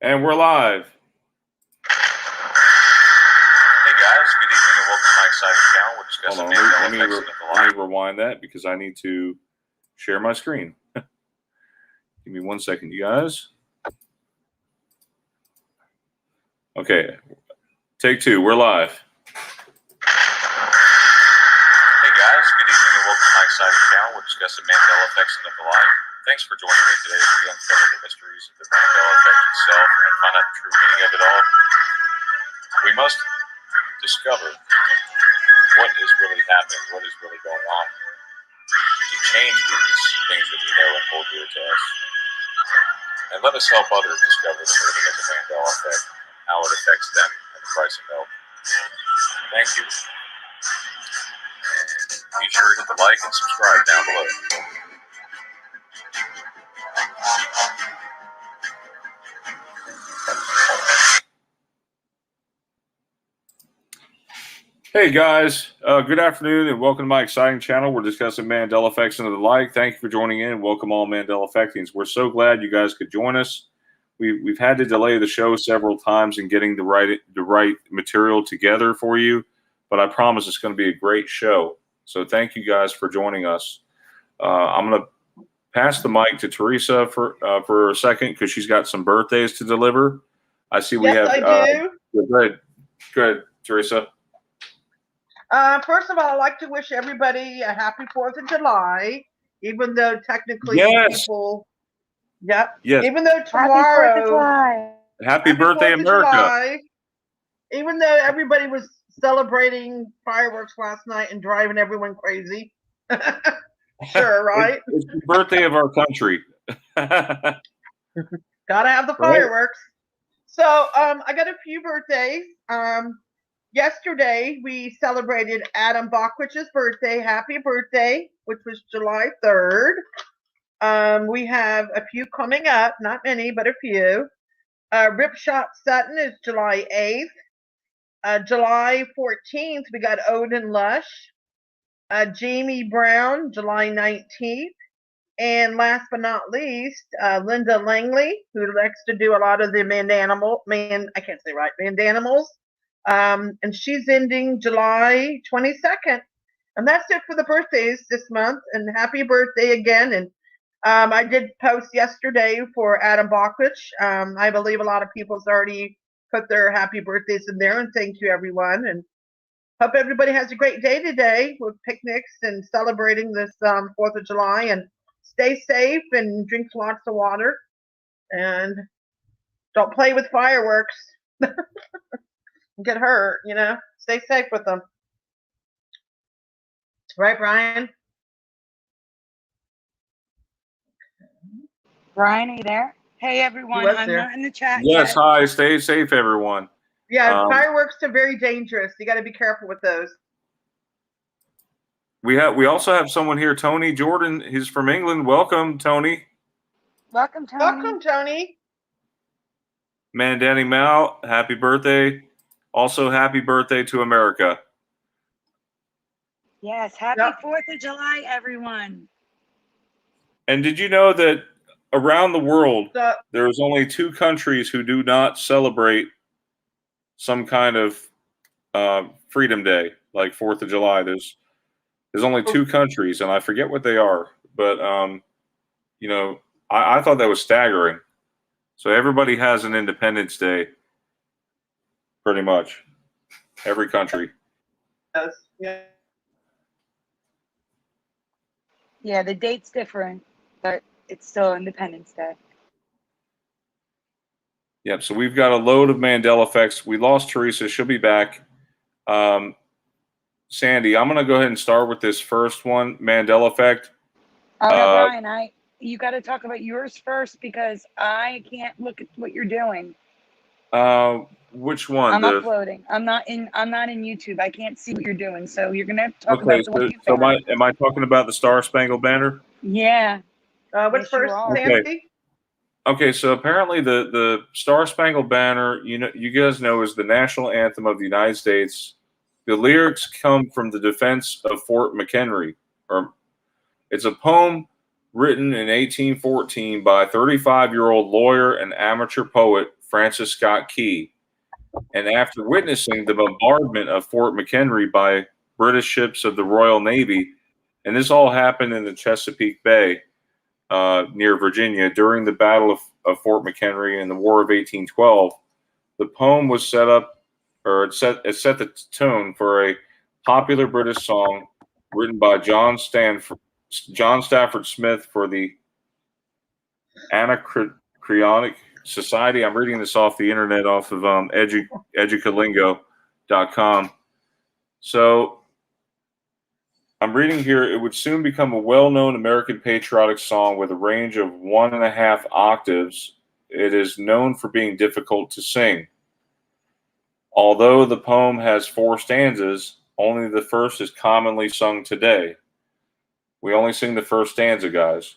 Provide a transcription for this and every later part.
And we're live. Hey guys, good evening and welcome to my exciting channel. We're discussing Mandela effects in the Let me rewind that because I need to share my screen. Give me 1 second, you guys. Okay, take two. We're live. Hey guys, good evening and welcome to my exciting channel. We're discussing Mandela effects in the life. Thanks for joining me today as we uncover the mysteries of the Mandela effect itself and find out the true meaning of it all. We must discover what is really happening, what is really going on here, to change these things that we know and hold dear to us. And let us help others discover the meaning of the Mandela effect, how it affects them, and the price of milk. Thank you. And be sure to hit the like and subscribe down below. Hey guys, good afternoon and welcome to my exciting channel. We're discussing Mandela effects and the like. Thank you for joining in. Welcome all Mandela effectings. We're so glad you guys could join us. We've had to delay the show several times in getting the right material together for you, but I promise it's going to be a great show. So thank you guys for joining us. I'm going to pass the mic to Teresa for a second because she's got some birthdays to deliver. I see we have. I do. Good, Teresa. First of all, I'd like to wish everybody a happy 4th of July, even though technically people. Yep. Yes. Even though tomorrow. Happy birthday, America. July, even though everybody was celebrating fireworks last night and driving everyone crazy. Sure, right? It's the birthday of our country. Gotta have the fireworks. So I got a few birthdays. Yesterday, we celebrated Adam Bachwich's birthday. Happy birthday, which was July 3rd. We have a few coming up, not many, but a few. Ripshot Sutton is July 8th. July 14th, we got Odin Lush. Jamie Brown, July 19th. And last but not least, Linda Langley, who likes to do a lot of the Mandanimals. And she's ending July 22nd. And that's it for the birthdays this month. And happy birthday again. And I did post yesterday for Adam Bachwich. I believe a lot of people's already put their happy birthdays in there. And thank you, everyone. And hope everybody has a great day today with picnics and celebrating this 4th of July. And stay safe and drink lots of water. And don't play with fireworks. Get hurt, stay safe with them. Right, Brian? Brian, are you there? Hey, everyone. I'm not in the chat Yes, yet. hi. Stay safe, everyone. Yeah, fireworks are very dangerous. You got to be careful with those. We also have someone here, Tony Jordan. He's from England. Welcome, Tony. Welcome, Tony. Welcome, Tony. Mandani Mal, happy birthday. Also, happy birthday to America. Yes, happy 4th of July, everyone. And did you know that around the world, there's only 2 countries who do not celebrate some kind of Freedom Day, like 4th of July? There's only 2 countries, and I forget what they are. But, I thought that was staggering. So everybody has an Independence Day. Pretty much. Every country. Yes. Yeah. Yeah, the date's different, but it's still Independence Day. Yep, so we've got a load of Mandela effects. We lost Teresa. She'll be back. Sandy, I'm going to go ahead and start with this first one, Mandela effect. Oh, no, Brian, you got to talk about yours first because I can't look at what you're doing. Which one? I'm uploading. I'm not in YouTube. I can't see what you're doing. So you're gonna have to talk about the one you found. Am I talking about the Star Spangled Banner? Yeah. What's first, Sandy? Okay, so apparently the Star Spangled Banner, you guys know, is the national anthem of the United States. The lyrics come from the defense of Fort McHenry. It's a poem written in 1814 by a 35-year-old lawyer and amateur poet, Francis Scott Key. And after witnessing the bombardment of Fort McHenry by British ships of the Royal Navy, and this all happened in the Chesapeake Bay near Virginia during the Battle of Fort McHenry in the War of 1812, the poem was set up, or it set the tone for a popular British song written by John Stafford Smith for the Anacreontic Society. I'm reading this off the internet, off of educalingo.com. So I'm reading here, it would soon become a well-known American patriotic song with a range of 1.5 octaves. It is known for being difficult to sing. Although the poem has 4 stanzas, only the first is commonly sung today. We only sing the first stanza, guys.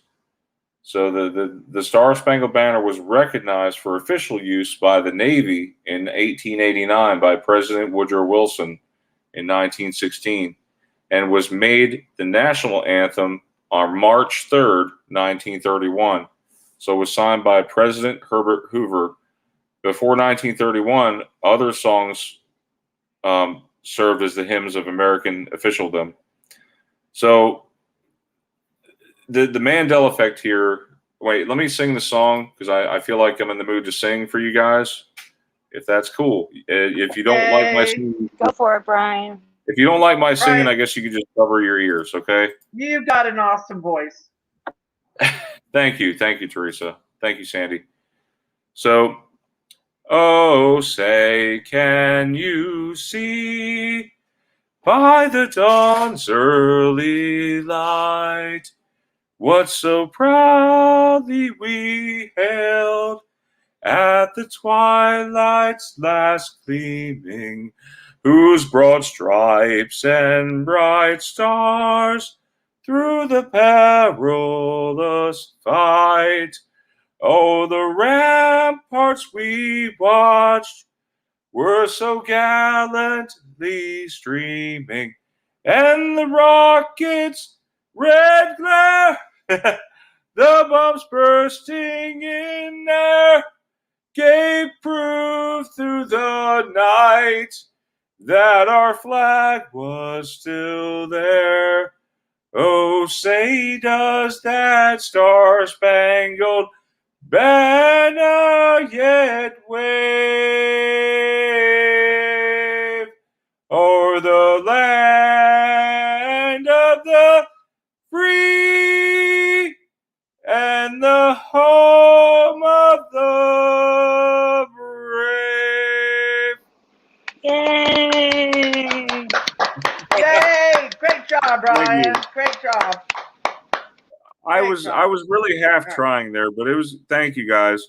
So the Star-Spangled Banner was recognized for official use by the Navy in 1889 by President Woodrow Wilson in 1916, and was made the national anthem on March 3rd, 1931. So it was signed by President Herbert Hoover. Before 1931, other songs served as the hymns of American officialdom. So the Mandela effect here. Wait, let me sing the song because I feel like I'm in the mood to sing for you guys. If that's cool. If you don't like my singing, go for it, Brian. If you don't like my singing, I guess you can just cover your ears, okay? You got an awesome voice. Thank you, Teresa. Thank you, Sandy. So, oh, say, can you see by the dawn's early light what so proudly we hailed at the twilight's last gleaming, whose broad stripes and bright stars through the perilous fight, oh, the ramparts we watched were so gallantly streaming, and the rockets' red glare, the bombs bursting in air, gave proof through the night that our flag was still there. Oh, say does that star-spangled banner yet wave o'er the land of the free and the home of the brave. Yay! Yay! Great job, Brian. Great job. I was really half trying there, but it was. Thank you, guys.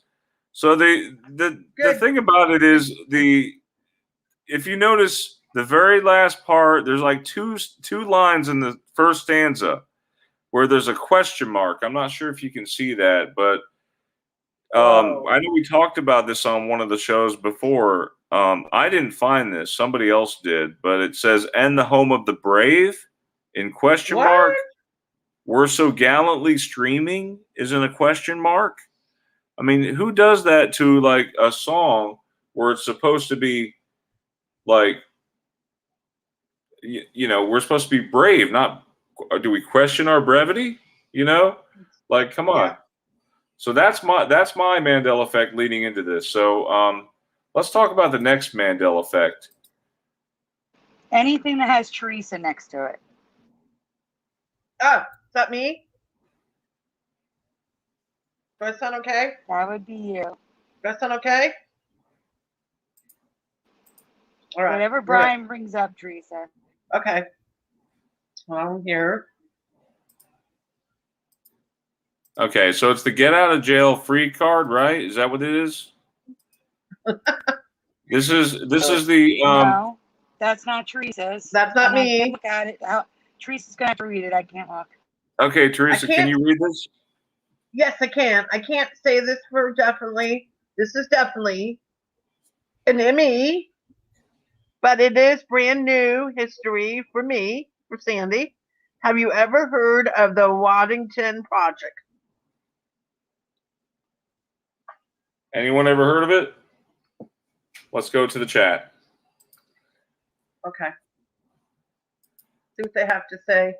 So the thing about it is if you notice the very last part, there's like two lines in the first stanza where there's a question mark. I'm not sure if you can see that, but I know we talked about this on one of the shows before. I didn't find this; somebody else did, but it says "and the home of the brave" in question mark. We're so gallantly streaming is in a question mark. I mean, who does that to like a song where it's supposed to be like, we're supposed to be brave, not do we question our brevity? Like, come on. Yeah. So that's my Mandela effect leading into this. So let's talk about the next Mandela effect. Anything that has Teresa next to it. Oh, is that me? Do I sound okay? That would be you. Do I sound okay? All right. Whatever Brian brings up, Teresa. Okay. Well, I'm here. Okay, so it's the get out of jail free card, right? Is that what it is? This is the No, that's not Teresa's. That's not me. I can't look at it. Teresa's gonna have to read it. I can't look. Okay, Teresa, can you read this? Yes, I can. I can't say this for definitely. This is definitely an ME, but it is brand new history for me, for Sandy. Have you ever heard of the Waddington Project? Anyone ever heard of it? Let's go to the chat. Okay. See what they have to say.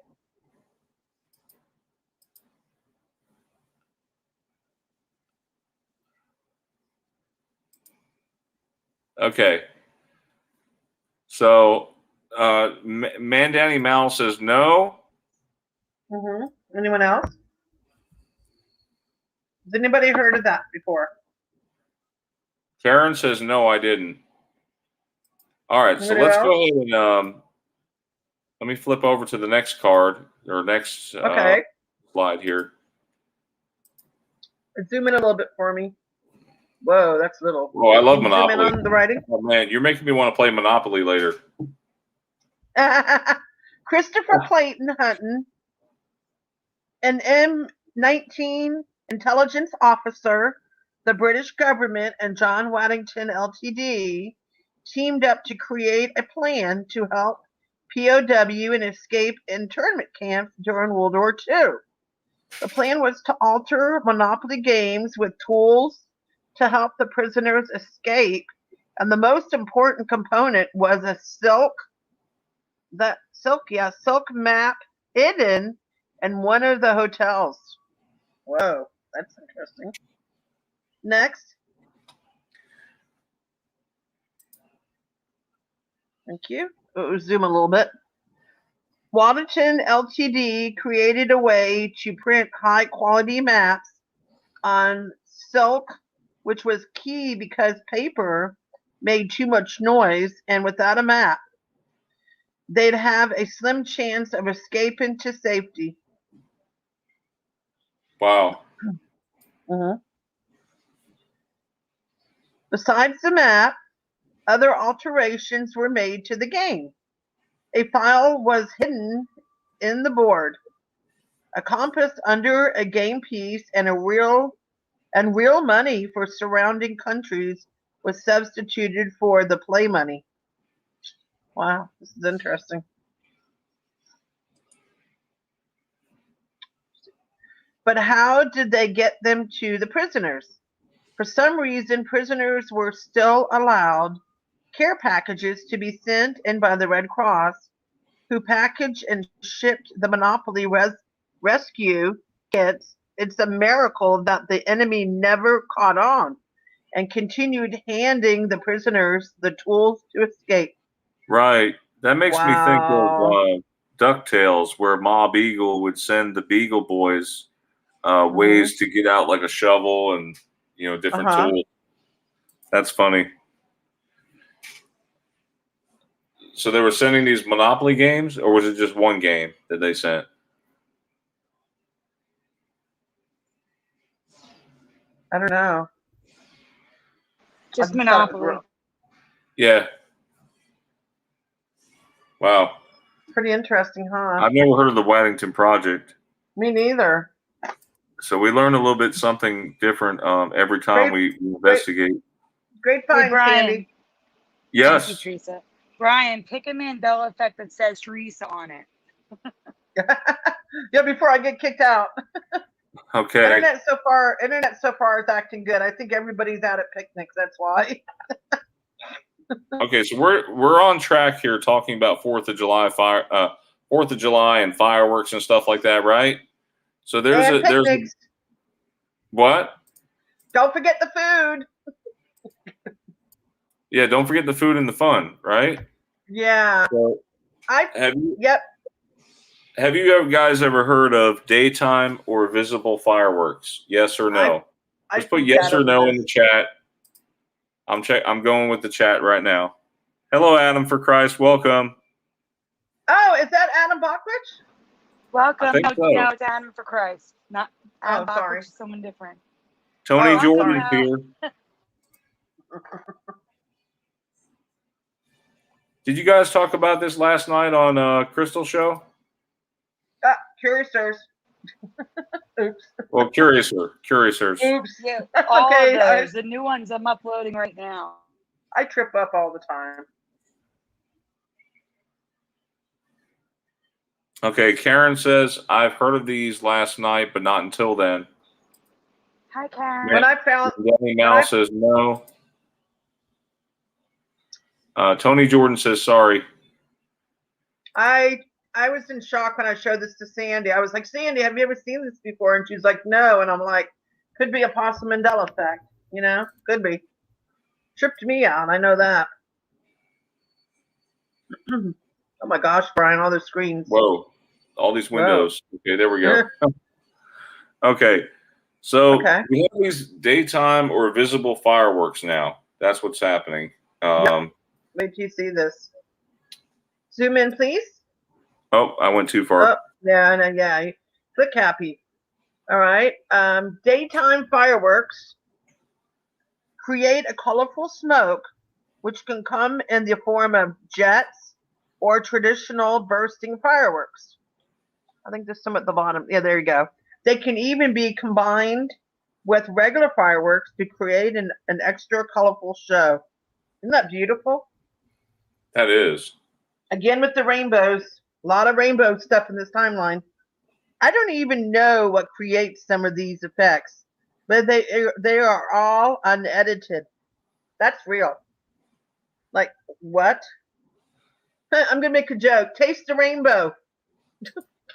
Okay. So, Mandani Mal says no. Anyone else? Has anybody heard of that before? Karen says no, I didn't. All right, so let's go ahead and let me flip over to the next card or next slide here. Zoom in a little bit for me. Whoa, that's little. Oh, I love Can you Monopoly. zoom in on the writing? Oh man, you're making me want to play Monopoly later. Christopher Clayton Hutton, an M19 intelligence officer, the British government, and John Waddington Ltd. teamed up to create a plan to help POW and escape internment camps during World War II. The plan was to alter Monopoly games with tools to help the prisoners escape, and the most important component was a silk map hidden in one of the hotels. Whoa, that's interesting. Next. Thank you. We'll zoom a little bit. Waddington Ltd. created a way to print high-quality maps on silk, which was key because paper made too much noise, and without a map, they'd have a slim chance of escaping to safety. Wow. Besides the map, other alterations were made to the game. A file was hidden in the board, a compass under a game piece, and real money for surrounding countries was substituted for the play money. Wow, this is interesting. But how did they get them to the prisoners? For some reason, prisoners were still allowed care packages to be sent in by the Red Cross, who packaged and shipped the Monopoly rescue kits. It's a miracle that the enemy never caught on and continued handing the prisoners the tools to escape. Right. That makes me think of DuckTales, where Ma Beagle would send the Beagle Boys ways to get out, like a shovel and different tools. That's funny. So they were sending these Monopoly games, or was it just one game that they sent? I don't know. Just Monopoly. Yeah. Wow. Pretty interesting, huh? I've never heard of the Waddington Project. Me neither. So we learn a little bit something different every time we investigate. Great find, Candy. Yes. Thank you, Teresa. Brian, pick a Mandela effect that says Teresa on it. Yeah, before I get kicked out. Okay. Internet so far is acting good. I think everybody's out at picnics. That's why. Okay, so we're on track here talking about 4th of July and fireworks and stuff like that, right? So there's what? Don't forget the food. Yeah, don't forget the food and the fun, right? Yeah. So, Yep. Have you guys ever heard of daytime or visible fireworks? Yes or no? Just put yes or no in the chat. I'm going with the chat right now. Hello, Adam for Christ. Welcome. Oh, is that Adam Bockwich? Welcome. No, it's Adam for Christ. Not Adam Bockwich, someone different. Tony Jordan's here. Did you guys talk about this last night on Crystal Show? Curiousers. Oops. Well, Curiousers. Oops. Yeah, all of those. The new ones I'm uploading right now. I trip up all the time. Okay, Karen says, I've heard of these last night, but not until then. Hi, Karen. When I found... Danny Mal says no. Tony Jordan says sorry. I was in shock when I showed this to Sandy. I was like, Sandy, have you ever seen this before? And she's like, no. And I'm like, could be a possible Mandela effect, you know? Could be. Tripped me out. I know that. Oh my gosh, Brian, all the screens. Whoa, all these windows. Whoa. Okay, there we go. Okay, so we have these daytime or visible fireworks now. That's what's happening. Yep. Wait till you see this. Zoom in, please. Oh, I went too far. Oh, yeah. Click happy. All right. Daytime fireworks create a colorful smoke, which can come in the form of jets or traditional bursting fireworks. I think there's some at the bottom. Yeah, there you go. They can even be combined with regular fireworks to create an extra colorful show. Isn't that beautiful? That is. Again, with the rainbows, a lot of rainbow stuff in this timeline. I don't even know what creates some of these effects, but they are all unedited. That's real. Like, what? I'm going to make a joke. Taste the rainbow.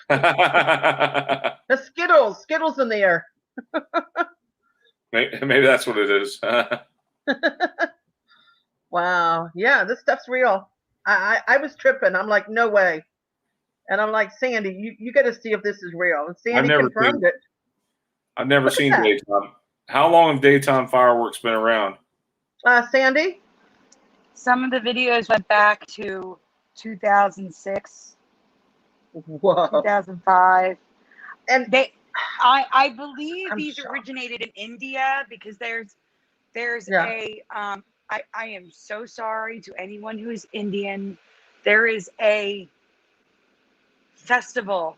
The Skittles in the air. Maybe that's what it is. Wow. Yeah, this stuff's real. I was tripping. I'm like, no way. And I'm like, Sandy, you got to see if this is real. And Sandy confirmed it. I've never seen daytime. How long have daytime fireworks been around? Sandy? Some of the videos went back to 2006. Whoa. 2005. And I believe these originated in India because there's a I am so sorry to anyone who is Indian. There is a festival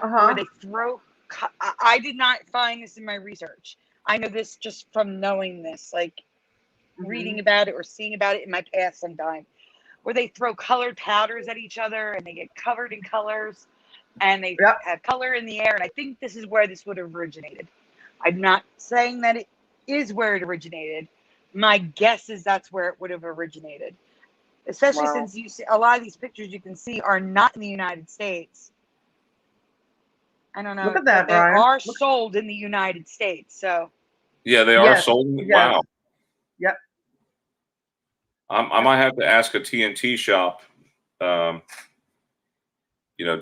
where they throw. I did not find this in my research. I know this just from knowing this, like reading about it or seeing about it in my past sometime, where they throw colored powders at each other and they get covered in colors and they have color in the air. And I think this is where this would have originated. I'm not saying that it is where it originated. My guess is that's where it would have originated, especially since you see a lot of these pictures you can see are not in the United States. I don't know. Look at that, they are sold in the United States. So yeah, they are sold. Wow. Yep. I might have to ask a TNT shop, to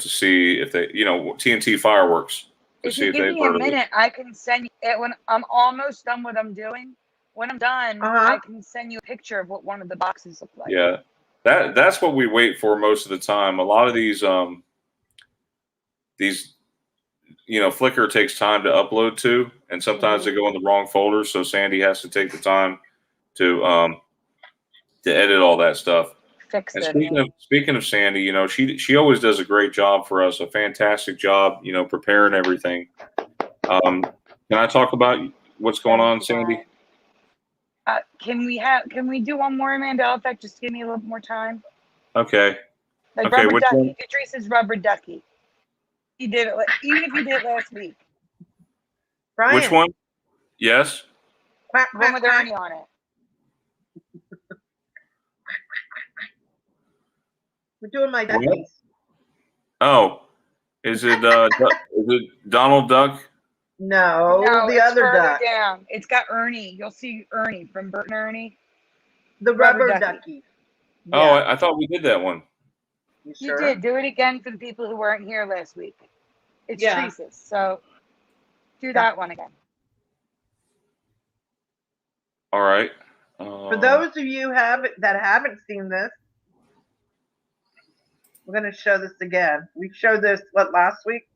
see if they, TNT fireworks. If you give me a minute, I can send you it when I'm almost done what I'm doing. When I'm done, I can send you a picture of what one of the boxes look like. Yeah, that's what we wait for most of the time. A lot of these Flickr takes time to upload to, and sometimes they go in the wrong folder. So Sandy has to take the time to edit all that stuff. Fix and it. Speaking of Sandy, she always does a great job for us, a fantastic job, preparing everything. Can I talk about what's going on, Sandy? Can we do one more Mandela effect? Just give me a little more time. Okay. Like okay, Rubber Ducky. Patrice's Rubber Ducky. He did it. Even if you did it last week. Brian. Which one? Yes. Quack, one with Ernie on it. We're doing my duckies. Oh, is it Donald Duck? No, the other duck. Down. It's got Ernie. You'll see Ernie from Bert and Ernie. The rubber ducky. Yeah. Oh, I thought we did that one. You did. Do it again for the people who weren't here last week. It's Teresa's, so do that one again. All right. For those of you that haven't seen this, we're going to show this again. We showed this, last week?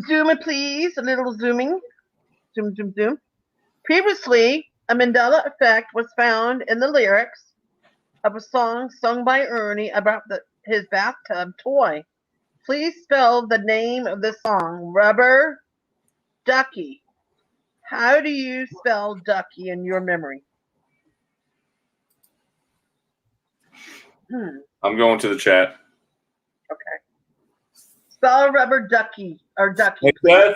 Zoom it, please. A little zooming. Zoom, zoom, zoom. Previously, a Mandela effect was found in the lyrics of a song sung by Ernie about his bathtub toy. Please spell the name of the song, Rubber Ducky. How do you spell ducky in your memory? I'm going to the chat. Okay. Spell rubber ducky or ducky. Hey, Seth.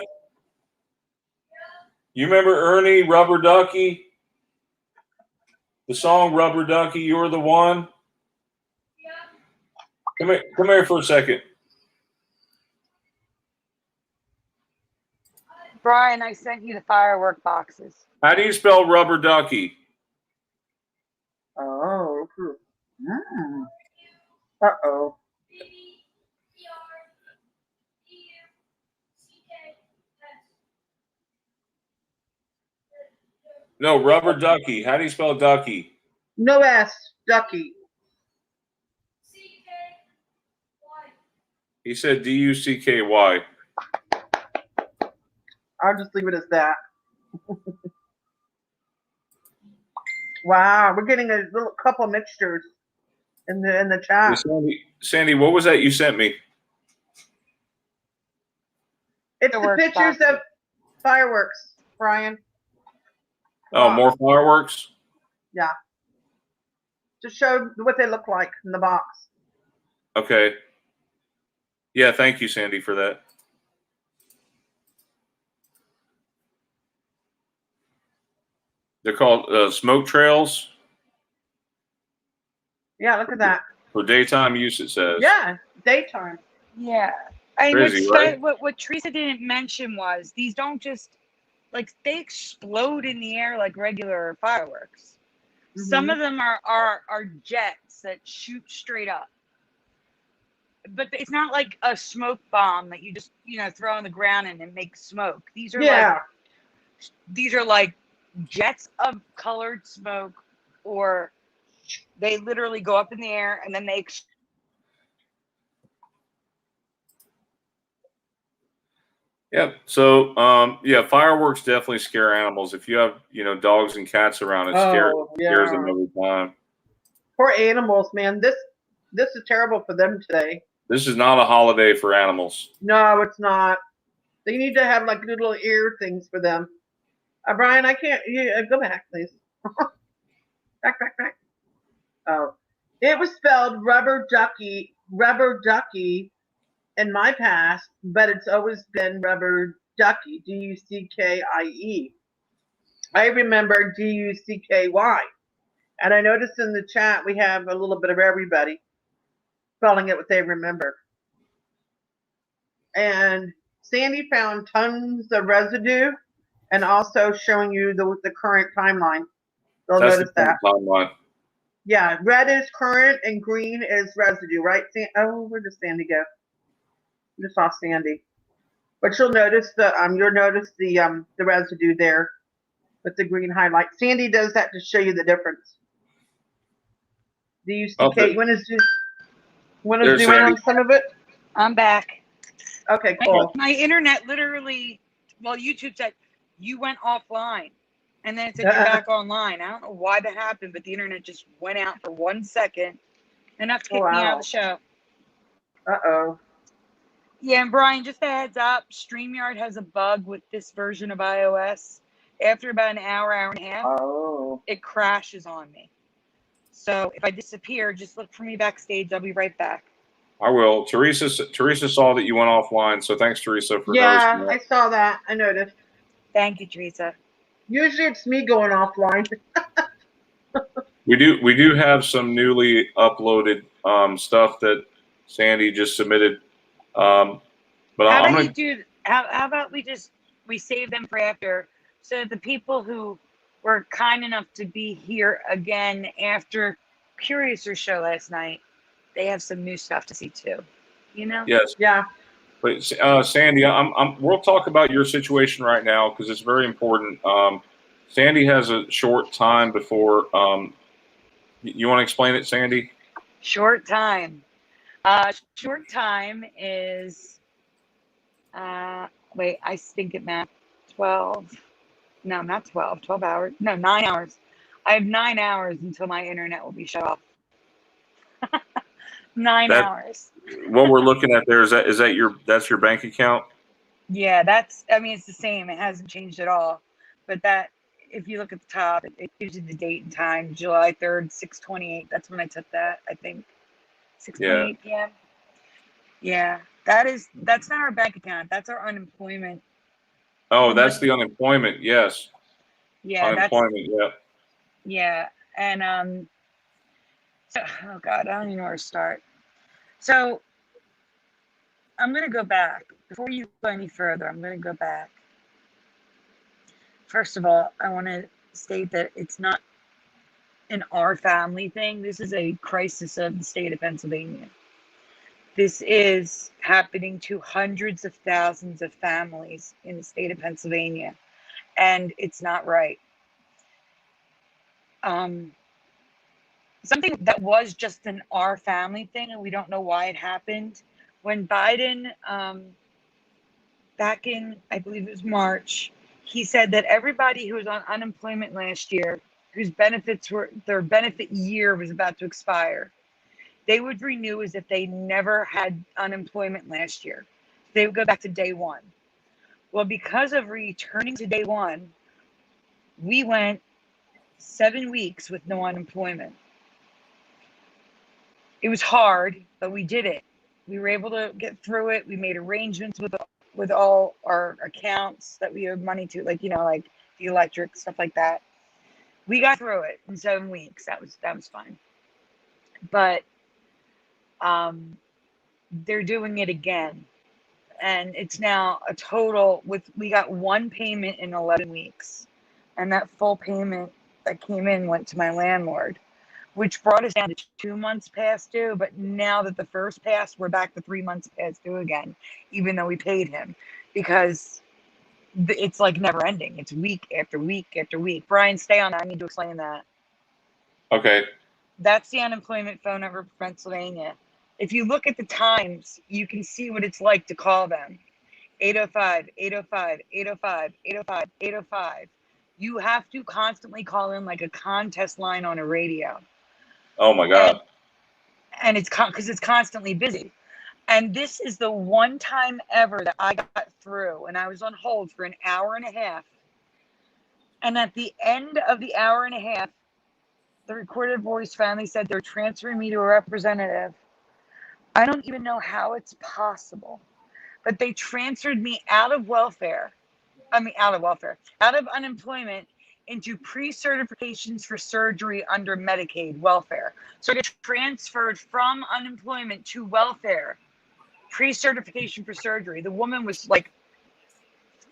You remember Ernie Rubber Ducky? The song Rubber Ducky, You're the One? Yeah. Come here for a second. Brian, I sent you the firework boxes. How do you spell Rubber Ducky? Oh. Uh-oh. No, Rubber Ducky. How do you spell Ducky? No S, Ducky. He said D-U-C-K-Y. I'll just leave it as that. Wow, we're getting a little couple mixtures in the chat. Hey, Sandy, what was that you sent me? It's the pictures of fireworks, Brian. Oh, more fireworks? Yeah. To show what they look like in the box. Okay. Yeah, thank you, Sandy, for that. They're called smoke trails. Yeah, look at that. For daytime use, it says. Yeah, daytime. Yeah. I Crazy, right? what Teresa didn't mention was these don't just, like, they explode in the air like regular fireworks. Mm-hmm. Some of them are jets that shoot straight up. But it's not like a smoke bomb that you just, throw on the ground and it makes smoke. These are like jets of colored smoke, or they literally go up in the air and then they Yeah. So, fireworks definitely scare animals. If you have, dogs and cats around, it scares them every time. Poor animals, man. This is terrible for them today. This is not a holiday for animals. No, it's not. They need to have like little ear things for them. Brian, I can't. Go back, please. back. Oh, it was spelled rubber ducky in my past, but it's always been rubber ducky, D-U-C-K-I-E. I remember D-U-C-K-Y. And I noticed in the chat we have a little bit of everybody spelling it what they remember. And Sandy found tons of residue and also showing you the current timeline. You'll notice that. Timeline. Yeah, red is current and green is residue, right? Where did Sandy go? I just saw Sandy. But you'll notice the residue there with the green highlight. Sandy does that to show you the difference. Do you see Kate? When is doing on some of it? I'm back. Okay, cool. My internet literally, YouTube said you went offline, and then it said you're back online. I don't know why that happened, but the internet just went out for 1 second, enough to kick me out of the show. Uh-oh. Yeah, and Brian, just a heads up, StreamYard has a bug with this version of iOS. After about an hour and a half, it crashes on me. So if I disappear, just look for me backstage. I'll be right back. I will. Teresa saw that you went offline, so thanks, Teresa, for noticing that. I saw that. I noticed. Thank you, Teresa. Usually it's me going offline. We do have some newly uploaded stuff that Sandy just submitted. But how about we save them for after, so that the people who were kind enough to be here again after Curiouser show last night, they have some new stuff to see too. Yes. Yeah. But Sandy, we'll talk about your situation right now because it's very important. Sandy has a short time before. You want to explain it, Sandy? Short time. Short time is. Wait, I think it math. 12. No, not 12. 12 hours. No, 9 hours. I have 9 hours until my internet will be shut off. 9 hours. What we're looking at there, is that that's your bank account? Yeah, it's the same. It hasn't changed at all. But that, if you look at the top, it gives you the date and time, July 3rd, 6:28. That's when I took that, I think. 6:28 p.m. Yeah, that's not our bank account. That's our unemployment Oh, that's the unemployment. Yes. Yeah, Unemployment. Yeah. yeah. And so, oh God, I don't even know where to start. So I'm going to go back. Before you go any further, I'm going to go back. First of all, I want to state that it's not an our family thing. This is a crisis of the state of Pennsylvania. This is happening to hundreds of thousands of families in the state of Pennsylvania, and it's not right. Something that was just an our family thing, and we don't know why it happened. When Biden, back in, I believe it was March, he said that everybody who was on unemployment last year, whose their benefit year was about to expire, they would renew as if they never had unemployment last year. They would go back to day one. Well, because of returning to day one, we went 7 weeks with no unemployment. It was hard, but we did it. We were able to get through it. We made arrangements with all our accounts that we owed money to, like like the electric stuff like that. We got through it in 7 weeks. That was fine. But they're doing it again, and it's now a total we got one payment in 11 weeks, and that full payment that came in went to my landlord, which brought us down to 2 months past due. But now that the first passed, we're back to 3 months past due again, even though we paid him, because it's like never ending. It's week after week after week. Brian, stay on. I need to explain that. Okay. That's the unemployment phone number for Pennsylvania. If you look at the times, you can see what it's like to call them. 805, 805, 805, 805, 805. You have to constantly call in like a contest line on a radio. Oh my God. And it's because it's constantly busy. And this is the one time ever that I got through, and I was on hold for an hour and a half. And at the end of the hour and a half, the recorded voice finally said they're transferring me to a representative. I don't even know how it's possible, but they transferred me out of unemployment into pre-certifications for surgery under Medicaid welfare. So they transferred from unemployment to welfare, pre-certification for surgery. The woman was like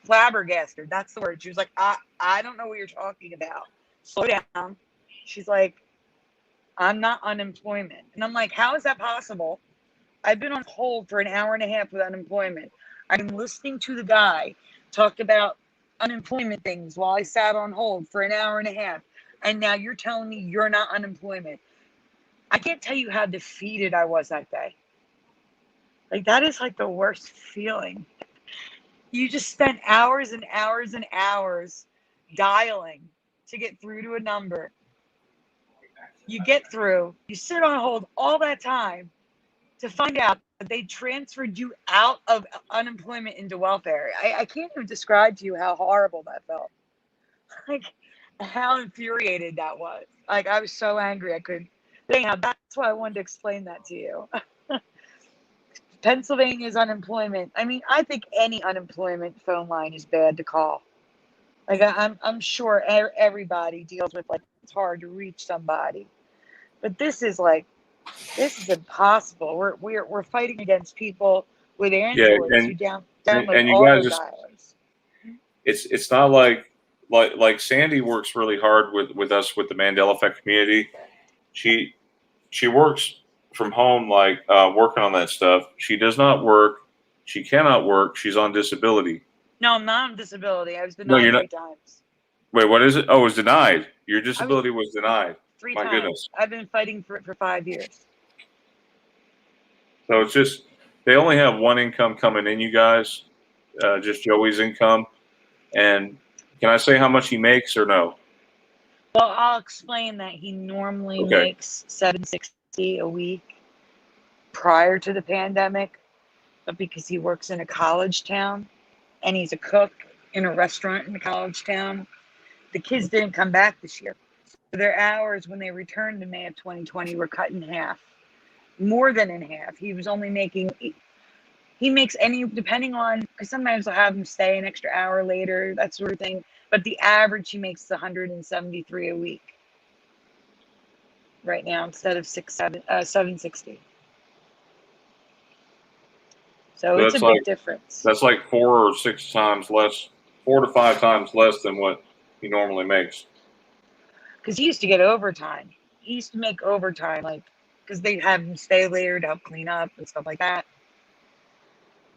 flabbergasted. That's the word. She was like, I don't know what you're talking about. Slow down. She's like, I'm not unemployment. And I'm like, how is that possible? I've been on hold for an hour and a half with unemployment. I'm listening to the guy talk about unemployment things while I sat on hold for an hour and a half. And now you're telling me you're not unemployment. I can't tell you how defeated I was that day. Like, that is like the worst feeling. You just spent hours and hours and hours dialing to get through to a number. You get through, you sit on hold all that time to find out that they transferred you out of unemployment into welfare. I can't even describe to you how horrible that felt. Like, how infuriated that was. Like, I was so angry I couldn't. But anyhow, that's why I wanted to explain that to you. Pennsylvania's unemployment. I mean, I think any unemployment phone line is bad to call. Like, I'm sure everybody deals with, like, it's hard to reach somebody. But this is impossible. We're fighting against people with Androids who download and you auto guys just dialers. it's not like Sandy works really hard with us with the Mandela effect community. She works from home, like working on that stuff. She does not work. She cannot work. She's on disability. No, I'm not on disability. I was No, denied you're not. 3 times. Wait, what is it? Oh, it was denied. Your disability was denied. 3 My times. goodness. I've been fighting for it for 5 years. So it's just they only have one income coming in, you guys. Just Joey's income. And can I say how much he makes or no? Well, I'll explain that he normally Okay. makes $760 a week prior to the pandemic, but because he works in a college town and he's a cook in a restaurant in a college town, the kids didn't come back this year. So their hours when they returned in May of 2020 were cut in half, more than in half. He was only making He makes depending on, because sometimes I'll have him stay an extra hour later, that sort of thing. But the average he makes is 173 a week right now instead of 760. So it's a big difference. That's like 4 or 6 times less, 4 to 5 times less than what he normally makes. Because he used to get overtime. He used to make overtime, like, because they'd have him stay later to help clean up and stuff like that.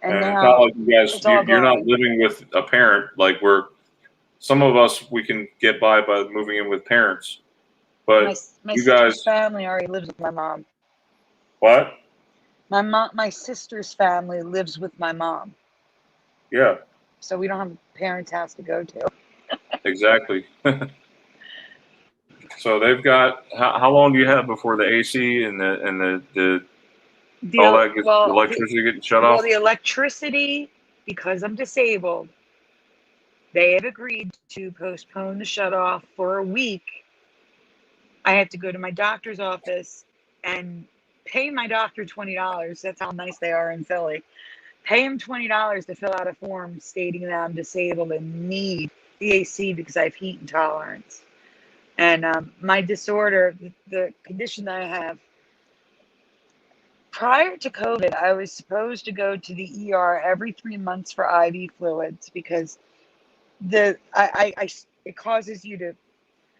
And it's now not like you guys, it's all you're not gone. living with a parent. Like some of us, we can get by moving in with parents. But My you sister's guys, family already lives with my mom. what? My sister's family lives with my mom. Yeah, So we don't have a parents' house to go to. exactly. So they've got, how long do you have before the AC and the all that gets, the electricity getting shut off? The electricity, because I'm disabled, they have agreed to postpone the shut off for a week. I have to go to my doctor's office and pay my doctor $20. That's how nice they are in Philly. Pay him $20 to fill out a form stating that I'm disabled and need the AC because I have heat intolerance. And my disorder, the condition that I have, prior to COVID, I was supposed to go to the ER every 3 months for IV fluids because it causes you to,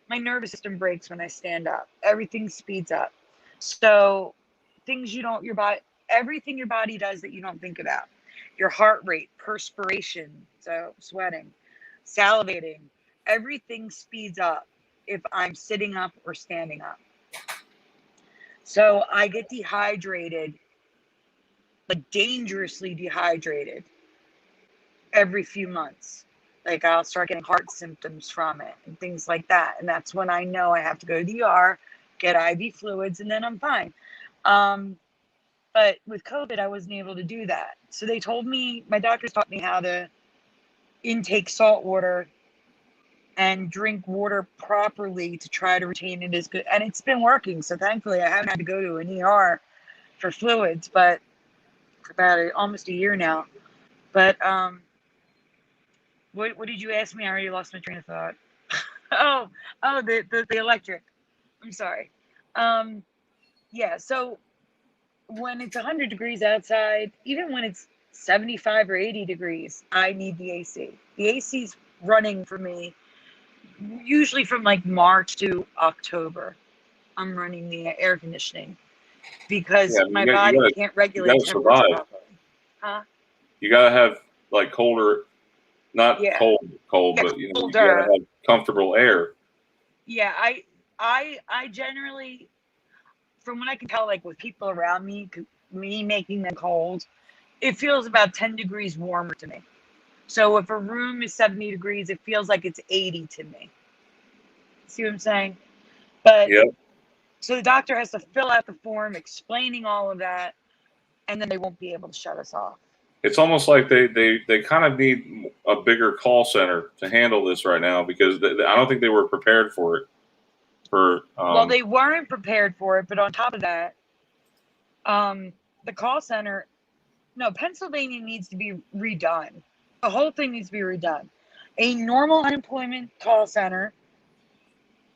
my nervous system breaks when I stand up. Everything speeds up. So things everything your body does that you don't think about. Your heart rate, perspiration, so sweating, salivating, everything speeds up if I'm sitting up or standing up. So I get dehydrated, like dangerously dehydrated every few months. Like I'll start getting heart symptoms from it and things like that. And that's when I know I have to go to the ER, get IV fluids, and then I'm fine. But with COVID, I wasn't able to do that. So they told me, my doctors taught me how to intake salt water and drink water properly to try to retain it as good. And it's been working. So thankfully, I haven't had to go to an ER for fluids, but for about almost a year now. But what did you ask me? I already lost my train of thought. The electric. I'm sorry. Yeah. So when it's 100 degrees outside, even when it's 75 or 80 degrees, I need the AC. The AC's running for me usually from like March to October. I'm running the air conditioning because my body can't regulate temperature properly. Huh? You gotta have like colder, not cold, but you gotta have comfortable air. Yeah, I generally, from what I can tell, like with people around me, me making them cold, it feels about 10 degrees warmer to me. So if a room is 70 degrees, it feels like it's 80 to me. See what I'm saying? But so the doctor has to fill out the form explaining all of that, and then they won't be able to shut us off. It's almost like they kind of need a bigger call center to handle this right now because I don't think they were prepared for it. Well, they weren't prepared for it, but on top of that, the call center, no, Pennsylvania needs to be redone. The whole thing needs to be redone. A normal unemployment call center,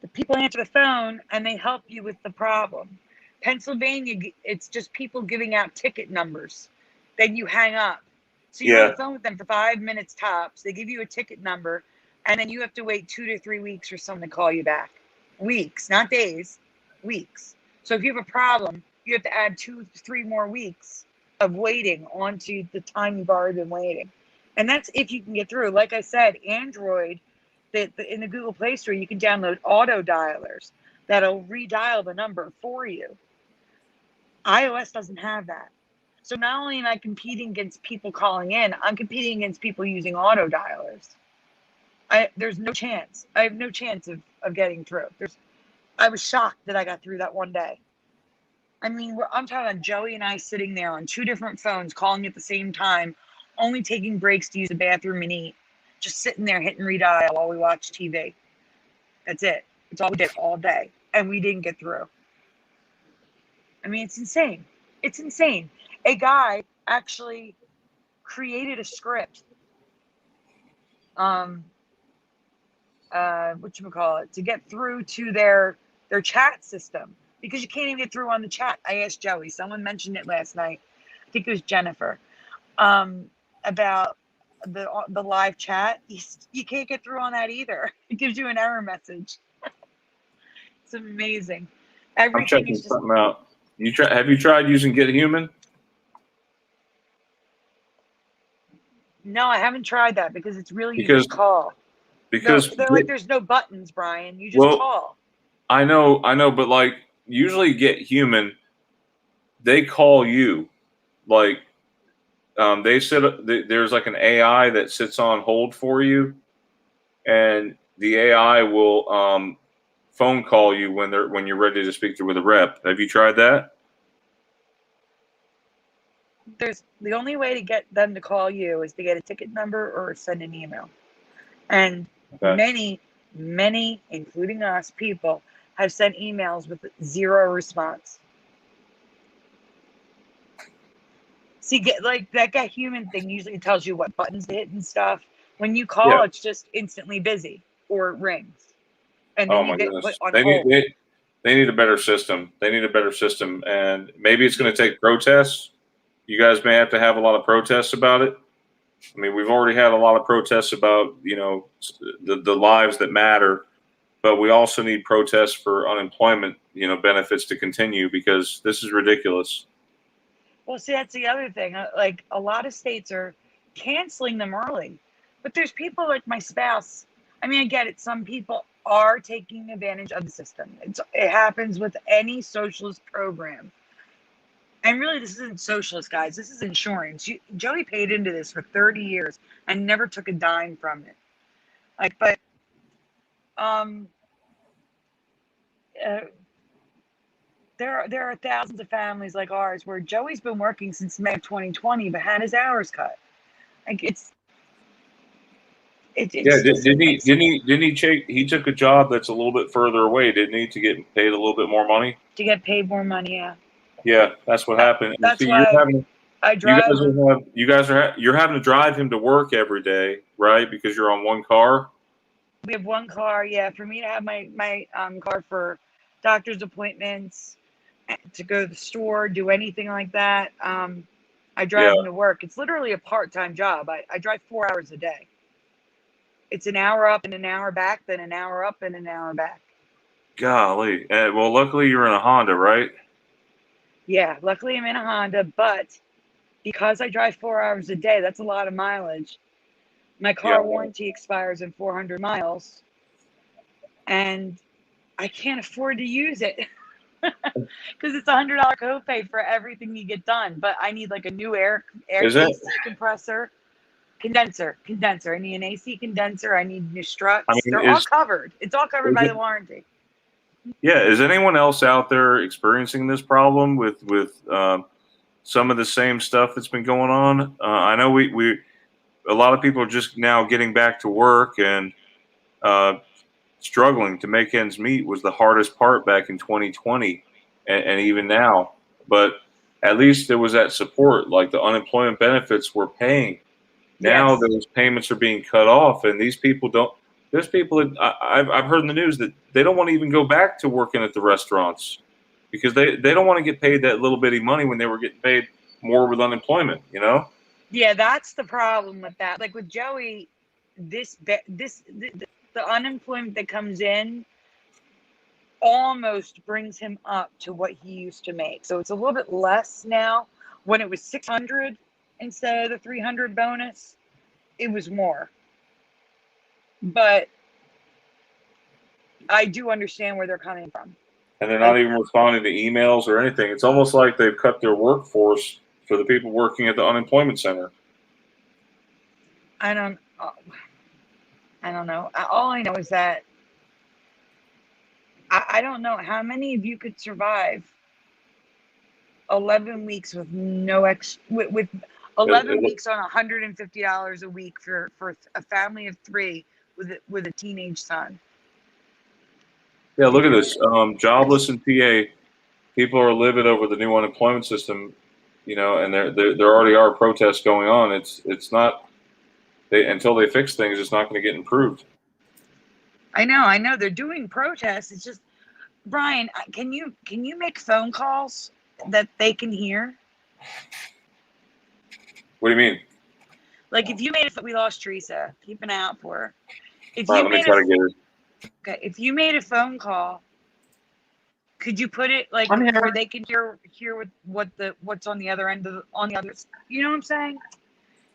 the people answer the phone and they help you with the problem. Pennsylvania, it's just people giving out ticket numbers. Then you hang up. So you're on the phone with them for 5 minutes tops. They give you a ticket number, and then you have to wait 2 to 3 weeks for someone to call you back. Weeks, not days, weeks. So if you have a problem, you have to add 2 to 3 more weeks of waiting onto the time you've already been waiting. And that's if you can get through. Like I said, Android, in the Google Play Store, you can download auto dialers that'll redial the number for you. iOS doesn't have that. So not only am I competing against people calling in, I'm competing against people using auto dialers. There's no chance. I have no chance of getting through. I was shocked that I got through that one day. I mean, I'm talking about Joey and I sitting there on 2 different phones, calling at the same time, only taking breaks to use the bathroom and eat, just sitting there hitting redial while we watch TV. That's it. It's all we did all day, and we didn't get through. I mean, it's insane. It's insane. A guy actually created a script. Whatchamacallit, to get through to their chat system, because you can't even get through on the chat. I asked Joey, someone mentioned it last night. I think it was Jennifer, about the live chat. You can't get through on that either. It gives you an error message. It's amazing. I'm Everything checking is just, something out. Have you tried using Get Human? no, I haven't tried that, because it's really, you Because just call. because They're like, there's no buttons, Brian. You just well, call. I know, but like usually Get Human, they call you. Like they there's like an AI that sits on hold for you, and the AI will phone call you when you're ready to speak with a rep. Have you tried that? There's the only way to get them to call you is to get a ticket number or send an email. And Okay. many, including us, people have sent emails with zero response. See, like that Get Human thing usually tells you what buttons to hit and stuff. When you call, Yeah. it's just instantly busy or it rings, and Oh then you my get put goodness. on hold. They need a better system. They need a better system, and maybe it's going to take protests. You guys may have to have a lot of protests about it. I mean, we've already had a lot of protests about, the lives that matter, but we also need protests for unemployment, benefits to continue, because this is ridiculous. Well, see, that's the other thing. Like, a lot of states are canceling them early, but there's people like my spouse. I mean, I get it. Some people are taking advantage of the system. It happens with any socialist program. And really, this isn't socialist, guys. This is insurance. Joey paid into this for 30 years and never took a dime from it. Like, but um, uh, there are thousands of families like ours where Joey's been working since May of 2020, but had his hours cut. Like, it's Yeah, listen, he took a job that's a little bit further away, didn't he, to get paid a little bit more money? to get paid more money. Yeah, Yeah, that's what happened. And that's see, why I drive him. you're having to drive him to work every day, right? Because you're on one car. We have one car. Yeah, for me to have my car for doctor's appointments, to go to the store, do anything like that. I Yeah, drive him to work. It's literally a part-time job. I drive 4 hours a day. It's an hour up and an hour back, then an hour up and an hour back. golly. Well, luckily you're in a Honda, right? Yeah, luckily I'm in a Honda, but because I drive 4 hours a day, that's a lot of mileage. My Yeah. car warranty expires in 400 miles, and I can't afford to use it because it's $100 copay for everything you get done. But I need like a new air Is that? AC compressor, condenser. I need an AC condenser. I need new I struts. mean, They're all covered. It's all covered is by it? the warranty. Yeah. Is anyone else out there experiencing this problem with some of the same stuff that's been going on? I know we a lot of people are just now getting back to work, and struggling to make ends meet was the hardest part back in 2020, and even now. But at least there was that support, like the unemployment benefits were paying. Now Yes. those payments are being cut off, and these people don't. There's people that I've heard in the news that they don't want to even go back to working at the restaurants because they don't want to get paid that little bitty money when they were getting paid more with unemployment. Yeah, that's the problem with that. Like with Joey, the unemployment that comes in almost brings him up to what he used to make. So it's a little bit less now. When it was 600 instead of the 300 bonus, it was more. But I do understand where they're coming from. And they're not Like, even responding to emails or anything. It's almost like they've cut their workforce for the people working at the unemployment center. I don't know. All I know is that I don't know how many of you could survive 11 weeks with with 11 weeks on $150 a week for a family of 3 with a teenage son. Yeah, look at this. Jobless in PA. People are livid over the new unemployment system. and there already are protests going on. It's not until they fix things, it's not going to get improved. I know. They're doing protests. It's just, Brian, can you make phone calls that they can hear? What do you mean? Like if you made we lost Teresa, keep an eye out for her. If All right, you let me made try to get her. okay, if you made a phone call, could you put it like I'm here. where they can hear what's on the other end of on the other? You know what I'm saying?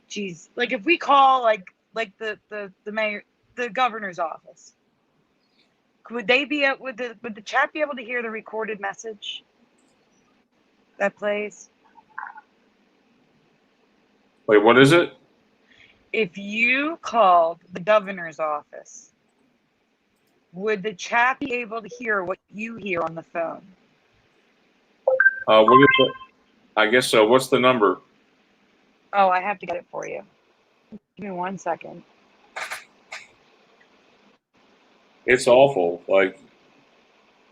Jeez, like if we call like the mayor, the governor's office, would they be would the chat be able to hear the recorded message that plays? Wait, what is it? If you called the governor's office, would the chat be able to hear what you hear on the phone? What is it? I guess so. What's the number? Oh, I have to get it for you. Give me 1 second. It's awful. Like,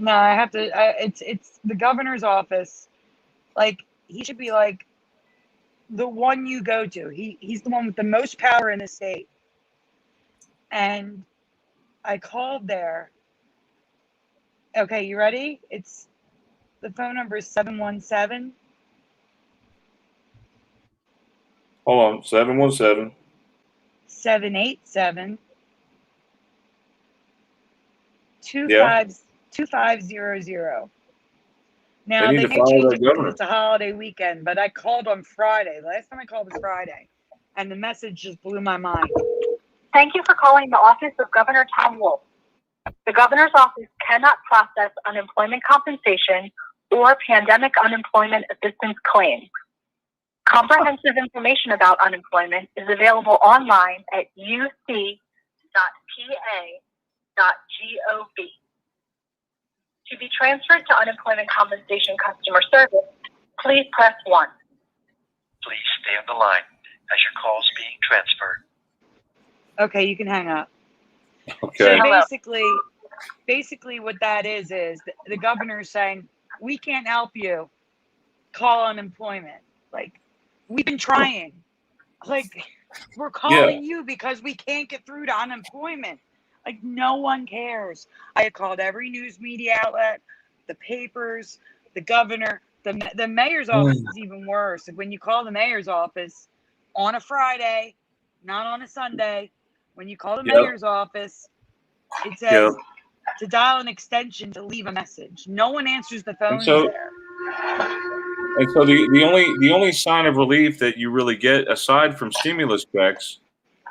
No, I have to. It's the governor's office. Like he should be like the one you go to. He's the one with the most power in the state. And I called there. Okay, you ready? It's the phone number is 717. hold on, 717. 787 Yeah. 2500. They Now need they to may fire change that it because governor. it's a holiday weekend, but I called on Friday. Last time I called was Friday, and the message just blew my mind. Thank you for calling the office of Governor Tom Wolf. The governor's office cannot process unemployment compensation or pandemic unemployment assistance claims. Comprehensive information about unemployment is available online at uc.pa.gov. To be transferred to unemployment compensation customer service, please press 1. Please stay on the line as your call is being transferred. Okay, you can hang up. Okay. So basically what that is the governor is saying, we can't help you. Call unemployment. Like, we've been trying. Like, we're calling you because we can't get through to unemployment. Like, no one cares. I had called every news media outlet, the papers, the governor, the mayor's office is even worse. When you call the mayor's office on a Friday, not on a Sunday, when you call the mayor's office, it says to dial an extension to leave a message. No one answers the phones there. And so the only sign of relief that you really get aside from stimulus checks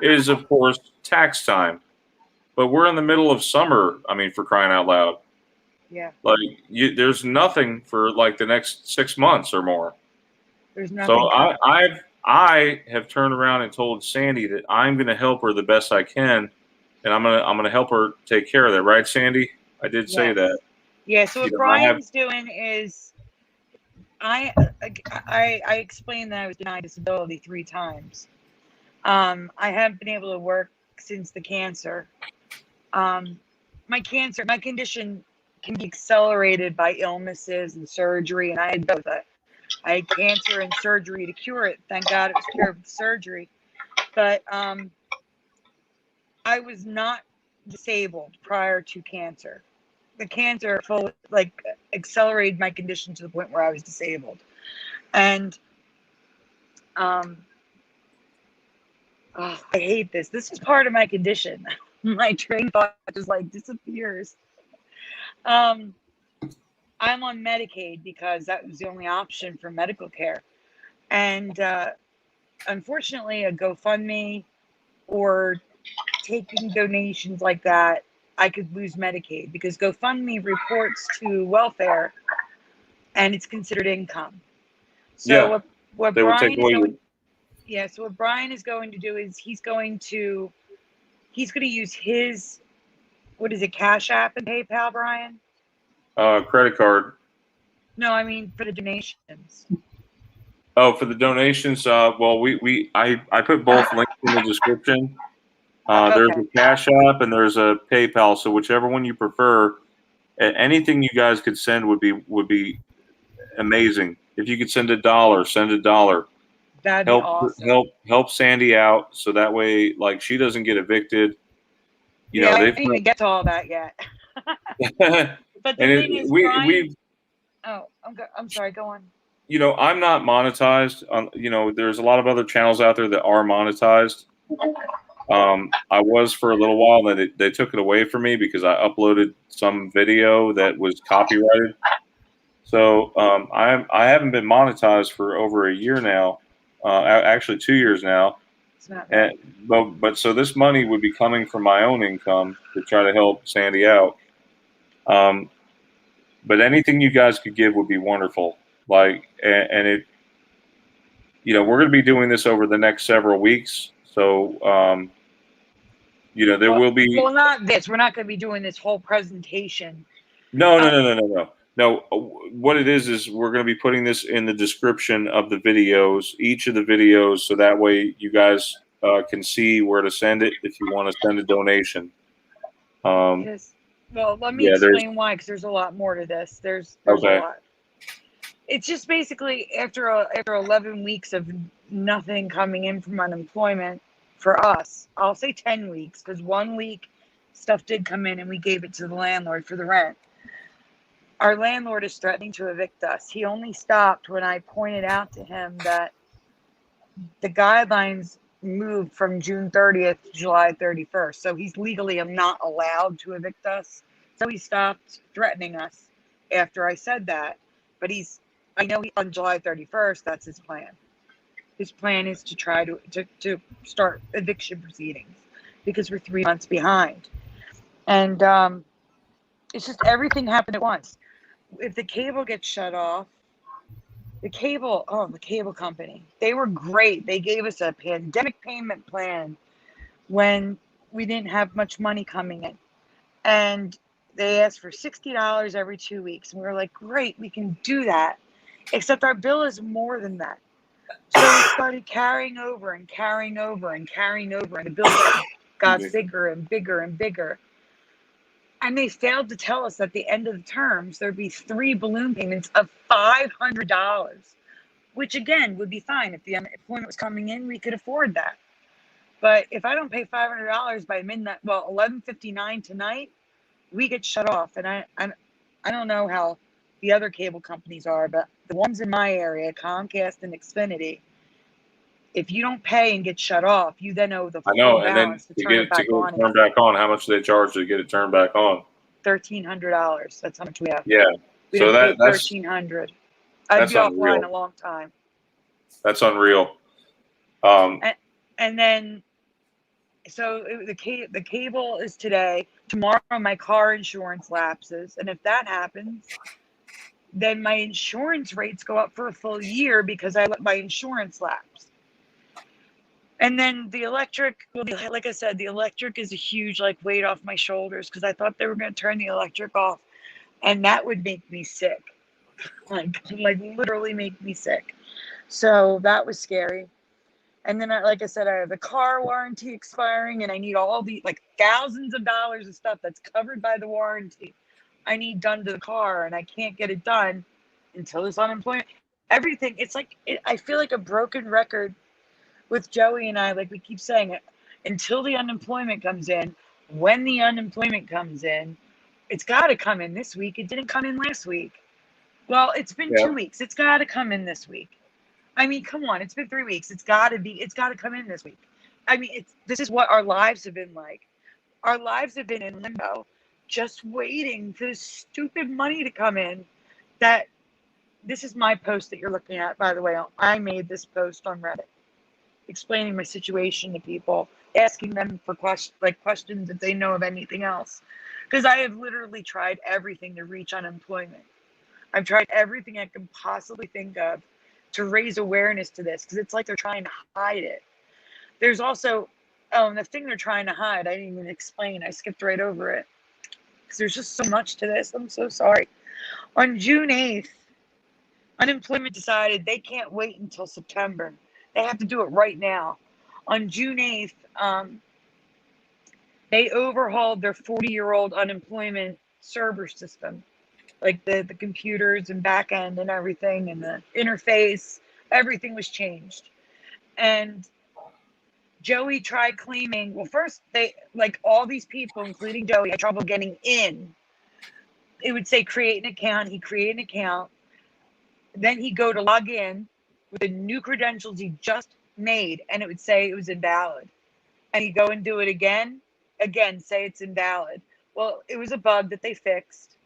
is, of course, tax time. But we're in the middle of summer. I mean, for crying out loud. Yeah. Like, there's nothing for like the next 6 months or more. There's nothing. So I have turned around and told Sandy that I'm going to help her the best I can, and I'm gonna help her take care of that. Right, Sandy? I did say that. Yeah. So what Brian's doing is, I explained that I was denied disability 3 times. I haven't been able to work since the cancer. My condition can be accelerated by illnesses and surgery, and I had both. I had cancer and surgery to cure it. Thank God it was cured with surgery. But I was not disabled prior to cancer. The cancer accelerated my condition to the point where I was disabled. And I hate this. This is part of my condition. My train of thought just disappears. I'm on Medicaid because that was the only option for medical care. And unfortunately, a GoFundMe or taking donations like that, I could lose Medicaid because GoFundMe reports to welfare and it's considered income. So what Brian is going, so what Brian is going to do is he's going to use his, what is it, Cash App and PayPal, Brian? Credit card. No, I mean for the donations. Oh, for the donations. Well, I put both links in the description. There's a Cash App and there's a PayPal. So whichever one you prefer, anything you guys could send would be amazing. if you could send $1, send $1. That'd be awesome. Help Sandy out so that way, like, she doesn't get evicted. You Yeah, know, I they've didn't even get to all that yet. But the and thing is, Brian. Oh, I'm sorry. Go on. You know, I'm not monetized. You know, there's a lot of other channels out there that are monetized. I was for a little while, then they took it away from me because I uploaded some video that was copyrighted. So I haven't been monetized for over a year now, actually 2 years now. It's not And, bad. but so this money would be coming from my own income to try to help Sandy out. But anything you guys could give would be wonderful. Like, and it, you know, we're going to be doing this over the next several weeks. So, you know, there will be. Well, not this. We're not going to be doing this whole presentation. No. No, what it is we're going to be putting this in the description of the videos, each of the videos, so that way you guys can see where to send it if you want to send a donation. Yes. Well, let me explain why, because there's a lot more to this. There's okay. a lot. It's just basically after 11 weeks of nothing coming in from unemployment for us. I'll say 10 weeks because 1 week stuff did come in and we gave it to the landlord for the rent. Our landlord is threatening to evict us. He only stopped when I pointed out to him that the guidelines moved from June 30th to July 31st. So he's legally not allowed to evict us. So he stopped threatening us after I said that. But I know on July 31st, that's his plan. His plan is to try to start eviction proceedings because we're 3 months behind. And it's just everything happened at once. If the cable gets shut off, the cable company, they were great. They gave us a pandemic payment plan when we didn't have much money coming in. And they asked for $60 every 2 weeks. And we were like, great, we can do that. Except our bill is more than that. So we started carrying over. And the bill got bigger and bigger and bigger. And they failed to tell us at the end of the terms, there'd be 3 balloon payments of $500, which again would be fine. If the unemployment was coming in, we could afford that. But if I don't pay $500 by midnight, 11:59 tonight, we get shut off. And I don't know how the other cable companies are, but the ones in my area, Comcast and Xfinity, if you don't pay and get shut off, you then owe the full balance to turn it back on. Turn back on, how much do they charge to get it turned back on? $1,300. That's how much we have. Yeah. We so that's $1,300. I'd be offline a long time. That's unreal. And then, so the cable is today. Tomorrow, my car insurance lapses, and if that happens, then my insurance rates go up for a full year because I let my insurance lapse. And then the electric, like I said, the electric is a huge weight off my shoulders because I thought they were going to turn the electric off, and that would make me sick, like literally make me sick. So that was scary. And then, like I said, I have the car warranty expiring, and I need all the thousands of dollars of stuff that's covered by the warranty I need done to the car, and I can't get it done until this unemployment. Everything, it's I feel like a broken record with Joey and I, we keep saying it, until the unemployment comes in. When the unemployment comes in, it's got to come in this week. It didn't come in last week. Well, it's been 2 weeks. It's got to come in this week. I mean, come on. It's been 3 weeks. It's got to come in this week. I mean, this is what our lives have been like. Our lives have been in limbo, just waiting for this stupid money to come in. This is my post that you're looking at, by the way. I made this post on Reddit, explaining my situation to people, asking them for questions if they know of anything else. Because I have literally tried everything to reach unemployment. I've tried everything I can possibly think of to raise awareness to this, because it's like they're trying to hide it. There's also, the thing they're trying to hide, I didn't even explain. I skipped right over it. Because there's just so much to this. I'm so sorry. On June 8th, unemployment decided they can't wait until September. They have to do it right now. On June 8th, they overhauled their 40-year-old unemployment server system. like the computers and back end and everything and the interface, everything was changed. And Joey tried claiming, well, first they, like all these people, including Joey, had trouble getting in. It would say create an account. He created an account. Then he'd go to log in with the new credentials he just made, and it would say it was invalid. And he'd go and do it again, say it's invalid. Well, it was a bug that they fixed.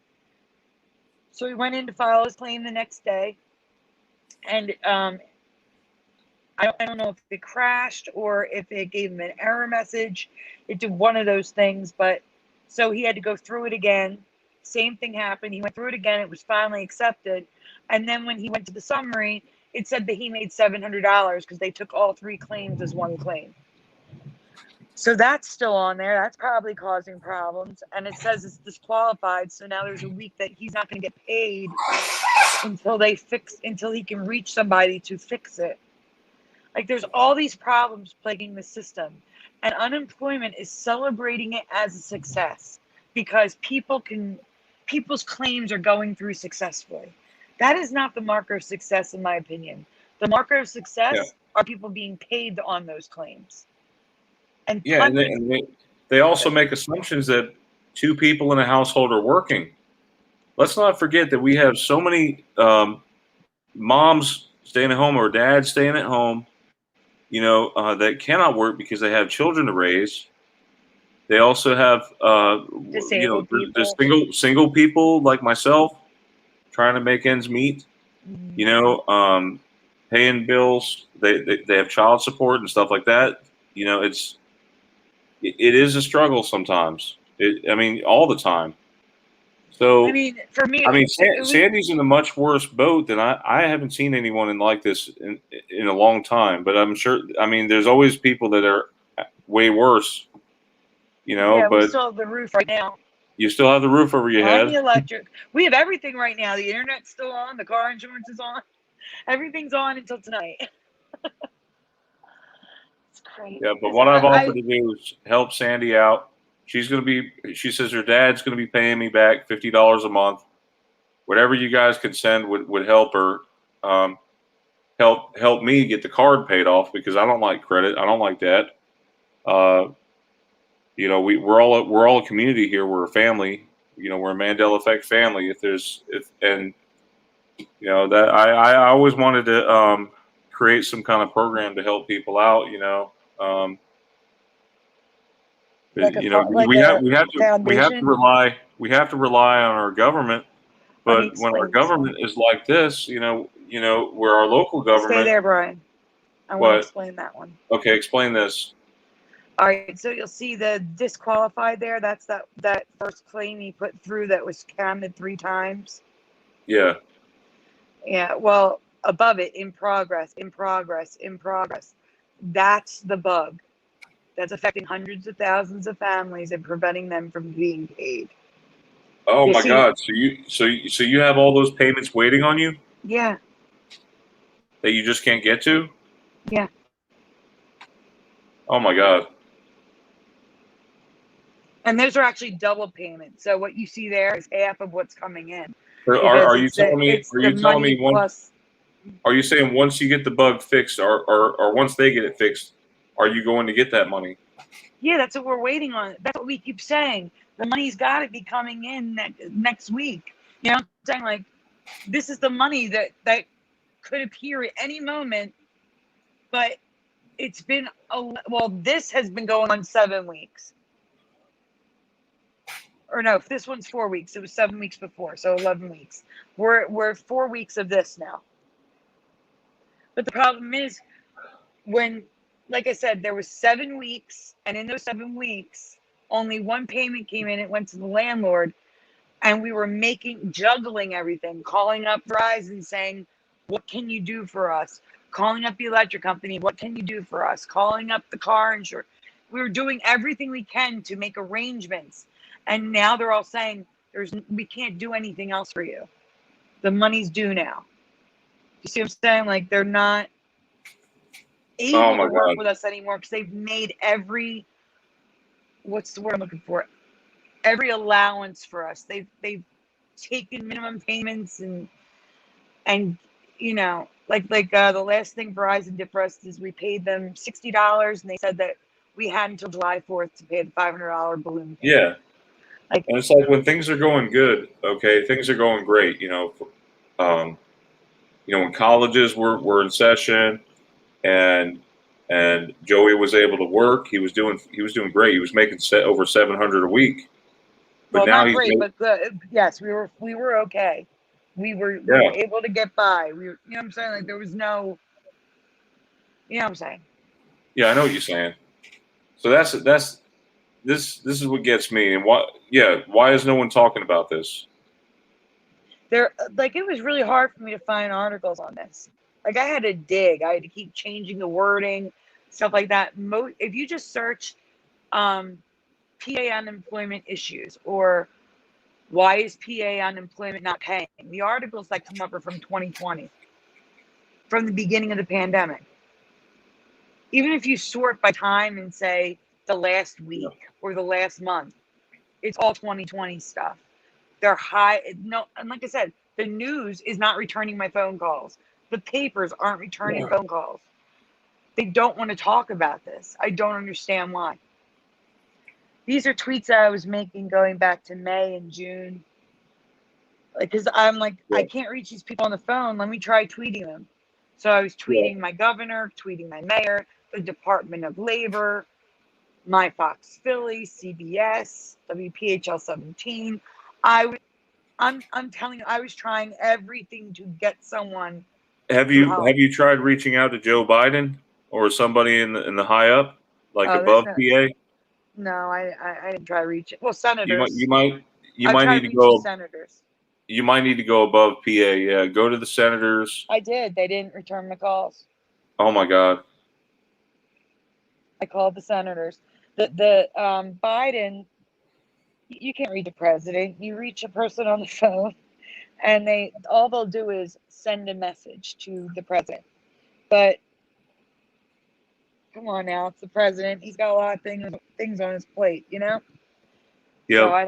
So he went in to file his claim the next day, and I don't know if it crashed or if it gave him an error message. It did one of those things, but so he had to go through it again. Same thing happened. He went through it again. It was finally accepted. And then when he went to the summary, it said that he made $700 because they took all 3 claims as one claim. So that's still on there. That's probably causing problems. And it says it's disqualified. So now there's a week that he's not going to get paid until he can reach somebody to fix it. Like there's all these problems plaguing the system, and unemployment is celebrating it as a success because people's claims are going through successfully. That is not the marker of success, in my opinion. The marker of success are people being paid on those claims. And they also make assumptions that 2 people in a household are working. Let's not forget that we have so many moms staying at home or dads staying at home, that cannot work because they have children to raise. They also have, disabled people. The single people like myself trying to make ends meet, paying bills. They have child support and stuff like that. It is a struggle sometimes. All the time. So, for me, Sandy's in a much worse boat than I haven't seen anyone in like this in a long time. But I'm sure. There's always people that are way worse. Yeah, but we still have the roof right now. You still have the roof over your head. The electric. We have everything right now. The internet's still on. The car insurance is on. Everything's on until tonight. It's crazy. Yeah, but what I've offered to do is help Sandy out. She says her dad's going to be paying me back $50 a month. Whatever you guys can send would help her. Help me get the card paid off because I don't like credit. I don't like that. We're all a community here. We're a family. We're a Mandela effect family. That I always wanted to create some kind of program to help people out. We have to rely on our government, but when our government is like this, where our local government. Stay there, Brian. I want to explain that one. Okay, explain this. All right, so you'll see the disqualified there. That's that first claim he put through that was counted 3 times. Yeah. Yeah. Well, above it, in progress. That's the bug. That's affecting hundreds of thousands of families and preventing them from being paid. Oh my God! So you have all those payments waiting on you? Yeah. That you just can't get to? Yeah. Oh my God! And those are actually double payments. So what you see there is half of what's coming in. Are you telling me? Are you saying once you get the bug fixed, or once they get it fixed, are you going to get that money? Yeah, that's what we're waiting on. That's what we keep saying. The money's got to be coming in next week. I'm saying, like, this is the money that could appear at any moment, but it's been this has been going on 7 weeks. Or no, if this one's 4 weeks, it was 7 weeks before, so 11 weeks. We're 4 weeks of this now. But the problem is when, like I said, there was 7 weeks, and in those 7 weeks, only one payment came in. It went to the landlord, and we were juggling everything, calling up Verizon saying, what can you do for us? Calling up the electric company, what can you do for us? Calling up the car insurance. We were doing everything we can to make arrangements. And now they're all saying, we can't do anything else for you. The money's due now. You see what I'm saying? Like, they're not able to work with us anymore because they've made every, what's the word I'm looking for? Every allowance for us. They've taken minimum payments and you know, like the last thing Verizon did for us is we paid them $60, and they said that we had until July 4th to pay the $500 balloon payment. Yeah. Like, And it's like when things are going good, okay, things are going great. When colleges were in session, and Joey was able to work, he was doing great. He was making over 700 a week. But well, now not he's great, but good. Yes, we were okay. We were able to get by. We were, you know what I'm saying? Like there was no, you know what I'm saying? Yeah, I know what you're saying. So this is what gets me. And why is no one talking about this? It was really hard for me to find articles on this. Like I had to dig. I had to keep changing the wording, stuff like that. If you just search PA unemployment issues or why is PA unemployment not paying, the articles that come up are from 2020, from the beginning of the pandemic. Even if you sort by time and say the last week or the last month, it's all 2020 stuff. They're high. No, and like I said, the news is not returning my phone calls. The papers aren't returning phone calls. They don't want to talk about this. I don't understand why. These are tweets that I was making going back to May and June. Like, because I'm like, I can't reach these people on the phone. Let me try tweeting them. So I was tweeting my governor, tweeting my mayor, the Department of Labor, my Fox Philly, CBS, WPHL 17. I'm telling you, I was trying everything to get someone. Have you tried reaching out to Joe Biden or somebody in the high up, like above PA? No, I didn't try reaching. Well, senators. You might need to go. Senators. You might need to go above PA. Yeah, go to the senators. I did. They didn't return my calls. Oh my God. I called the senators. The Biden. You can't reach the president. You reach a person on the phone, and all they'll do is send a message to the president. But come on now, it's the president. He's got a lot of things on his plate, you know. Yeah. So I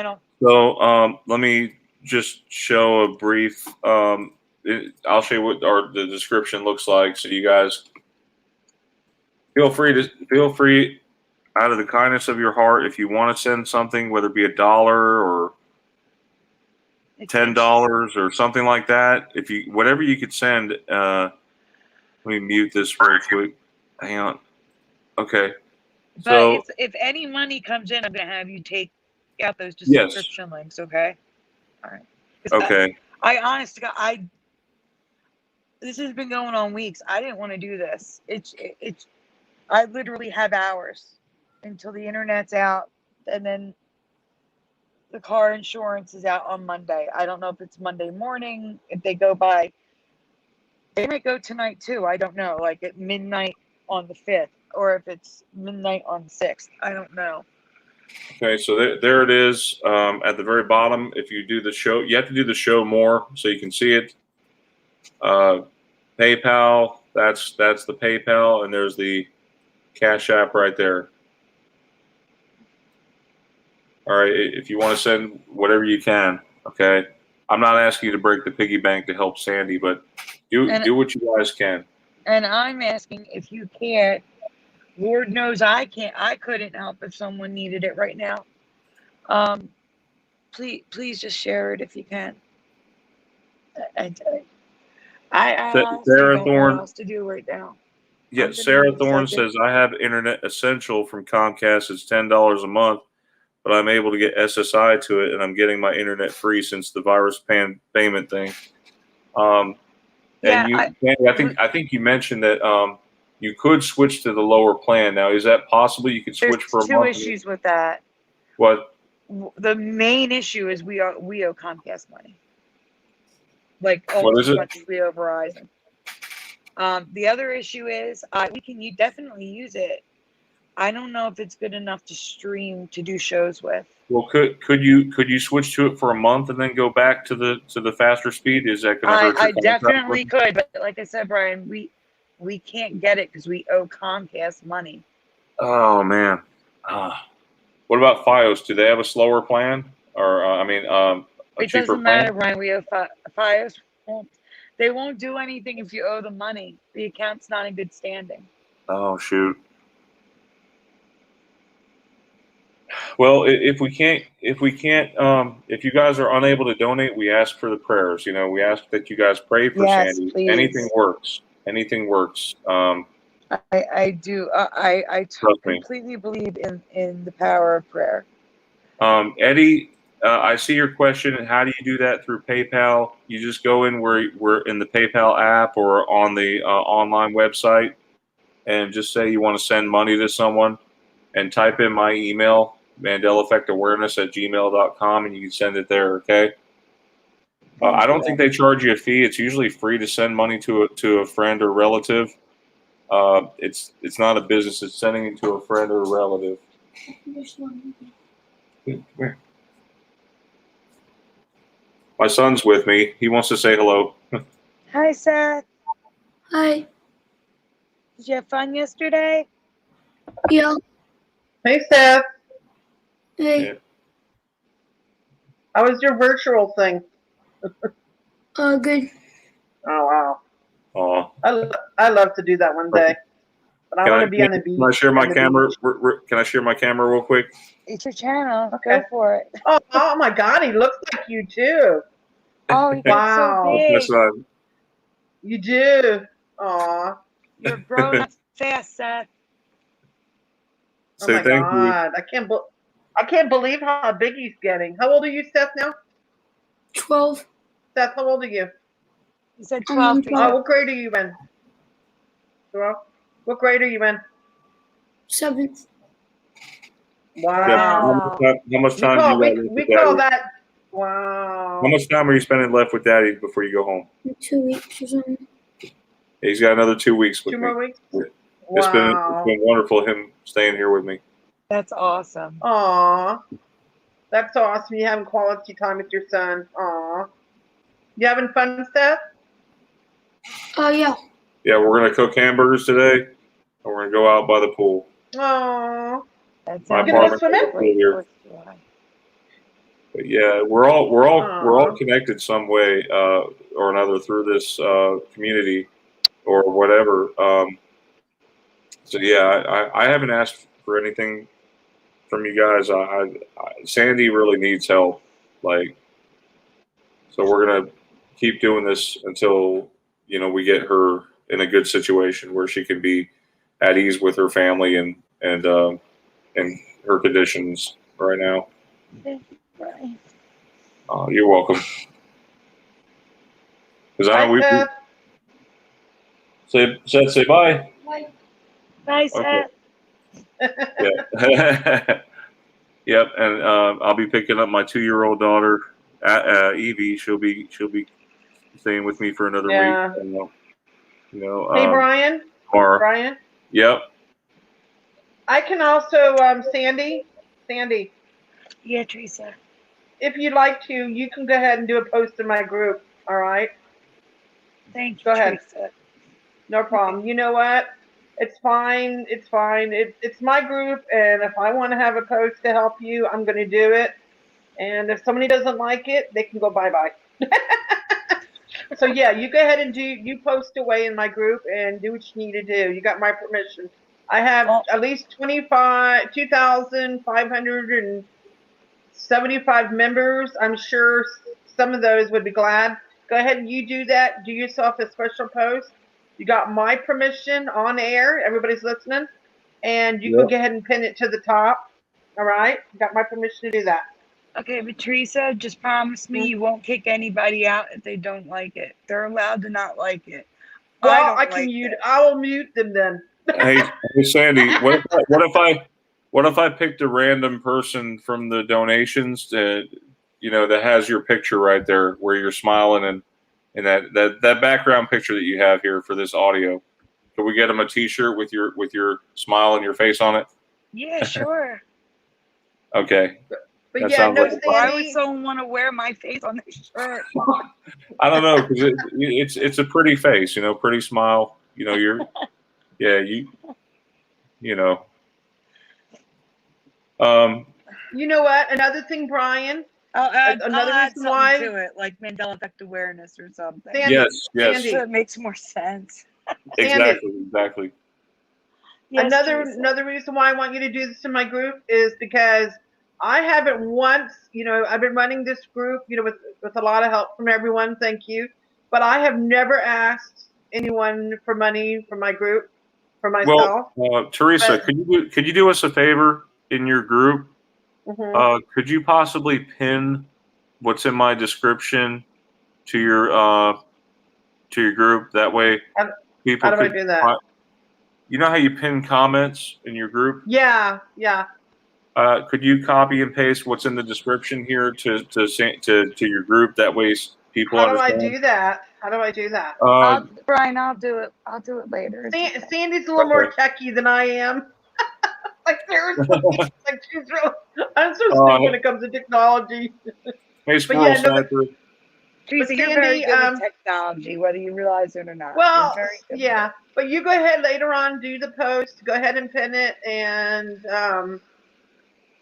don't. So let me just show a brief. I'll show you what the description looks like, so you guys feel free out of the kindness of your heart, if you want to send something, whether it be $1 or $10 or something like that. Whatever you could send. Let me mute this real quick. Hang on. Okay. But if any money comes in, I'm gonna have you take out those description links. Okay. All right. Okay. I honestly, this has been going on weeks. I didn't want to do this. I literally have hours until the internet's out, and then the car insurance is out on Monday. I don't know if it's Monday morning, if they go by. They might go tonight too. I don't know, like at midnight on the 5th, or if it's midnight on the 6th. I don't know. Okay, so there it is at the very bottom. If you do the show, you have to do the show more so you can see it. PayPal, that's the PayPal, and there's the Cash App right there. All right, if you want to send whatever you can, okay? I'm not asking you to break the piggy bank to help Sandy, but do what you guys can. And I'm asking, if you can't, Lord knows I can't. I couldn't help if someone needed it right now. Please just share it if you can. I honestly don't know what else to do right now. Yeah, Sarah Thorne says, I have Internet Essential from Comcast. It's $10 a month, but I'm able to get SSI to it, and I'm getting my internet free since the virus payment thing. And I think you mentioned that you could switch to the lower plan. Now, is that possible? You could switch for a month. There's 2 issues with that. What? The main issue is we owe Comcast money, like almost as much as we owe Verizon. The other issue is we can definitely use it. I don't know if it's good enough to stream, to do shows with. Well, could you switch to it for a month and then go back to the faster speed? Is that going to hurt? I definitely could, but like I said, Brian, we can't get it because we owe Comcast money. Oh man. What about FiOS? Do they have a slower plan, or a It cheaper doesn't matter, plan? Ryan. We have fires. They won't do anything if you owe them money. The account's not in good standing. Oh shoot. Well, if we can't, if you guys are unable to donate, we ask for the prayers. You know, we ask that you guys pray for Yes, Sandy. please. Anything works. Anything works. I do. I Trust me. completely believe in the power of prayer. Eddie, I see your question. How do you do that through PayPal? You just go in where we're in the PayPal app or on the online website, and just say you want to send money to someone, and type in my email, mandelaeffectawareness@gmail.com, and you can send it there. Okay. I don't think they charge you a fee. It's usually free to send money to a friend or relative. It's not a business. It's sending it to a friend or a relative. Where? My son's with me. He wants to say hello. Hi, Seth. Hi. Did you have fun yesterday? Yeah. Hey, Seth. Hey. Yeah. How was your virtual thing? Good. Oh, wow. Aw. I love to do that one day. But I want to be on the beach. Can I share my on the camera? beach. Can I share my camera real quick? It's your channel. Okay. Go for it. Oh my God, he looks like you too. Oh, you got so Wow. big. That's not, You do. Aw. You're growing up fast, Seth. Oh say my thank you. God. I can't believe how big he's getting. How old are you, Seth, now? 12. Seth, how old are you? You said I'm 12 on feet. 12. What grade are you in? 12? What grade are you in? 7th. Wow. How much We time do call, you we, got left we with call Daddy? that, wow. How much time are you spending left with Daddy before you go home? 2 weeks or something. He's got another 2 weeks with 2 me. more weeks? It's Wow. been wonderful him staying here with me. That's awesome. Aw. That's so awesome. You having quality time with your son. Aw. You having fun, Seth? Yeah. Yeah, we're gonna cook hamburgers today, and we're gonna go out by the pool. Aw. That My sounds You gonna go apartment swimming? has a pool great. here. 4th of July. But yeah, we're all Aw. connected some way or another through this community or whatever. So yeah, I haven't asked for anything from you guys. Sandy really needs help, like, so we're gonna keep doing this until we get her in a good situation where she can be at ease with her family and her conditions right now. Thank you, Brian. You're welcome. Bye, We Seth. say bye. Bye, Okay. Seth. Yeah. Yep. And I'll be picking up my 2-year-old daughter, Evie. She'll be staying with me for another Yeah. week. Hey, Brian. Tomorrow. Brian. Yep. I can also, Sandy. Yeah, Teresa. If you'd like to, you can go ahead and do a post in my group. All right. Thank you, Go ahead. Teresa. No problem. You know what? It's fine. It's fine. It's my group, and if I want to have a post to help you, I'm going to do it. And if somebody doesn't like it, they can go bye-bye. So yeah, you go ahead and you post away in my group and do what you need to do. You got my permission. I have at least 2,575 members. I'm sure some of those would be glad. Go ahead and you do that. Do yourself a special post. You got my permission on air. Everybody's listening. And you can go ahead and pin it to the top. All right? You got my permission to do that. Okay, but Teresa, just promise me you won't kick anybody out if they don't like it. They're allowed to not like it. Well, I can mute. I will mute them then. Hey, Sandy, what if I picked a random person from the donations that has your picture right there where you're smiling and that background picture that you have here for this audio? Could we get them a T-shirt with your smile and your face on it? Yeah, sure. Okay. But That yeah, sounds no, like a Sandy. Why would someone want to wear my face on their shirt? I don't know, because it's a pretty face, pretty smile. You're you know. You know what? Another thing, Brian, I'll add reason something why, to it, like Mandela effect awareness or something. Sandy, Yes. Sandy, So it makes more sense. Exactly. Yes, another Teresa. reason why I want you to do this in my group is because I haven't once, I've been running this group, with a lot of help from everyone. Thank you. But I have never asked anyone for money for my group, for myself. Well, Teresa, But could you do us a favor in your group? mhm. Could you possibly pin what's in my description to your group? That way, How, people how do I could. do that? You know how you pin comments in your group? Yeah. Could you copy and paste what's in the description here to your group? That way, people How do I understand. do that? How do I do that? Brian, I'll do it. I'll do it later. It's okay. Sandy's a little more Okay. techie than I am. Like seriously, like she's real. I'm so stupid when it comes to technology. Hey, But squirrel yeah, no, sniper. Teresa, you're very Sandy, good with technology, whether you realize it or not. well, You're very good with yeah. it. But you go ahead later on, do the post. Go ahead and pin it, and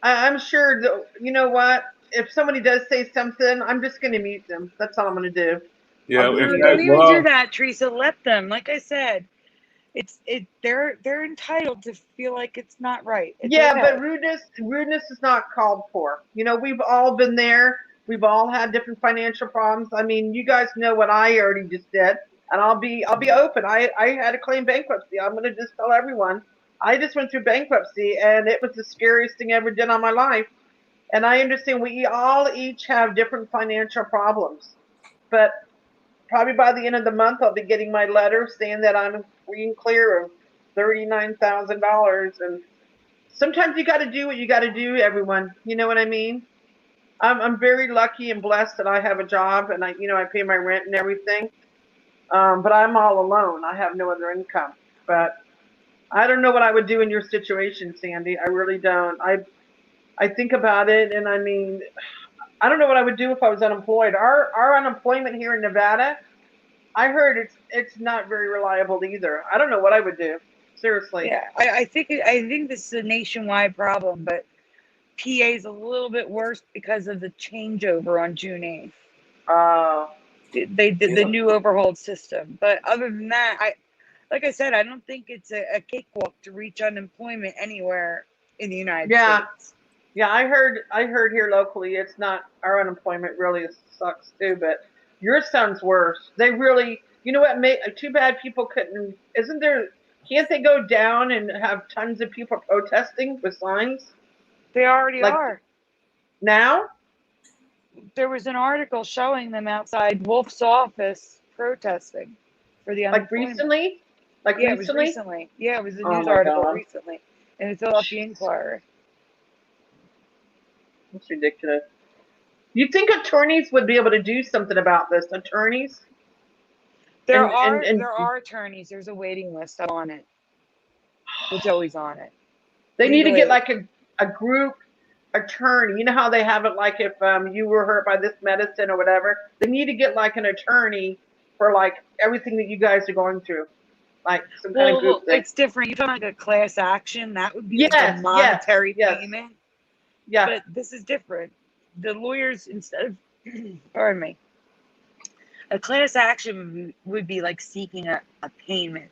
I'm sure that, you know what? If somebody does say something, I'm just going to mute them. That's all I'm going to do. Yeah, I'll if just No, mute don't them. even do that, Teresa. Let them. Like I said, they're entitled to feel like it's not right. It's Yeah, okay. but rudeness is not called for. We've all been there. We've all had different financial problems. I mean, you guys know what I already just did, and I'll be open. I had to claim bankruptcy. I'm going to just tell everyone. I just went through bankruptcy, and it was the scariest thing I ever did on my life. And I understand we all each have different financial problems, but probably by the end of the month, I'll be getting my letter saying that I'm free and clear of $39,000. And sometimes you got to do what you got to do, everyone. You know what I mean? I'm very lucky and blessed that I have a job and I pay my rent and everything. But I'm all alone. I have no other income. But I don't know what I would do in your situation, Sandy. I really don't. I think about it, and I mean, I don't know what I would do if I was unemployed. Our unemployment here in Nevada, I heard it's not very reliable either. I don't know what I would do. Seriously. Yeah, I think this is a nationwide problem, but PA is a little bit worse because of the changeover on June 8th. They did the new overhauled system, but other than that, like I said, I don't think it's a cakewalk to reach unemployment anywhere in the United States. Yeah, I heard here locally it's not, our unemployment really sucks too, but yours sounds worse. They really, you know what, too bad people couldn't, can't they go down and have tons of people protesting with signs? They already Like are. now? There was an article showing them outside Wolf's office protesting for the unemployment. Recently? Yeah, it was recently. Yeah, it was a Oh news my article God. recently in the Philadelphia Inquirer. That's ridiculous. You think attorneys would be able to do something about this? Attorneys? There are attorneys. There's a waiting list. I'm on it. It's always on it. They need to get like a group attorney. You know how they have it, like if you were hurt by this medicine or whatever. They need to get like an attorney for like everything that you guys are going through, like some kind of group thing. It's different. You're talking like a class action. That would be like a monetary payment. Yeah. But this is different. The lawyers, instead of, pardon me, a class action would be like seeking a payment.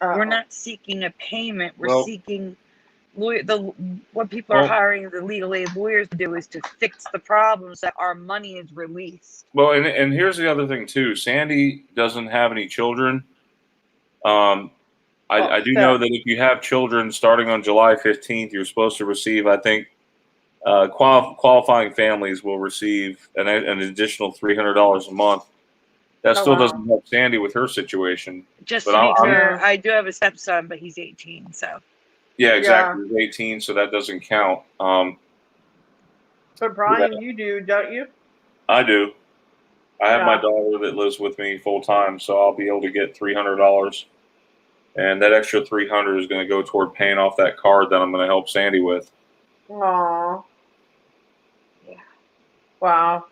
We're not seeking a payment. We're seeking what people are hiring the legal aid lawyers to do is to fix the problems that our money is released. Well, and here's the other thing too. Sandy doesn't have any children. I do know that if you have children starting on July 15th, you're supposed to receive, I think, qualifying families will receive an additional $300 a month. That still doesn't help Sandy with her situation. Just to be clear, I do have a stepson, but he's 18, so. Yeah, exactly. He's 18, so that doesn't count. But Brian, you do, don't you? I do. I have my daughter that lives with me full time, so I'll be able to get $300, and that extra $300 is going to go toward paying off that card that I'm going to help Sandy with. Aww. Yeah. Wow.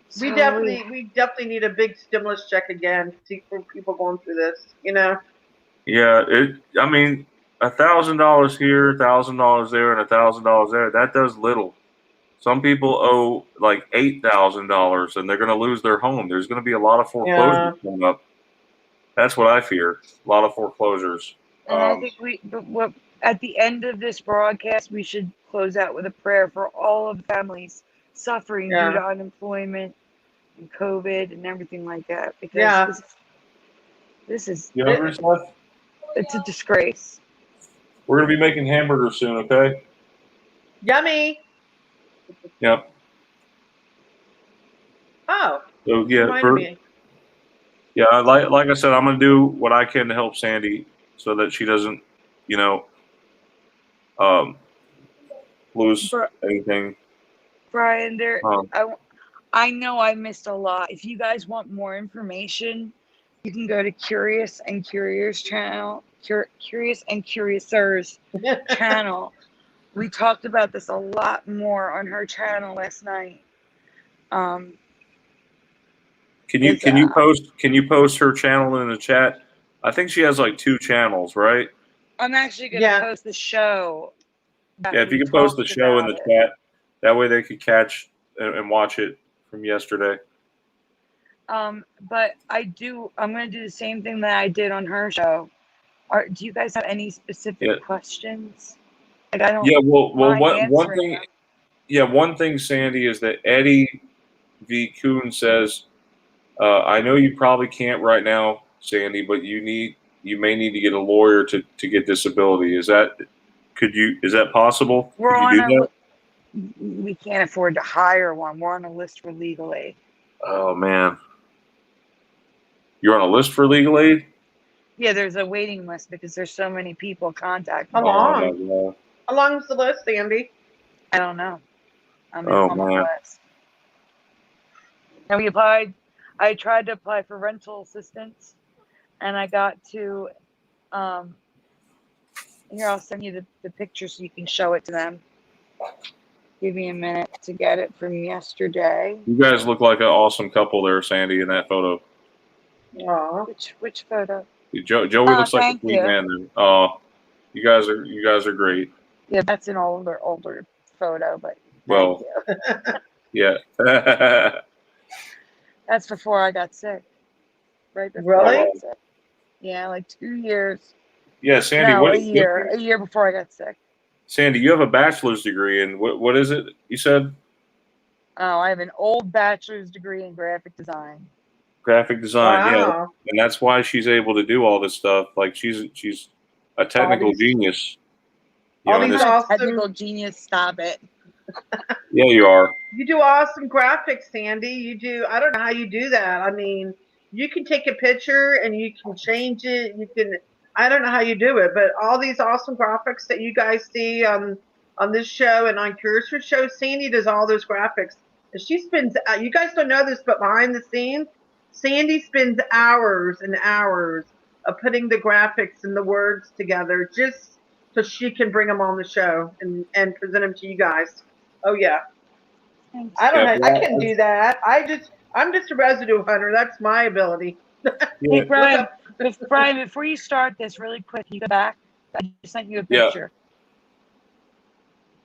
So we definitely need a big stimulus check again for people going through this. Yeah, I mean, $1,000 here, $1,000 there, and $1,000 there. That does little. Some people owe like $8,000 and they're going to lose their home. There's going to be a lot of foreclosures coming up. That's what I fear. A lot of foreclosures. And I think at the end of this broadcast, we should close out with a prayer for all of the families suffering due to unemployment and COVID and everything like that. Because this is You hungry, Seth? It's a disgrace. We're going to be making hamburgers soon, okay? Yummy. Yep. Oh. So yeah, Reminded me. yeah, like I said, I'm going to do what I can to help Sandy so that she doesn't, lose anything. Brian, I know I missed a lot. If you guys want more information, you can go to Curious and Curious channel, Curious and Curiouser's channel. We talked about this a lot more on her channel last night. Can you post her channel in the chat? I think she has like 2 channels, right? I'm actually gonna post the show. Yeah, if you can post the show in the chat, that way they could catch and watch it from yesterday. But I'm gonna do the same thing that I did on her show. Do you guys have any specific questions? Like, I don't. Yeah, well, one thing. Them. Yeah, one thing, Sandy, is that Eddie V. Kuhn says, I know you probably can't right now, Sandy, but you may need to get a lawyer to get disability. Is that possible? We can't afford to hire one. We're on a list for legal aid. Oh man. You're on a list for legal aid? Yeah, there's a waiting list because there's so many people contacting. How long? How long is the list, Andy? I don't know. I'm on the list. And we applied. I tried to apply for rental assistance, and I got to. Here, I'll send you the picture so you can show it to them. Give me a minute to get it from yesterday. You guys look like an awesome couple there, Sandy, in that photo. Aww. Which photo? Joey looks like a sweet man there. Oh, you guys are great. Yeah, that's an older photo, but well, yeah. That's before I got sick. Right before really? I got sick. Yeah, like 2 years. Yeah, Sandy. No, a year before I got sick. Sandy, you have a bachelor's degree in what is it? You said? Oh, I have an old bachelor's degree in graphic design. Graphic design, yeah, and that's why she's able to do all this stuff. Like she's a technical genius. Technical genius. Stop it. Yeah, you are. You do awesome graphics, Sandy. You do. I don't know how you do that. I mean, you can take a picture and you can change it. You can. I don't know how you do it, but all these awesome graphics that you guys see on this show and on Curious's show, Sandy does all those graphics. And she spends. You guys don't know this, but behind the scenes, Sandy spends hours and hours of putting the graphics and the words together just so she can bring them on the show and present them to you guys. Oh yeah. Thanks. I don't know. I can do that. I'm just a residue hunter. That's my ability. Hey Brian, before you start this, really quick, you go back. I just sent you a picture.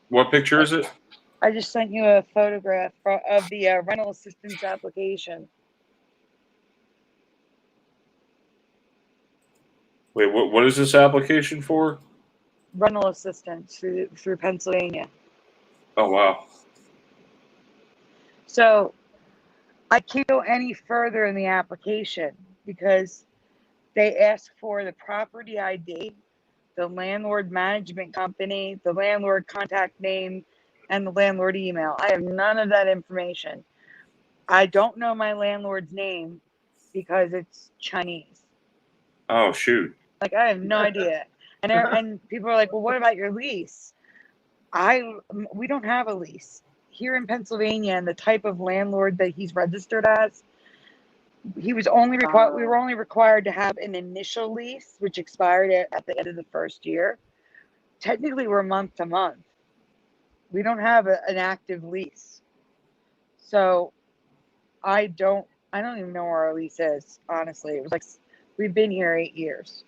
What picture is it? I just sent you a photograph of the rental assistance application. Wait, what is this application for? Rental assistance through Pennsylvania. Oh wow. So I can't go any further in the application because they ask for the property ID, the landlord management company, the landlord contact name, and the landlord email. I have none of that information. I don't know my landlord's name because it's Chinese. Oh shoot. Like I have no idea. And people are like, well, what about your lease? We don't have a lease. Here in Pennsylvania, and the type of landlord that he's registered as, we were only required to have an initial lease, which expired at the end of the first year. Technically, we're month to month. We don't have an active lease. So I don't even know where our lease is, honestly. It was like we've been here 8 years.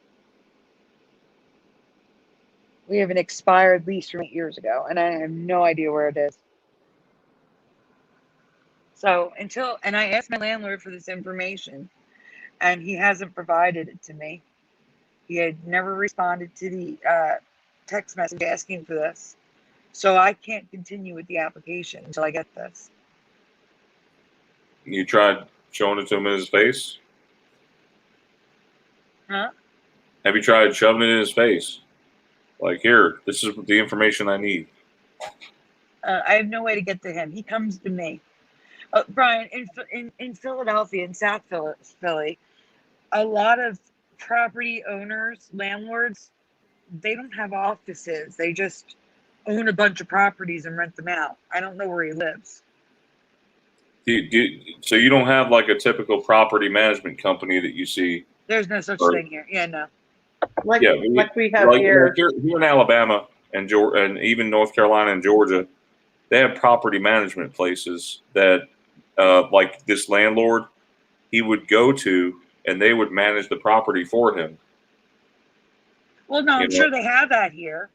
We have an expired lease from 8 years ago, and I have no idea where it is. So and I asked my landlord for this information, and he hasn't provided it to me. He had never responded to the text message asking for this. So I can't continue with the application until I get this. You tried showing it to him in his face? Huh? Have you tried shoving it in his face? Like, here, this is the information I need. I have no way to get to him. He comes to me. Brian, in Philadelphia, in South Philly, a lot of property owners, landlords, they don't have offices. They just own a bunch of properties and rent them out. I don't know where he lives. So you don't have like a typical property management company that you see? There's no such Or, thing here. Yeah, no. Like yeah, like we have like here. here in Alabama and even North Carolina and Georgia, they have property management places that, like this landlord, he would go to, and they would manage the property for him. Well, no, You I'm know? sure they have that here.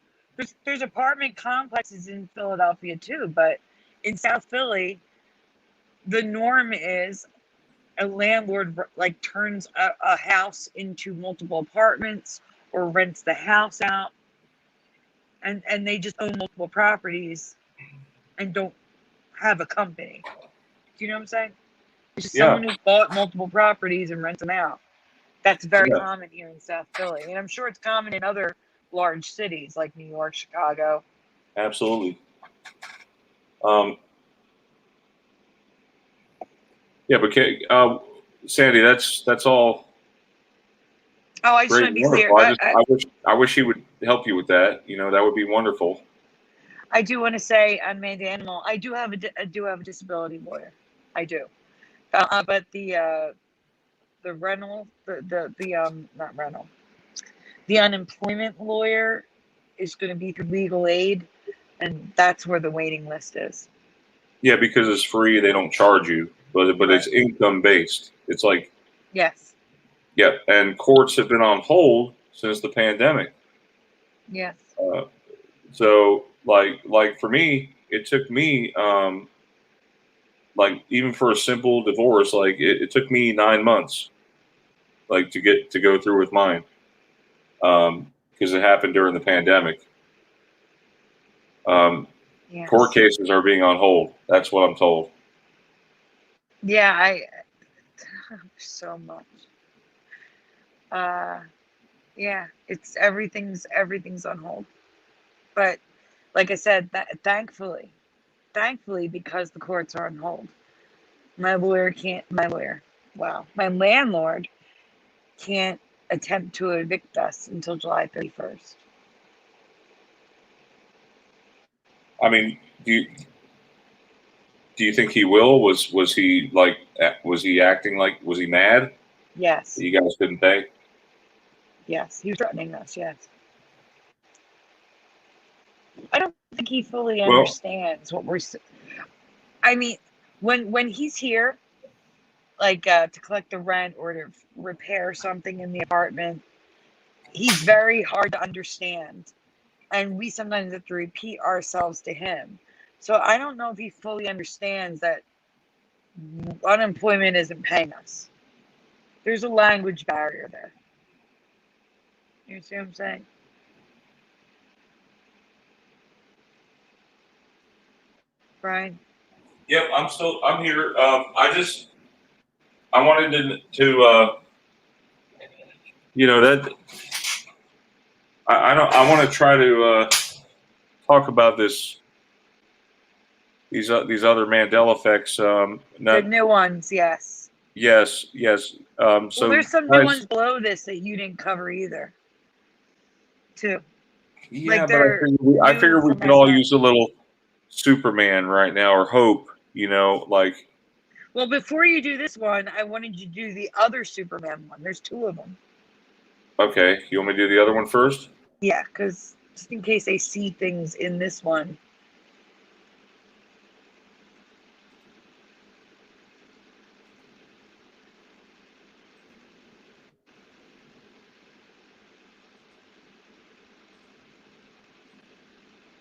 There's apartment complexes in Philadelphia too, but in South Philly, the norm is a landlord like turns a house into multiple apartments or rents the house out, and they just own multiple properties and don't have a company. Do you know what I'm saying? It's just Yeah, someone who bought multiple properties and rents them out. That's very yeah, common here in South Philly, and I'm sure it's common in other large cities like New York, Chicago. absolutely. Yeah, but Sandy, that's all Oh, I just great want to and be clear. wonderful. I wish he would help you with that. You know, that would be wonderful. I do want to say on Mandy Animal, I do have a disability lawyer. I do, but the rental, the not rental, the unemployment lawyer is going to be through legal aid, and that's where the waiting list is. Yeah, because it's free, they don't charge you, but it's Right. income based. It's like, Yes. yeah, and courts have been on hold since the pandemic. Yes. So like for me, it took me like even for a simple divorce, like it took me 9 months like to go through with mine because it happened during the pandemic. Court Yes. cases are being on hold. That's what I'm told. Yeah. So much. Yeah. It's everything's on hold. But like I said, thankfully, because the courts are on hold, my landlord can't attempt to evict us until July 31st. I mean, do you think he will? Was he like was he acting like was he mad that Yes. you guys couldn't pay? Yes. He was threatening us. Yes. I don't think he fully Well, understands what we're. I mean, when he's here, like to collect the rent or to repair something in the apartment, he's very hard to understand, and we sometimes have to repeat ourselves to him. So I don't know if he fully understands that unemployment isn't paying us. There's a language barrier there. You see what I'm saying? Brian? yep. I'm here. I wanted to that I don't I want to try to talk about these other Mandela effects. The Not new ones, yes. yes, yes. Well, So there's some new guys, ones below this that you didn't cover either, too. yeah, Like but they're I new figure we from could last all month. use a little Superman right now or hope. Like Well, before you do this one, I wanted you to do the other Superman one. There's two of them. okay, you want me to do the other one first? Yeah, because just in case they see things in this one.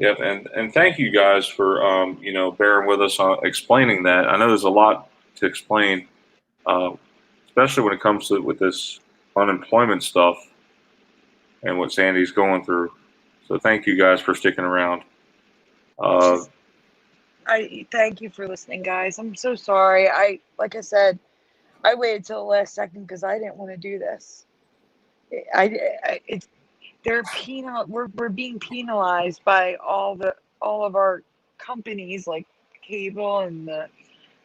Yep, and thank you guys for bearing with us on explaining that. I know there's a lot to explain, especially when it comes to with this unemployment stuff and what Sandy's going through. So thank you guys for sticking around. I thank you for listening, guys. I'm so sorry. Like I said, I waited till the last second because I didn't want to do this. We're being penalized by all of our companies like cable and the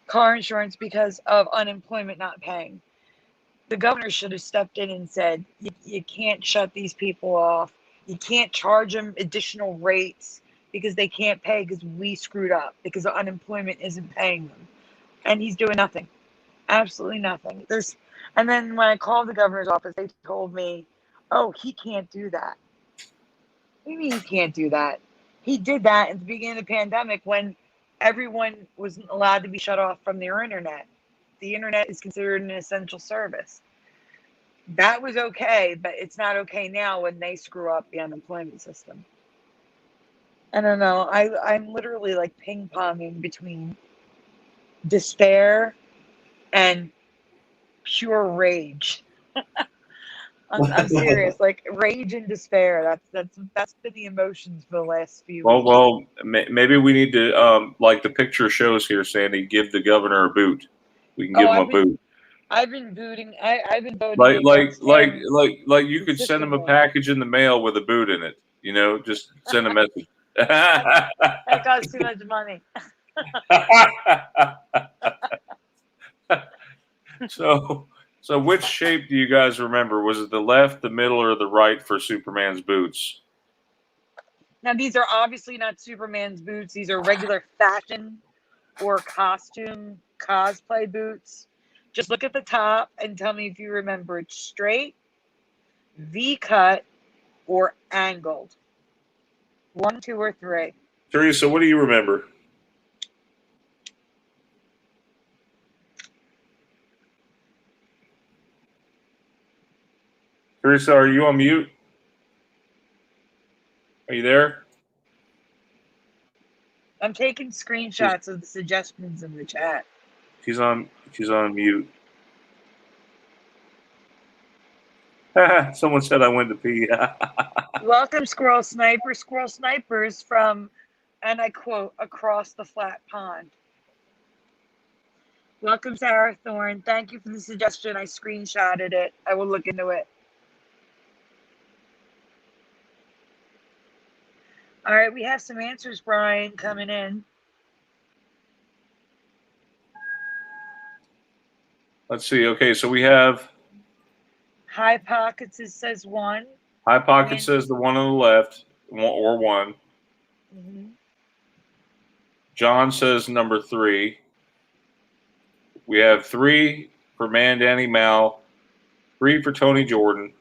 car insurance because of unemployment not paying. The governor should have stepped in and said, you can't shut these people off. You can't charge them additional rates because they can't pay because we screwed up because the unemployment isn't paying them. And he's doing nothing. Absolutely nothing. And then when I called the governor's office, they told me, oh, he can't do that. What do you mean he can't do that? He did that at the beginning of the pandemic when everyone wasn't allowed to be shut off from their internet. The internet is considered an essential service. That was okay, but it's not okay now when they screw up the unemployment system. I don't know. I'm literally like ping-ponging between despair and pure rage. I'm serious. Like rage and despair. That's been the emotions for the last few weeks. Well, maybe we need to, like the picture shows here, Sandy, give the governor a boot. We can give him a boot. I've been booting. I've been voting. Like you could send him a package in the mail with a boot in it. Just send a message. That costs too much money. So which shape do you guys remember? Was it the left, the middle, or the right for Superman's boots? Now these are obviously not Superman's boots. These are regular fashion or costume cosplay boots. Just look at the top and tell me if you remember it straight, V-cut, or angled. 1, 2, or 3. Teresa, what do you remember? Teresa, are you on mute? Are you there? I'm taking screenshots of the suggestions in the chat. She's on mute. Someone said I went to pee. Welcome, Squirrel Sniper. Squirrel Snipers from, and I quote, across the flat pond. Welcome, Sarah Thorne. Thank you for the suggestion. I screenshotted it. I will look into it. All right, we have some answers, Brian, coming in. Let's see. Okay, so we have High Pockets says 1. High Pocket says the one on the left, or 1. Mm-hmm. John says number 3. We have 3 for Man Danny Mal, 3 for Tony Jordan,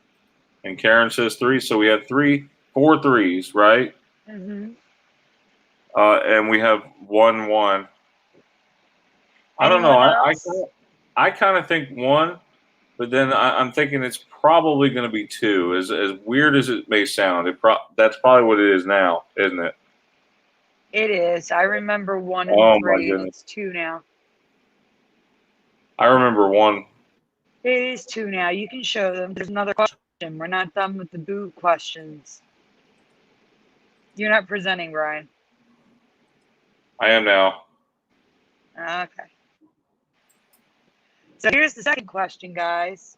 and Karen says 3. So we have 4 threes, right? Mm-hmm. And we have 1 1. I don't know. I kind of think 1, but then I'm thinking it's probably going to be 2. As weird as it may sound, that's probably what it is now, isn't it? It is. I remember 1 and 3, and it's 2 now. I remember 1. It is 2 now. You can show them. There's another question. We're not done with the boot questions. You're not presenting, Brian. I am now. Okay. So here's the second question, guys.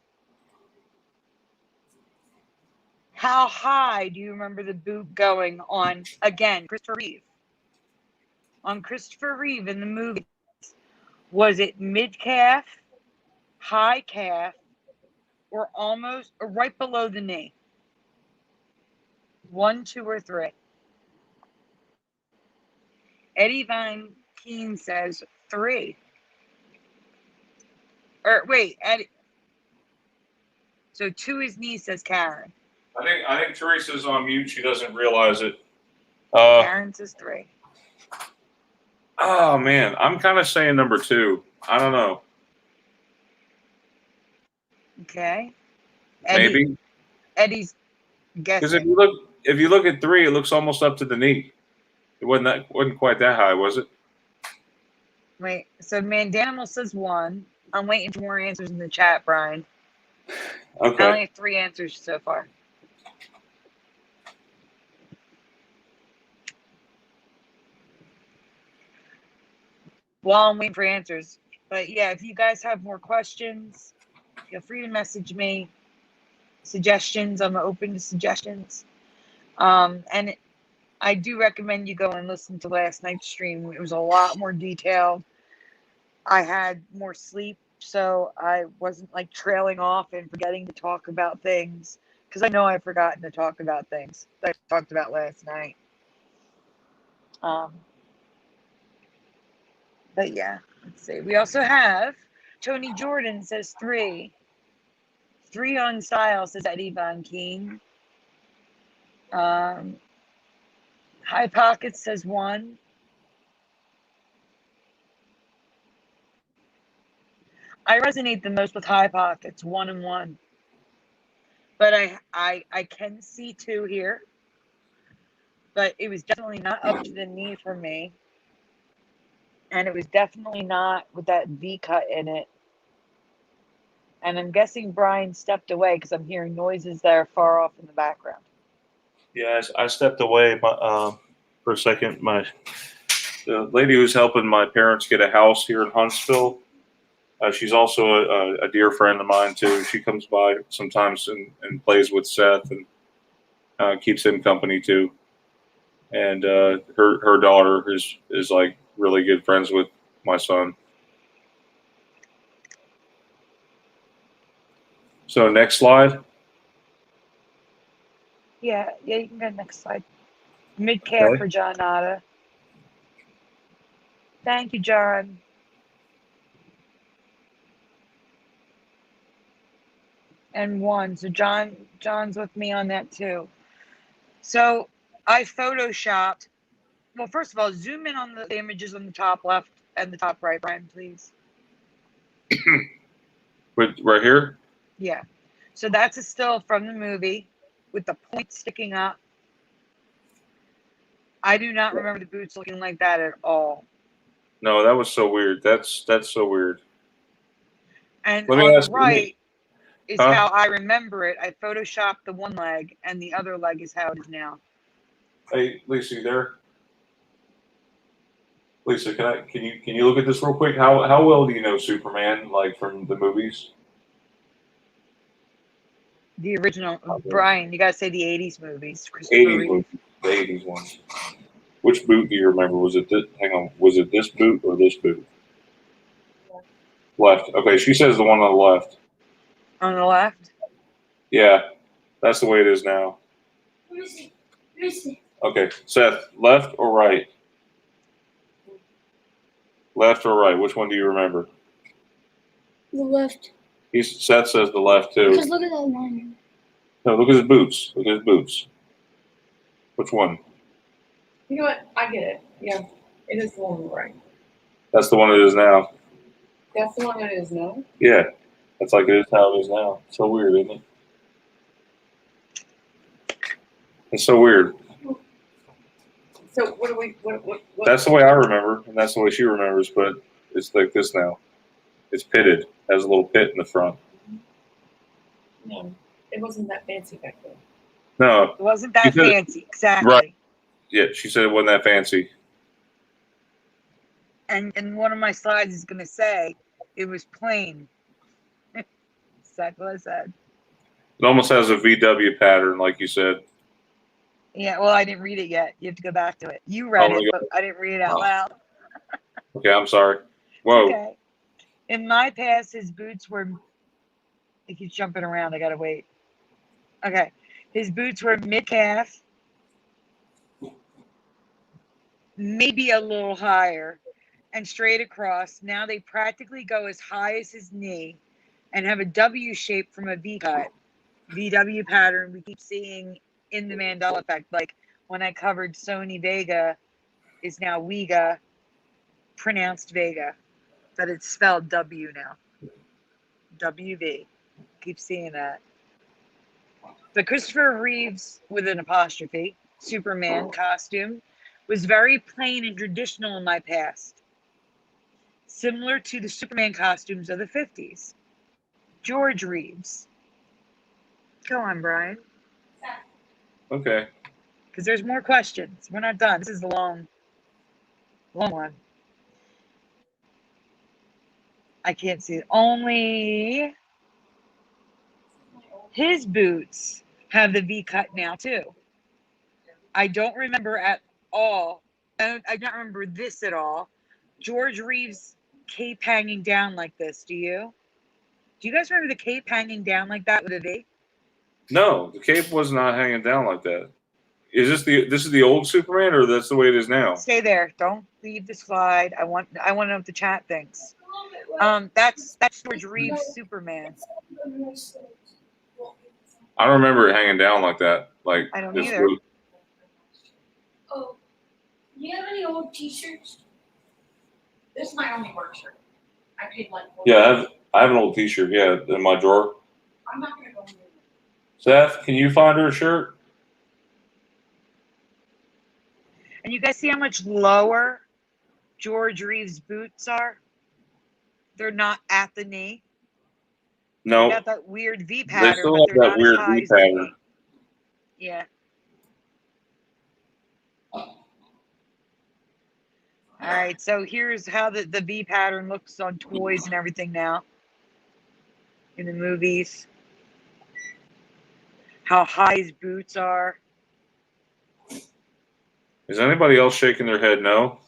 How high do you remember the boot going on, again, Christopher Reeve? On Christopher Reeve in the movie, was it mid-calf, high calf, or almost, or right below the knee? 1, 2, or 3? Eddie Van Keen says 3. Or wait, Eddie. So 2 his knee, says Karen. I think Teresa's on mute. She doesn't realize it. Karen says 3. Oh man, I'm kind of saying number 2. I don't know. Okay. Maybe Eddie's guessing. because if you look at 3, it looks almost up to the knee. It wasn't quite that high, was it? Wait, so Mandanimal says 1. I'm waiting for more answers in the chat, Brian. I only Okay. have 3 answers so far. While I'm waiting for answers. But yeah, if you guys have more questions, feel free to message me. Suggestions, I'm open to suggestions. And I do recommend you go and listen to last night's stream. It was a lot more detailed. I had more sleep, so I wasn't like trailing off and forgetting to talk about things, because I know I've forgotten to talk about things that I talked about last night. But yeah, let's see. We also have Tony Jordan says 3. 3 on style, says Eddie Von Keen. High Pockets says 1. I resonate the most with High Pockets, 1 and 1. But I can see 2 here. But it was definitely not up to the knee for me. And it was definitely not with that V cut in it. And I'm guessing Brian stepped away because I'm hearing noises that are far off in the background. Yeah, I stepped away for a second. The lady who's helping my parents get a house here in Huntsville, she's also a dear friend of mine too. She comes by sometimes and plays with Seth and keeps him company too. And her daughter is like really good friends with my son. So next slide. Yeah, you can go next slide. Mid-calf for John Nada. Thank you, John. And 1. So John's with me on that too. So I photoshopped. Well, first of all, zoom in on the images on the top left and the top right, Brian, please. Right here? Yeah. So that's a still from the movie with the point sticking up. I do not remember the boots looking like that at all. No, that was so weird. That's so weird. And Let me on the ask you, right is huh? how I remember it. I photoshopped the one leg, and the other leg is how it is now. Hey, Lisa, you there? Lisa, can you look at this real quick? How well do you know Superman, like from the movies? The original, Brian, you gotta say the 80s movies. 80s movies, the 80s ones. Which boot do you remember? Was it this? Hang on, was it this boot or this boot? Left. Okay, she says the one on the left. On the left? Yeah, that's the way it is now. Let me see. Let me see. Okay, Seth, left or right? Left or right? Which one do you remember? The left. Seth says the left too. Because look at that line. No, look at his boots. Look at his boots. Which one? You know what? I get it. Yeah, it is the one on the right. That's the one it is now. That's the one that is no. Yeah, that's like it is how it is now. So weird, isn't it? It's so weird. So what do we? What? That's the way I remember, and that's the way she remembers. But it's like this now. It's pitted. Has a little pit in the front. No, it wasn't that fancy back then. No, It wasn't that Because- fancy, exactly. Right. Yeah, she said it wasn't that fancy. And one of my slides is gonna say it was plain. Exactly what I said. It almost has a VW pattern, like you said. Yeah, well, I didn't read it yet. You have to go back to it. You read it, but I didn't read it out loud. Okay, I'm sorry. Whoa. Okay. In my past, his boots were. He keeps jumping around. I gotta wait. Okay, his boots were mid-calf, maybe a little higher, and straight across. Now they practically go as high as his knee, and have a W shape from a V cut. VW pattern we keep seeing in the Mandela effect. Like when I covered Sony Vega, is now Wega, pronounced Vega, but it's spelled W now. WV. Keep seeing that. But Christopher Reeves with an apostrophe, Superman costume, was very plain and traditional in my past, similar to the Superman costumes of the 50s. George Reeves. Go on, Brian. Okay. Because there's more questions. We're not done. This is the long one. I can't see it. Only his boots have the V cut now, too. I don't remember at all. I don't remember this at all. George Reeves' cape hanging down like this. Do you? Do you guys remember the cape hanging down like that with a V? No, the cape was not hanging down like that. Is this is the old Superman, or that's the way it is now? Stay there. Don't leave the slide. I want to know what the chat thinks. That's George Reeves' Superman. I don't remember it hanging down like that. Like I don't this either. blue- Oh, do you have any old T-shirts? This is my only work shirt. I paid like. Yeah, I have an old T-shirt. Yeah, in my drawer. I'm not gonna go in there. Seth, can you find her a shirt? And you guys see how much lower George Reeves' boots are? They're not at the knee. No, They got that weird V they pattern, still but have they're that not weird as high V as the pattern. knee. Yeah. All right, so here's how the V pattern looks on toys and everything now in the movies. How high his boots are. Is anybody else shaking their head no?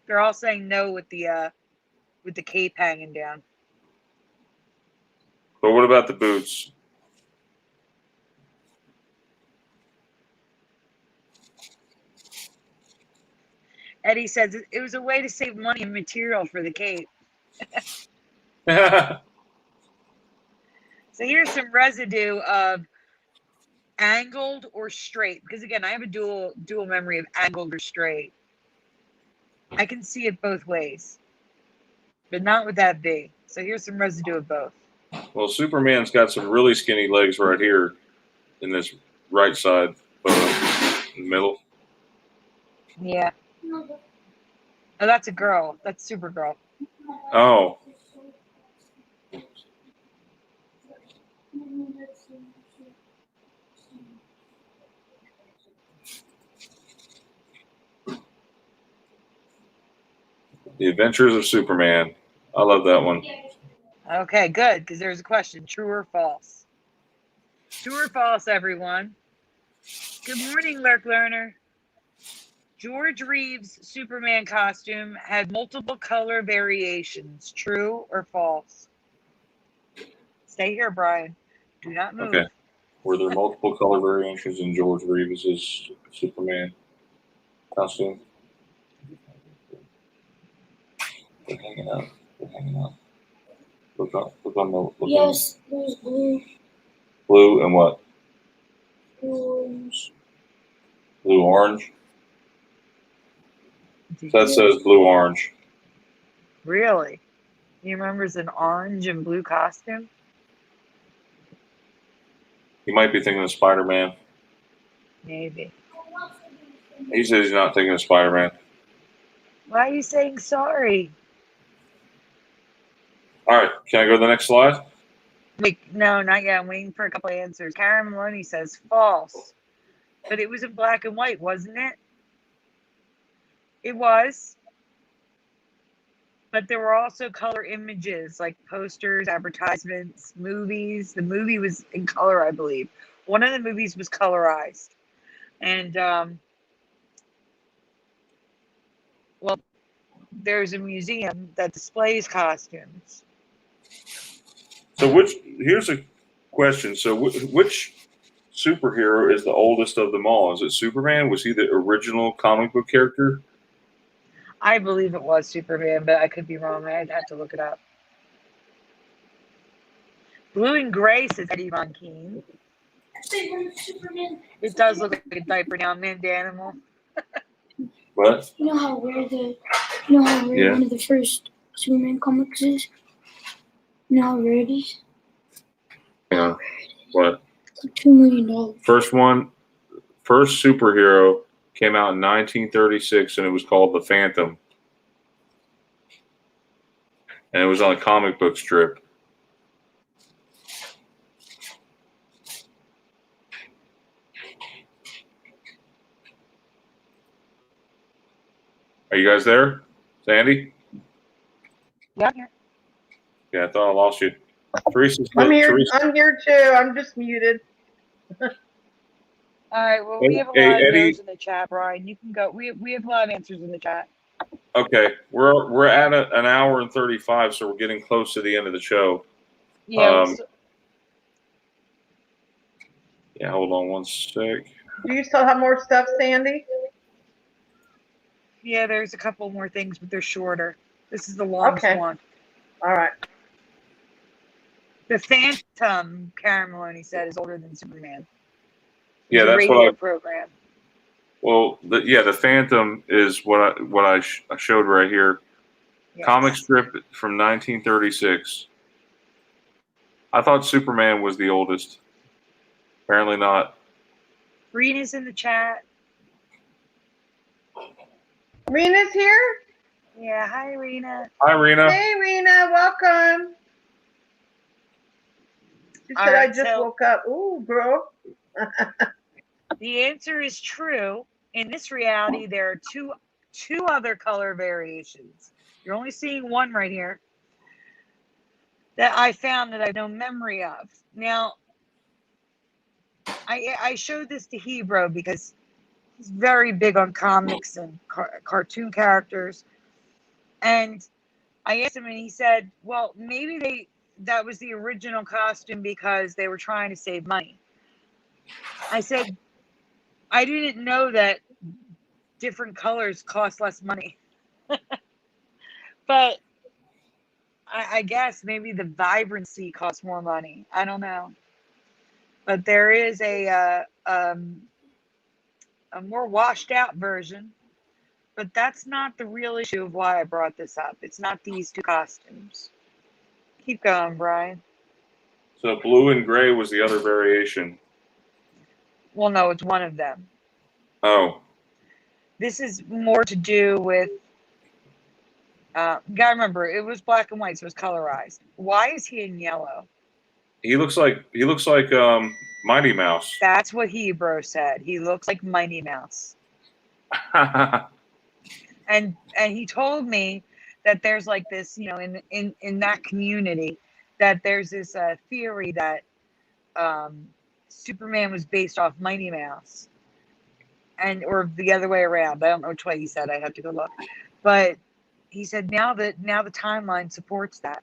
They're all saying no with the cape hanging down. But what about the boots? Eddie says it was a way to save money and material for the cape. Yeah, So here's some residue of angled or straight, because again, I have a dual memory of angled or straight. I can see it both ways, but not with that V. So here's some residue of both. well, Superman's got some really skinny legs right here in this right side photo, in the middle. Yeah. Oh, that's a girl. That's Supergirl. Oh, The Adventures of Superman. I love that one. Okay, good, because there's a question. True or false? True or false, everyone? Good morning, Lurk Learner. George Reeves' Superman costume had multiple color variations. True or false? Stay here, Brian. Do not move. Okay. Were there multiple color variations in George Reeves' Superman costume? They're hanging out. They're hanging out. Look on the. Yes, there's blue. Blue and what? Orange. Blue orange. That says blue orange. Really? He remembers an orange and blue costume? You might be thinking of Spider-Man. Maybe. He says he's not thinking of Spider-Man. Why are you saying sorry? All right, can I go to the next slide? Wait, no, not yet. I'm waiting for a couple of answers. Karen Maloney says false. But it was in black and white, wasn't it? It was. But there were also color images like posters, advertisements, movies. The movie was in color, I believe. One of the movies was colorized. And, well, there's a museum that displays costumes. So here's a question. So which superhero is the oldest of them all? Is it Superman? Was he the original comic book character? I believe it was Superman, but I could be wrong. I'd have to look it up. Blue and gray, says Eddie Von Keen. Superman. It does look like a diaper now, man, animal. What? You know how rare Yeah. one of the first Superman comics is? You know how rare it is? Yeah. What? It's like $2 million. First superhero Came out in 1936, and it was called The Phantom. And it was on a comic book strip. Are you guys there? Sandy? Yeah, I'm here. Yeah, I thought I lost you. Teresa's I'm here. Teresa. I'm here too. I'm just muted. All right. Well, Hey, we have a hey, lot of Eddie. those in the chat, Brian. You can go. We have a lot of answers in the chat. Okay, we're at an hour and 35, so we're getting close to the end of the show. Yeah. Yeah, hold on one sec. Do you still have more stuff, Sandy? Yeah, there's a couple more things, but they're shorter. This is the longest Okay. one. All right. The Phantom, Karen Maloney said, is older than Superman. Yeah, It's a that's what radio program. Well, the Phantom is what I showed right here. Yes. Comic strip from 1936. I thought Superman was the oldest. Apparently not. Rena's in the chat. Rena's here? Yeah, hi, Rena. Hi, Rena. Hey, Rena, welcome. She said, right, I just so- woke up. Ooh, girl. The answer is true. In this reality, there are two other color variations. You're only seeing one right here that I found that I have no memory of. Now, I showed this to Hebrew because he's very big on comics and cartoon characters. And I asked him, and he said, well, maybe that was the original costume because they were trying to save money. I said, I didn't know that different colors cost less money. But I guess maybe the vibrancy costs more money. I don't know. But there is a more washed out version. But that's not the real issue of why I brought this up. It's not these two costumes. Keep going, Brian. So blue and gray was the other variation. Well, no, it's one of them. Oh. This is more to do with. You gotta remember, it was black and white, so it was colorized. Why is he in yellow? He looks like Mighty Mouse. That's what Hebrew said. He looks like Mighty Mouse. And he told me that there's like this, in that community, that there's this theory that Superman was based off Mighty Mouse, or the other way around. I don't know which way he said. I have to go look. But he said now the timeline supports that.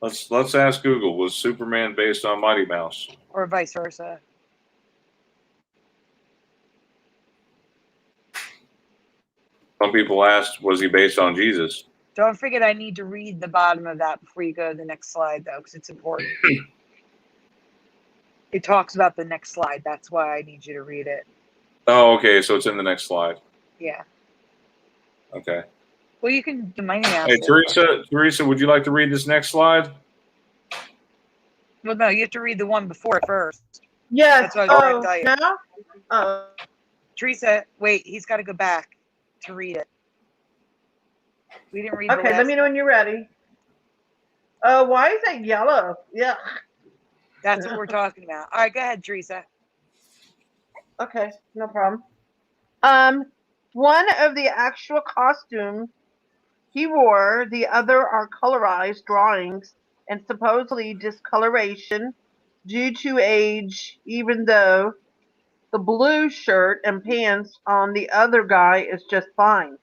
Let's ask Google. Was Superman based on Mighty Mouse? Or vice versa. Some people asked, was he based on Jesus? Don't forget, I need to read the bottom of that before you go to the next slide, though, because it's important. It talks about the next slide. That's why I need you to read it. Oh, okay. So it's in the next slide. Yeah. Okay. Well, you can do Mighty Mouse. Hey, Teresa, would you like to read this next slide? Well, no, you have to read the one before it first. Yes. That's what I was trying to tell you. No? Oh. Teresa, wait, he's got to go back to read it. We didn't read the Okay, last let me know when you're ready. Why is that yellow? Yeah. That's what we're talking about. All right, go ahead, Teresa. Okay, no problem. One of the actual costumes he wore, the other are colorized drawings and supposedly discoloration due to age, even though the blue shirt and pants on the other guy is just fine.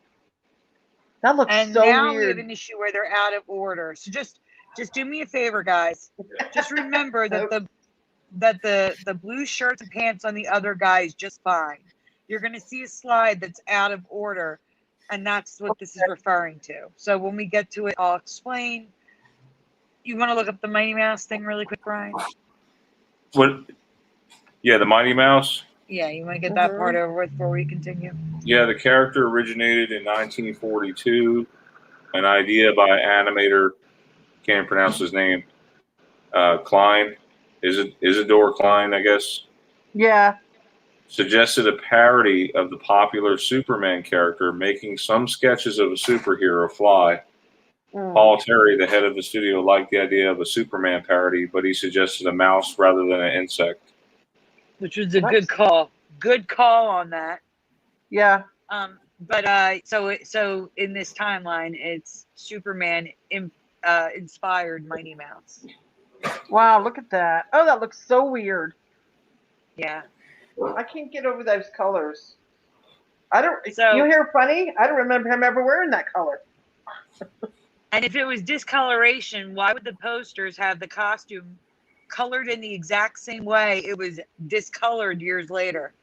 That looks And so now we weird. have an issue where they're out of order. So just do me a favor, guys. Just remember that the blue shirts and pants on the other guy is just fine. You're going to see a slide that's out of order, and that's what this is referring to. So when we get to it, I'll explain. You want to look up the Mighty Mouse thing really quick, Brian? What? Yeah, the Mighty Mouse. Yeah, you want to get that part over with before we continue? Yeah, the character originated in 1942. An idea by animator, can't pronounce his name. Klein, Isidore Klein, I guess. Yeah. suggested a parody of the popular Superman character, making some sketches of a superhero fly. Paul Terry, the head of the studio, liked the idea of a Superman parody, but he suggested a mouse rather than an insect. Which was a good call. Good call on that. Yeah. But so in this timeline, it's Superman inspired Mighty Mouse. Wow, look at that. Oh, that looks so weird. Yeah. I can't get over those colors. I don't. So, you hear funny? I don't remember him ever wearing that color. And if it was discoloration, why would the posters have the costume colored in the exact same way it was discolored years later?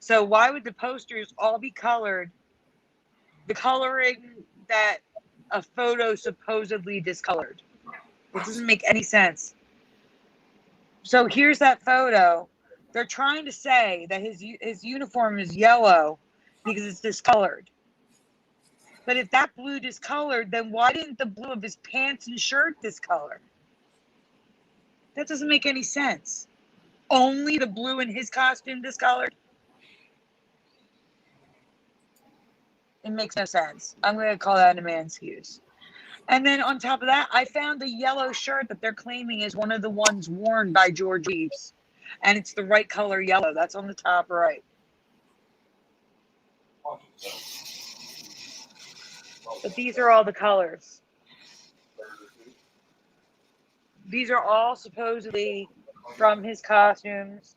So why would the posters all be colored the coloring that a photo supposedly discolored? It doesn't make any sense. So here's that photo. They're trying to say that his uniform is yellow because it's discolored. But if that blue discolored, then why didn't the blue of his pants and shirt discolor? That doesn't make any sense. Only the blue in his costume discolored? It makes no sense. I'm going to call that a man's excuse. And then on top of that, I found the yellow shirt that they're claiming is one of the ones worn by George Reeves. And it's the right color yellow. That's on the top right. But these are all the colors. These are all supposedly from his costumes.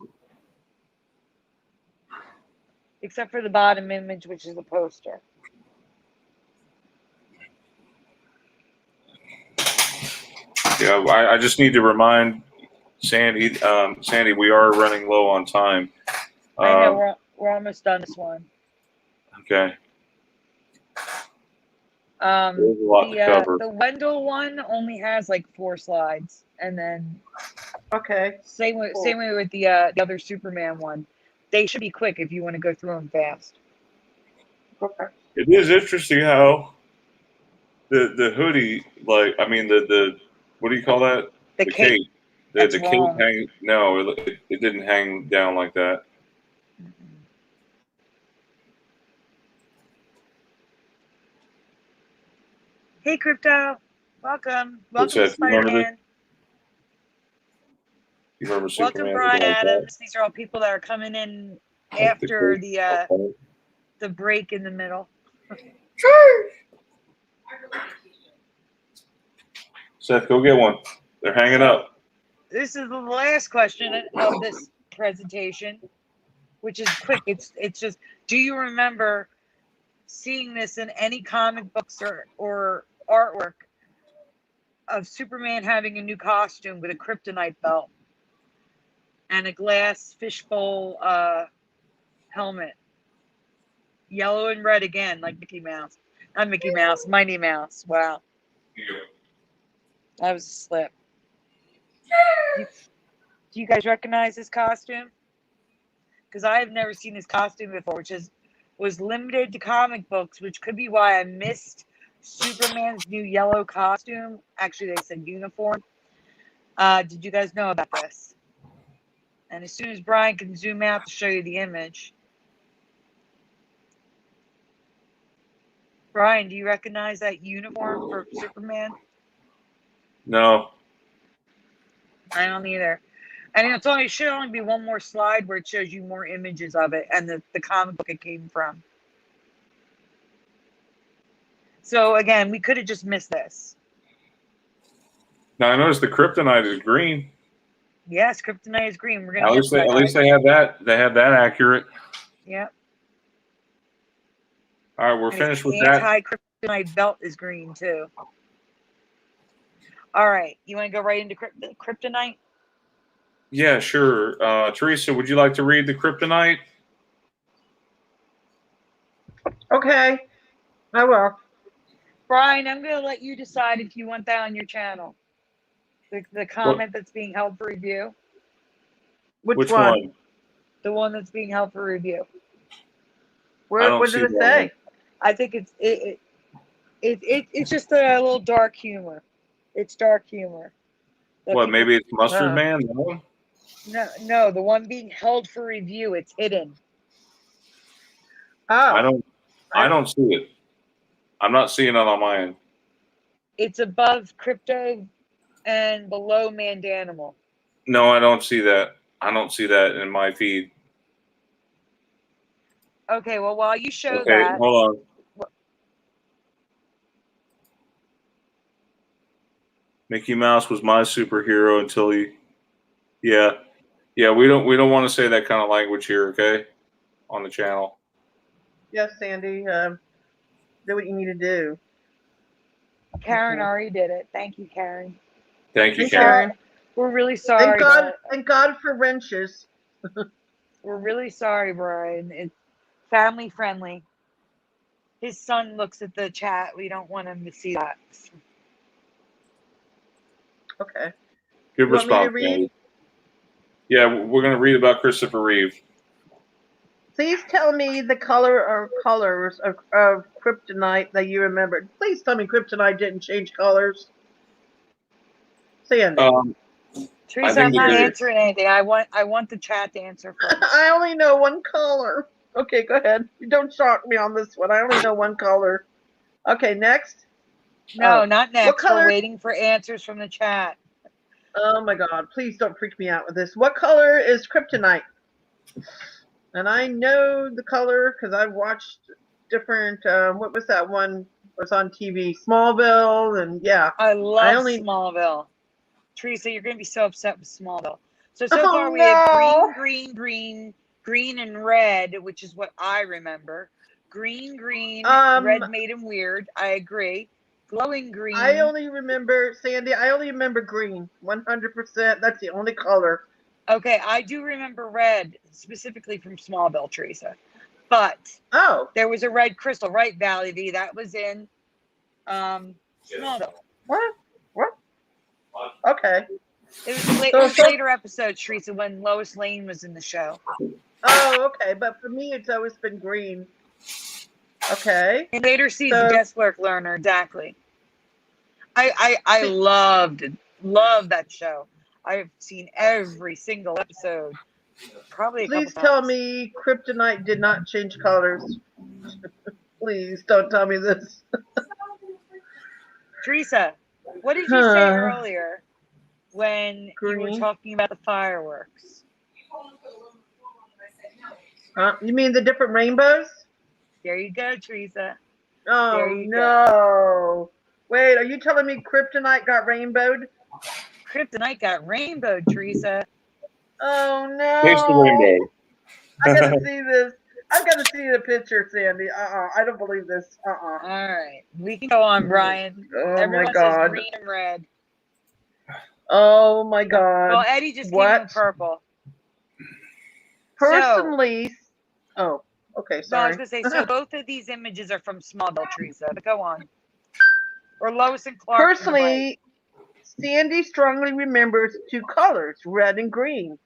Except for the bottom image, which is a poster. Yeah, I just need to remind Sandy, we are running low on time. I know, we're almost done this one. Okay. There's a lot to cover. The Wendell one only has like 4 slides, and then same way with the other Superman one. They should be quick if you want to go through them fast. Okay. It is interesting how the hoodie, like, I mean the what do you call that? The cape. The cape hang. No, it didn't hang down like that. Hey, Crypto. Welcome to Spider-Man. You remember Superman? Welcome, Brian Adams. These are all people that are coming in after the break in the middle. Seth, go get one. They're hanging up. This is the last question of this presentation, which is quick. It's just, do you remember seeing this in any comic books or artwork of Superman having a new costume with a kryptonite belt and a glass fishbowl helmet, yellow and red again, like Mickey Mouse? Not Mickey Mouse, Mighty Mouse. Wow, that was a slip. Do you guys recognize this costume? Because I have never seen this costume before, which was limited to comic books, which could be why I missed Superman's new yellow costume. Actually, they said uniform. Did you guys know about this? And as soon as Brian can zoom out to show you the image. Brian, do you recognize that uniform for Superman? No. I don't either. And it should only be one more slide where it shows you more images of it and the comic book it came from. So again, we could have just missed this. Now I noticed the kryptonite is green. Yes, kryptonite is green. We're gonna at least they have that. They have that accurate. Yep. All right, we're finished with that. Anti-kryptonite belt is green too. All right, you want to go right into kryptonite? Yeah, sure. Teresa, would you like to read the kryptonite? Okay, I will. Brian, I'm going to let you decide if you want that on your channel. The comment that's being held for review. Which one? The one that's being held for review. What did it say? I think it's just a little dark humor. It's dark humor. What? Maybe it's Mustard Man? No? No, the one being held for review. It's hidden. Oh, I don't see it. I'm not seeing it on my end. It's above crypto and below Mandanimal. No, I don't see that. I don't see that in my feed. Okay, well, while you show Okay, that, hold on. Mickey Mouse was my superhero until he. Yeah, we don't want to say that kind of language here, okay? On the channel. yes, Sandy. Do what you need to do. Karen already did it. Thank you, Karen. Thank you, Thanks, Karen. Karen. We're really sorry. Thank God. but Thank God for wrenches. We're really sorry, Brian. It's family friendly. His son looks at the chat. We don't want him to see that. Okay. Good You want me to response, read? Sandy. Yeah, we're going to read about Christopher Reeve. Please tell me the color or colors of kryptonite that you remembered. Please tell me kryptonite didn't change colors. Sandy. Teresa, I'm not answering anything. I want the chat to answer first. I only know one color. Okay, go ahead. You don't shock me on this one. I only know one color. Okay, next. No, not next. What color? We're waiting for answers from the chat. Oh my God! Please don't freak me out with this. What color is kryptonite? And I know the color because I've watched different. What was that one? Was on TV? Smallville, and yeah. I love Smallville. Teresa, you're going to be so upset with Smallville. So far we have green, and red, which is what I remember. Green, red made him weird. I agree. Glowing green. I only remember, Sandy, I only remember green. 100%. That's the only color. Okay, I do remember red, specifically from Smallville, Teresa. But there was a red crystal, right, Valley V? That was in Smallville. What? Okay. It was later episodes, Teresa, when Lois Lane was in the show. Oh, okay. But for me, it's always been green. Okay. In later seasons, guest clerk learner, exactly. I loved that show. I've seen every single episode. Probably a couple times. Please tell me kryptonite did not change colors. Please don't tell me this. Teresa, what did you say earlier when you were talking about the fireworks? You mean the different rainbows? There you go, Teresa. Oh, no. Wait, are you telling me kryptonite got rainbowed? Kryptonite got rainbowed, Teresa. Oh, no. Taste the rainbow. I gotta see this. I've got to see the picture, Sandy. I don't believe this. All right. We can go on, Brian. Everyone my God. Says green and red. Oh, my God. Well, Eddie just came in purple. Personally. Okay, sorry. No, I was going to say, so both of these images are from Smallville, Teresa. But go on. Or Lois and Clark. Personally, Sandy strongly remembers two colors, red and green,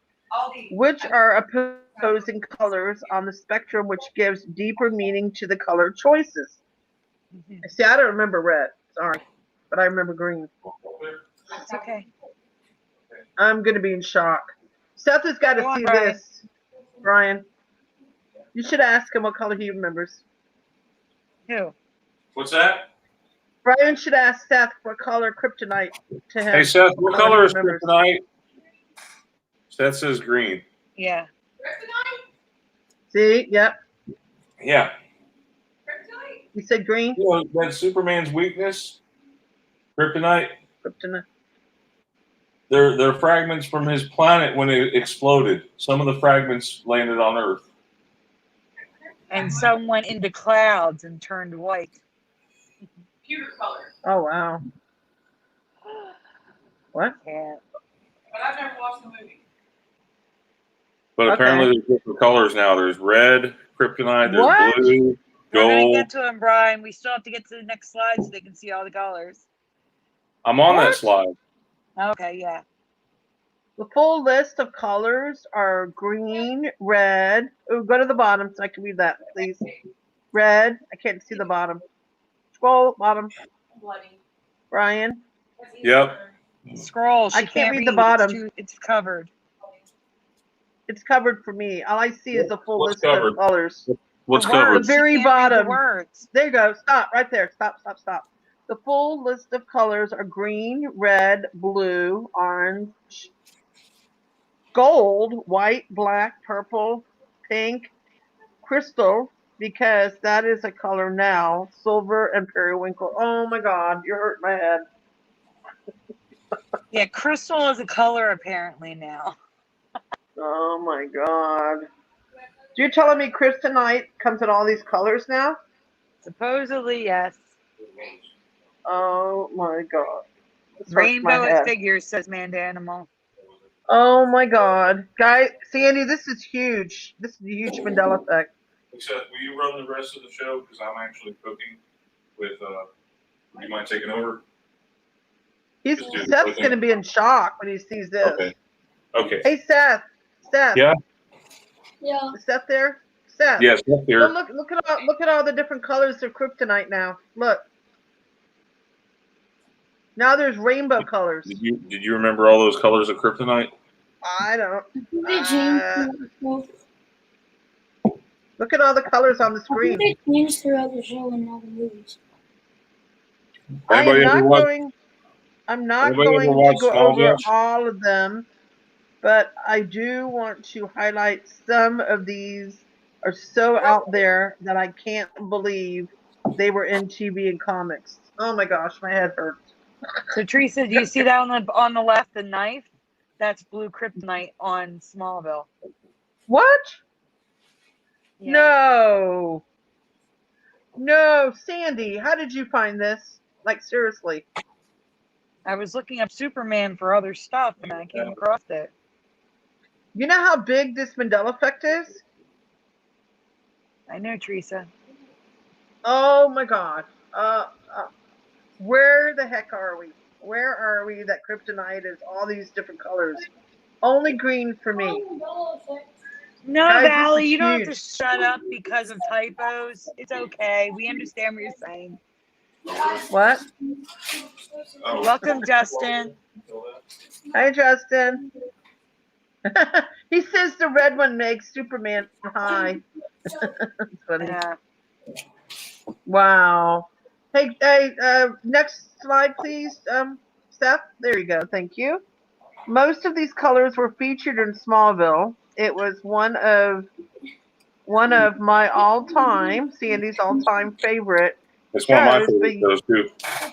which are opposing colors on the spectrum, which gives deeper meaning to the color choices. See, I don't remember red. Sorry. But I remember green. It's okay. I'm going to be in shock. Seth has got to see this, Brian. You should ask him what color he remembers. Who? What's that? Brian should ask Seth what color kryptonite to him. Hey, Seth, what color is kryptonite? Seth says green. Yeah. See? Yep. Yeah. You said green? You know, that's Superman's weakness. Kryptonite. They're fragments from his planet when it exploded. Some of the fragments landed on Earth. And some went into clouds and turned white. Pewter color. Oh, wow. What? Yeah. But I've never watched the movie. But apparently there's different colors now. There's red, kryptonite, there's blue, gold. We're going to get to them, Brian. We still have to get to the next slide so they can see all the colors. I'm on that slide. Okay, yeah. The full list of colors are green, red. Oh, go to the bottom so I can read that, please. Red. I can't see the bottom. Scroll, bottom. Bloody. Brian. Yep. Scroll. I can't read the bottom. It's covered. It's covered for me. All I see is a full What's list covered? of colors. What's The covered? words. The very You can't read bottom. The words. There you go. Stop right there. Stop. The full list of colors are green, red, blue, orange, gold, white, black, purple, pink, crystal, because that is a color now, silver, and periwinkle. Oh my God, you hurt my head. Yeah, crystal is a color apparently now. Oh my God. You're telling me kryptonite comes in all these colors now? Supposedly, yes. Oh my God. This hurts my Rainbow head. figures, says Mandanimal. Oh my God. Guys, Sandy, this is huge. This is a huge Mandela effect. Except, will you run the rest of the show? Because I'm actually cooking with, would you mind taking over? Seth's going to be in shock when he sees this. Okay. Hey, Seth. Yeah? Yeah. Is Seth there? Seth. Yes, up here. Look at all the different colors of kryptonite now. Look. Now there's rainbow colors. Did you remember all those colors of kryptonite? I don't. They changed. Look at all the colors on the screen. They changed throughout the show and all the movies. I'm Anybody not ever watch- going Anybody ever to watch go Small over Judge? all of them, but I do want to highlight some of these are so out there that I can't believe they were in TV and comics. Oh my gosh, my head hurts. So Teresa, do you see that on the left, the knife? That's blue kryptonite on Smallville. What? Yeah. No, Sandy, how did you find this? Like, seriously. I was looking up Superman for other stuff and I came across it. You know how big this Mandela effect is? I know, Teresa. Oh my God. Where the heck are we? Where are we that kryptonite is all these different colors? Only green for me. No, Guys, this Valley, is you don't have to huge. shut up because of typos. It's okay. We understand what you're saying. What? Welcome, Justin. Hi, Justin. He says the red one makes Superman high. That's funny. Yeah. Wow. Hey, next slide, please, Seth. There you go. Thank you. Most of these colors were featured in Smallville. It was one of my all-time, Sandy's all-time favorite It's one of my shows, favorite shows,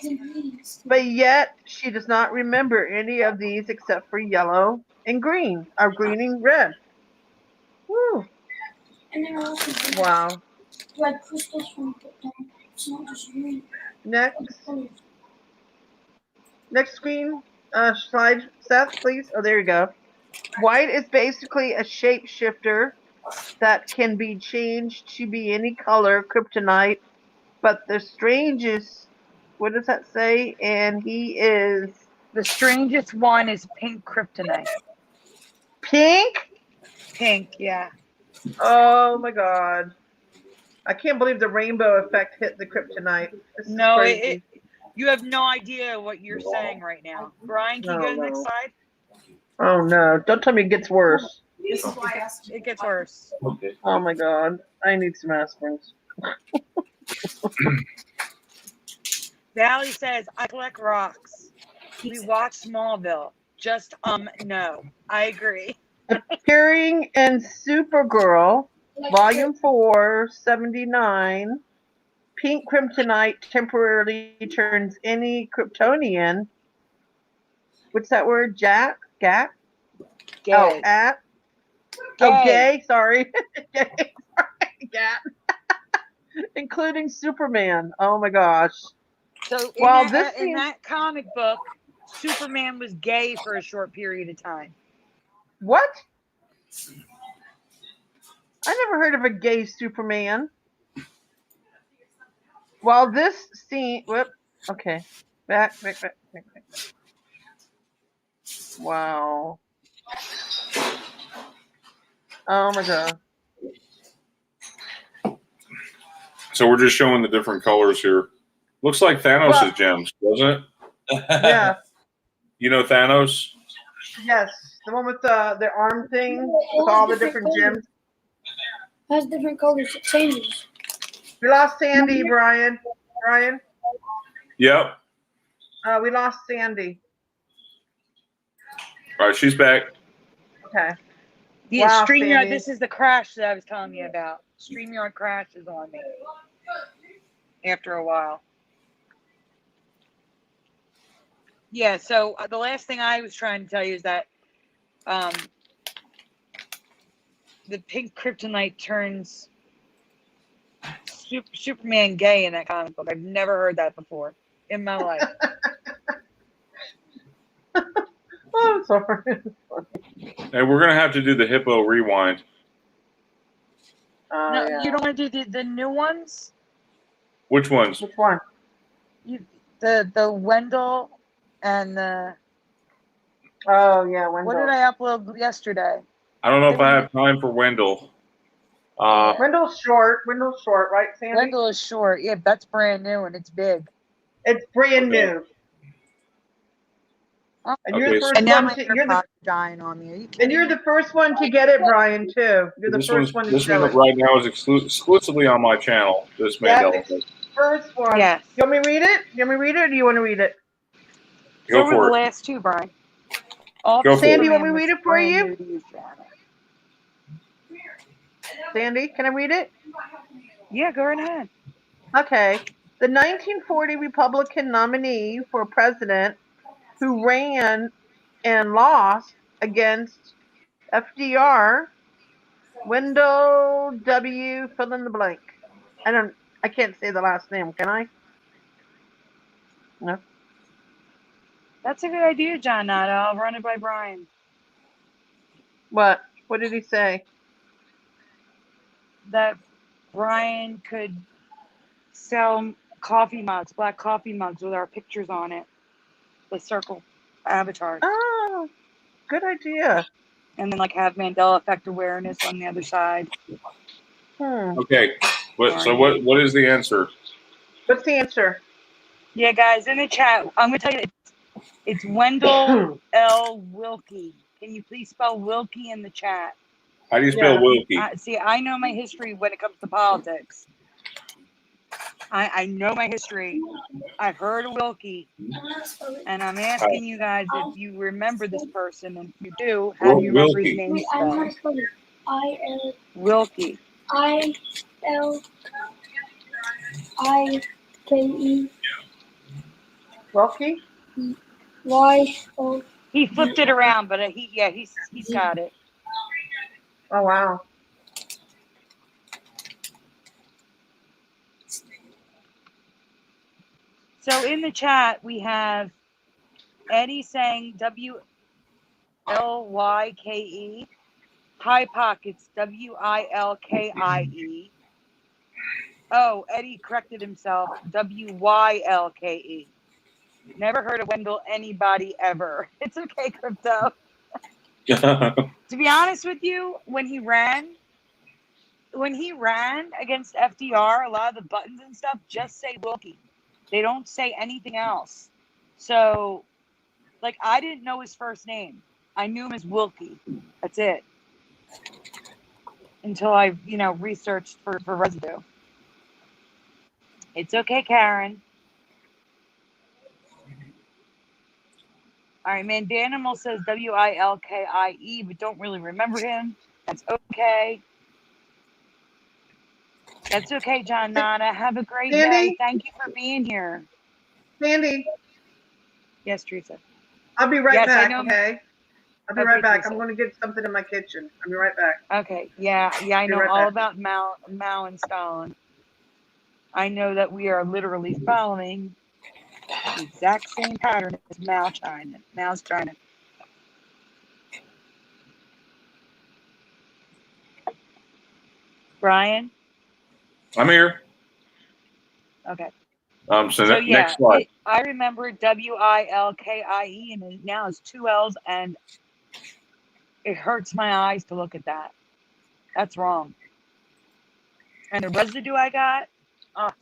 too. but yet she does not remember any of these except for yellow and green, or green and red. Woo. And there are also Wow. red crystals from Krypton. It's not just green. Next screen, slide, Seth, please. Oh, there you go. White is basically a shapeshifter that can be changed to be any color, kryptonite. But the strangest, what does that say? And he is The strangest one is pink kryptonite. pink? Pink, yeah. Oh my God. I can't believe the rainbow effect hit the kryptonite. This is No, crazy. you have no idea what you're saying right now. Brian, can you go to the next slide? Oh no. Don't tell me it gets worse. It gets worse. Okay. Oh my God. I need some aspirins. Valley says, I collect rocks. We watch Smallville. Just, no. I agree. Appearing in Supergirl, Volume 4, 79, pink kryptonite temporarily turns any Kryptonian. What's that word? Gat? Gay. Oh, at? Gay. Oh, gay. Sorry. Gay. Sorry. Gat. Including Superman. Oh my gosh. So in that comic book, Superman was gay for a short period of time. What? I never heard of a gay Superman. While this scene, okay, back. Wow. Oh my God. So we're just showing the different colors here. Looks like Thanos' gems, doesn't it? Yeah. You know Thanos? Yes. The one with the arm thing with all the different gyms. It has different colors. It changes. We lost Sandy, Brian. Brian, Yep. we lost Sandy. All right, she's back. Okay. Yeah, Wow, StreamYard, Sandy. this is the crash that I was telling you about. StreamYard crashes on me after a while. Yeah, so the last thing I was trying to tell you is that the pink kryptonite turns Superman gay in that comic book. I've never heard that before in my life. Oh, sorry. And we're gonna have to do the hippo rewind. No, Yeah. you don't want to do the new ones? Which ones? Which one? The Wendell and the Oh, yeah, Wendell. what did I upload yesterday? I don't know if I have time for Wendell. Wendell's short. Wendell's short, right, Sandy? Wendell is short. Yeah, that's brand new and it's big. It's brand Okay. new. Oh. And you're Okay, the first And now one my to, you're the AirPod's dying on me. Are you kidding and you're me? the first one to get it, Brian, too. You're the this first one to this show one it. right now is exclusively on my channel. This Yes, Mandela it's effect. first one. Yes. You want me to read it? You want me to read it, or do you want to read it? Go So were for the it. last two, Brian. All Go for Sandy, it. want me to read it for brand you? new to you, Janet. Sandy, can I read it? Yeah, go right ahead. Okay. The 1940 Republican nominee for president who ran and lost against FDR, Wendell W. fill in the blank. I can't say the last name, can I? No. That's a good idea, John Nada. I'll run it by Brian. What? What did he say? That Brian could sell coffee mugs, black coffee mugs with our pictures on it, the circle avatars, Oh, good idea. and then like have Mandela effect awareness on the other side. Okay. So what is the answer? What's the answer? Yeah, guys, in the chat, I'm gonna tell you it's Wendell L. Wilkie. Can you please spell Wilkie in the chat? How do you spell Wilkie? See, I know my history when it comes to politics. I know my history. I've heard of Wilkie, and I'm asking you guys if you remember this person, and if you do, how do you remember his name Wait, I know how to spelled? spell it. I-L. Wilkie. I-L-I-K-E. Wilkie? Y-O. He flipped it around, but he's got it. Oh, wow. So in the chat, we have Eddie saying W-L-Y-K-E. High Pockets, W-I-L-K-I-E. Oh, Eddie corrected himself, W-Y-L-K-E. Never heard of Wendell anybody ever. It's okay, Crypto. To be honest with you, when he ran against FDR, a lot of the buttons and stuff just say Wilkie. They don't say anything else. So, like, I didn't know his first name. I knew him as Wilkie. That's it. Until I, researched for residue. It's okay, Karen. All right, Mandanimal says W-I-L-K-I-E, but don't really remember him. That's okay. That's okay, John Nana. Have a great day. Thank you for being here. Sandy. Yes, Teresa. I'll be right back, I know. okay? I'll be right back. Teresa. I'm going to get something in my kitchen. I'll be right back. Okay. Yeah, I know all about Mao and Stalin. I know that we are literally following the exact same pattern as Mao's China. Brian? I'm here. Okay. Next slide. I remember W-I-L-K-I-E, and now it's two L's, and it hurts my eyes to look at that. That's wrong. And the residue I got,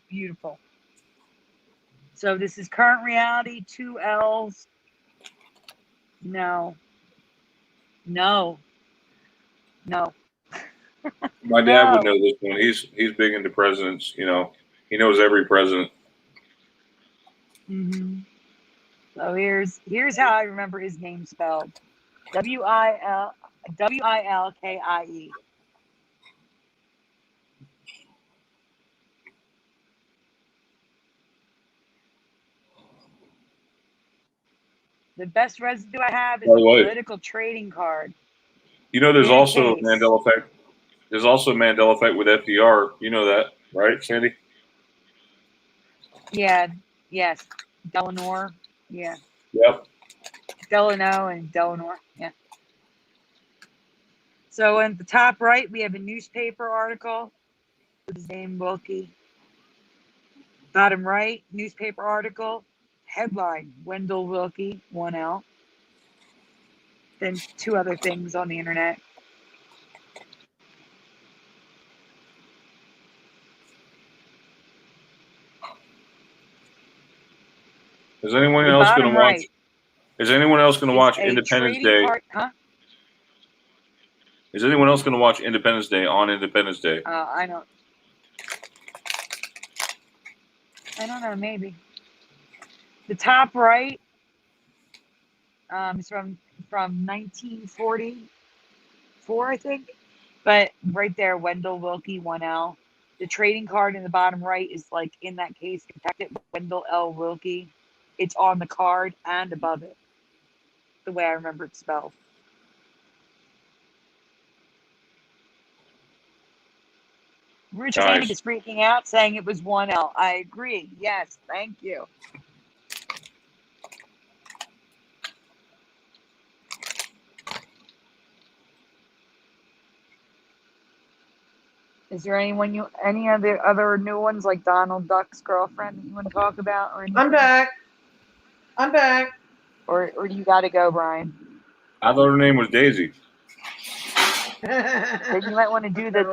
beautiful. So this is current reality, two L's. No. No. No. My dad would No. know this one. He's big into presidents. You know, he knows every president. Mm-hmm. So here's how I remember his name spelled: Wilkie. The best residue I have is By a the way, political trading card you know, there's in a also a case. Mandela effect. There's also a Mandela effect with FDR. You know that, right, Sandy? Yeah. Yes. Delano. Yeah. Yep. Delano and Delano. Yeah. So in the top right, we have a newspaper article with his name, Wilkie. Bottom right, newspaper article, headline, Wendell Wilkie, 1L. Then two other things on the internet. Is anyone The else going bottom to watch? right Is anyone else going to is watch a Independence trading Day? card. Huh? Is anyone else going to watch Independence Day on Independence Day? I don't know, maybe. The top right is from 1944, I think. But right there, Wendell Wilkie, 1L. The trading card in the bottom right is like, in that case, protected Wendell L. Wilkie. It's on the card and above it, the way I remember it spelled. Richard Sandy Nice. is freaking out, saying it was 1L. I agree. Yes, thank you. Is there any other new ones like Donald Duck's girlfriend that you want to talk about or anything? I'm back. Or do you got to go, Brian? I thought her name was Daisy. Then you might want to do the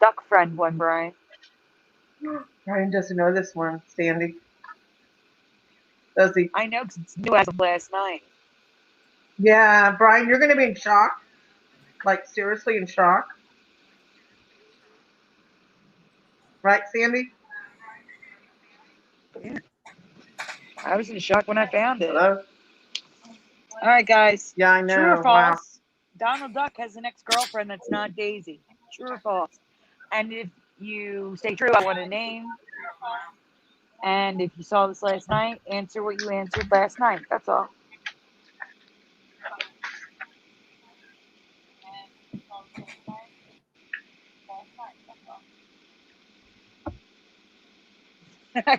duck friend one, Brian. Brian doesn't know this one, Sandy. Does he? I know because it's new as of last night. Yeah, Brian, you're going to be in shock. Like, seriously in shock. Right, Sandy? Yeah. I was in shock when I found it. Hello? All right, guys. Yeah, I know. True or false? Wow. Donald Duck has an ex-girlfriend that's not Daisy. True or false? And if you say true, I want a name. And if you saw this last night, answer what you answered last night. That's all.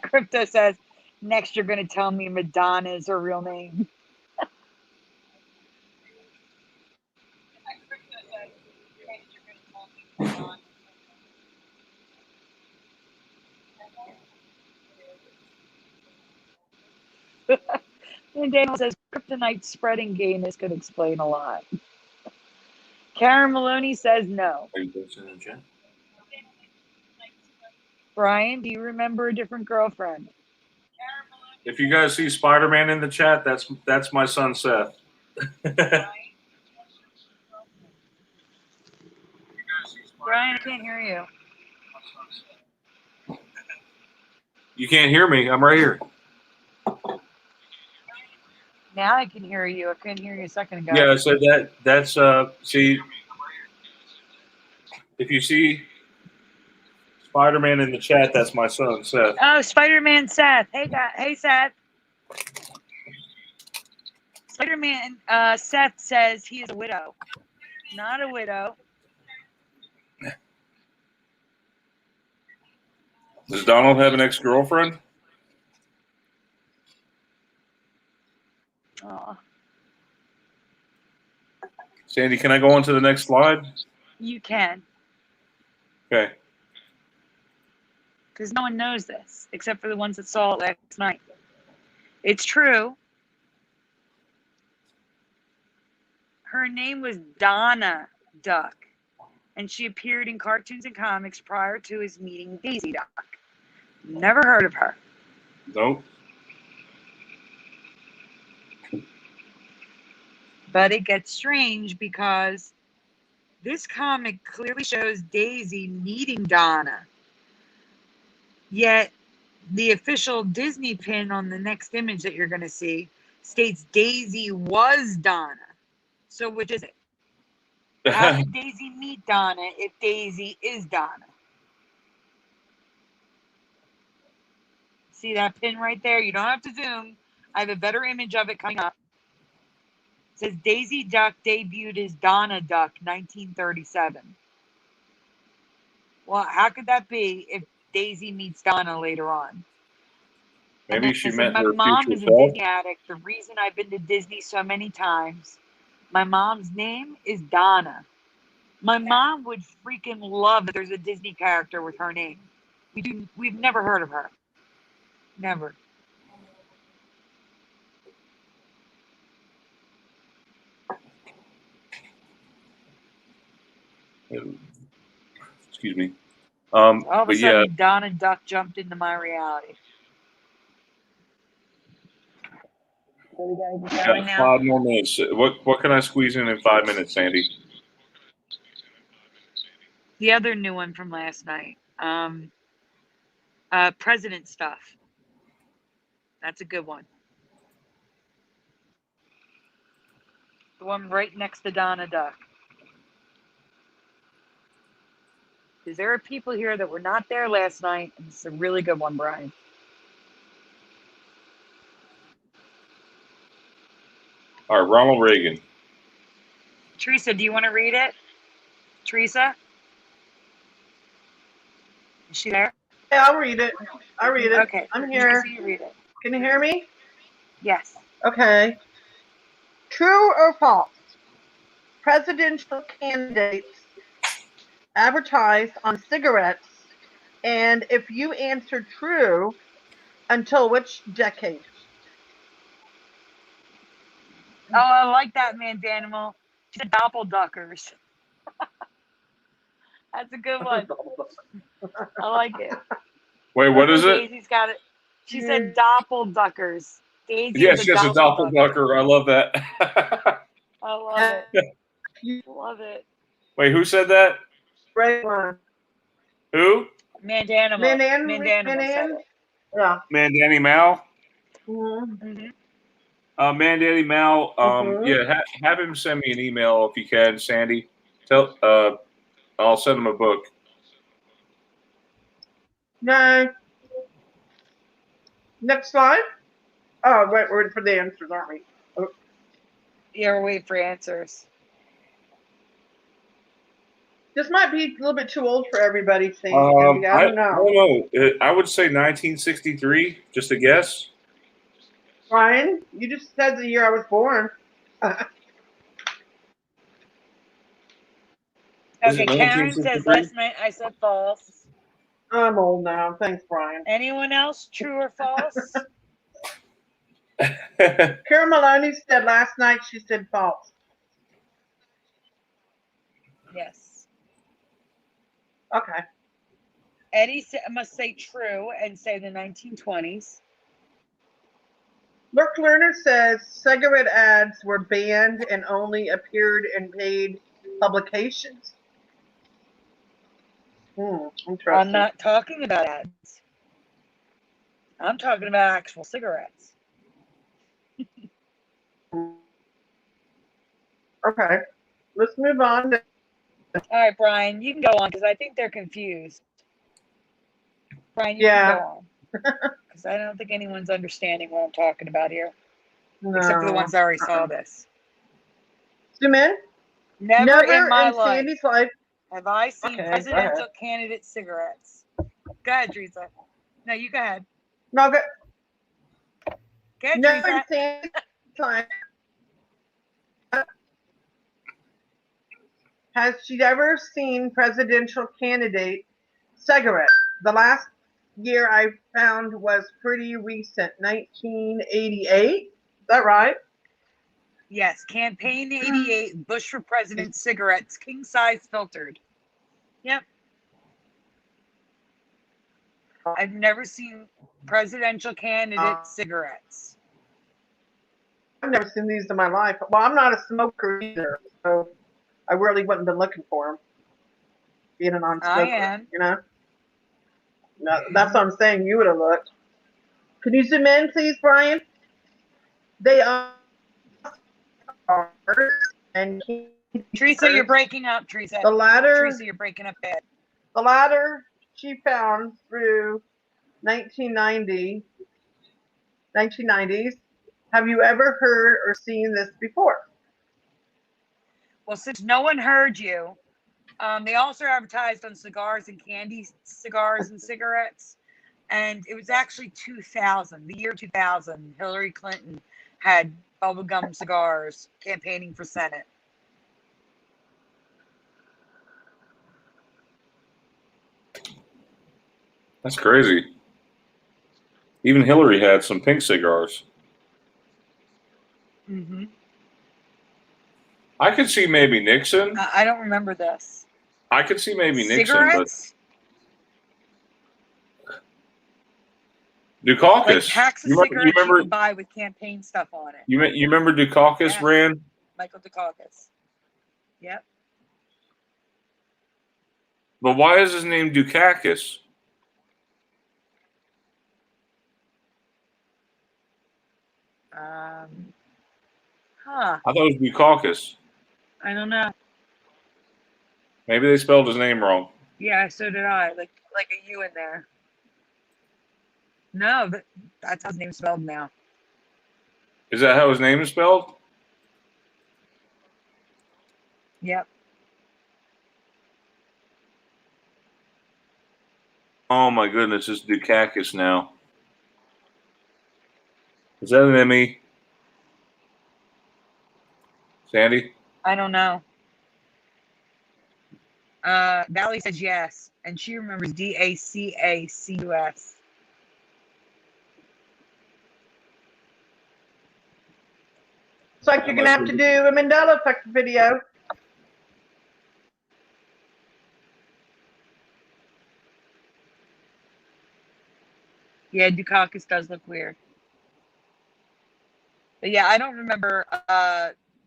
Crypto says, next you're going to tell me Madonna is her real name. And Daniel says, kryptonite spreading gayness could explain a lot. Karen Maloney says no. Are you posting in the chat? Brian, do you remember a different girlfriend? If you guys see Spider-Man in the chat, that's my son Seth. Brian, I can't hear you. You can't hear me. I'm right here. Now I can hear you. I couldn't hear you a second ago. Yeah, I said that's see, if you see Spider-Man in the chat, that's my son Seth. Oh, Spider-Man Seth. Hey Seth. Spider-Man Seth says he is a widow. Not a widow. Does Donald have an ex-girlfriend? Oh, Sandy, can I go on to the next slide? you can. Okay. Because no one knows this except for the ones that saw it last night. It's true. Her name was Donna Duck, and she appeared in cartoons and comics prior to his meeting Daisy Duck. Never heard of her. Nope. But it gets strange because this comic clearly shows Daisy meeting Donna. Yet the official Disney pin on the next image that you're going to see states Daisy was Donna. So which is it? How did Daisy meet Donna if Daisy is Donna? See that pin right there? You don't have to zoom. I have a better image of it coming up. It says Daisy Duck debuted as Donna Duck, 1937. Well, how could that be if Daisy meets Donna later on? Maybe she Says, met my her mom future is a self. Disney addict. The reason I've been to Disney so many times. My mom's name is Donna. My mom would freaking love that there's a Disney character with her name. We've never heard of her. Never. Excuse me. All of a But yeah, sudden, Donna Duck jumped into my reality. So we gotta get got going now. 5 more minutes. What can I squeeze in 5 minutes, Sandy? The other new one from last night. President stuff. That's a good one. The one right next to Donna Duck. Because there are people here that were not there last night, and it's a really good one, Brian. All right, Ronald Reagan. Teresa, do you want to read it? Teresa? Is she there? Yeah, I'll read it. I'll read it. Okay. I'm here. Teresa, you read it. Can you hear me? Yes. Okay. True or false? Presidential candidates advertise on cigarettes, and if you answer true, until which decade? Oh, I like that, Mandela. She said doppelduckers. That's a good one. I like it. Wait, what is it? Daisy's got it. She said doppelduckers. Daisy Yeah, is she has a doppelganger. I love that. I love it. Love it. Wait, who said that? Right one. Who? Mandela. Mandela said it. Yeah. Mandanny Mao. Mm-hmm. Mandanny Mao. Yeah, have him send me an email if you can, Sandy. I'll send him a book. No. Next slide. Oh, wait, we're for the answers, aren't we? Oh. Yeah, we're waiting for answers. This might be a little bit too old for everybody, Sandy. I don't know. I don't know. I would say 1963. Just a guess. Brian, you just said the year I was born. Okay, Karen says last night I said false. I'm old now. Thanks, Brian. Anyone else, true or false? Karen Maloney said last night she said false. Yes. Okay. Eddie must say true and say the 1920s. Look, Lerner says cigarette ads were banned and only appeared in paid publications. Interesting. I'm not talking about ads. I'm talking about actual cigarettes. Okay. Let's move on. All right, Brian, you can go on because I think they're confused. Brian, you can go on. Because I don't think anyone's understanding what I'm talking about here. No. Except for the ones that already saw this. Zoom in. Never in my life Sandy's life have I seen presidential candidate cigarettes. Go ahead, Teresa. No, you go ahead. No, go ahead, never Teresa. in Sandy's life has she ever seen presidential candidate cigarette. The last year I found was pretty recent, 1988. Is that right? Yes, campaign 88, Bush for president cigarettes, king size filtered. Yep. I've never seen presidential candidate cigarettes. never seen these in my life. Well, I'm not a smoker either, so I really wouldn't been looking for them. Being a non-smoker, I am. you know. No, that's what I'm saying. You would have looked. Could you zoom in, please, Brian? They are and Teresa, you're breaking up. Teresa. The latter. Teresa, you're breaking up bad. The latter she found through 1990s. Have you ever heard or seen this before? Well, since no one heard you, they also advertised on cigars and candy cigars and cigarettes. And it was actually 2000, the year 2000. Hillary Clinton had bubblegum cigars campaigning for Senate. That's crazy. Even Hillary had some pink cigars. Mm-hmm. I could see maybe Nixon. I don't remember this. I could see maybe Nixon, Cigarettes? but Dukakis. Like packs of cigarettes you can buy with campaign stuff on it. You remember Dukakis Yeah. ran? Michael Dukakis. Yep. But why is his name Dukakis? Huh. I thought it was Dukakis. I don't know. Maybe they spelled his name wrong. Yeah, so did I. Like a U in there. No, that's how his name's spelled now. Is that how his name is spelled? Yep. Oh my goodness, it's Dukakis now. Is that an Emmy? Sandy? I don't know. Valley says yes, and she remembers Dacacus. It's like you're gonna have to do a Mandela effect video. Yeah, Dukakis does look weird. But yeah, I don't remember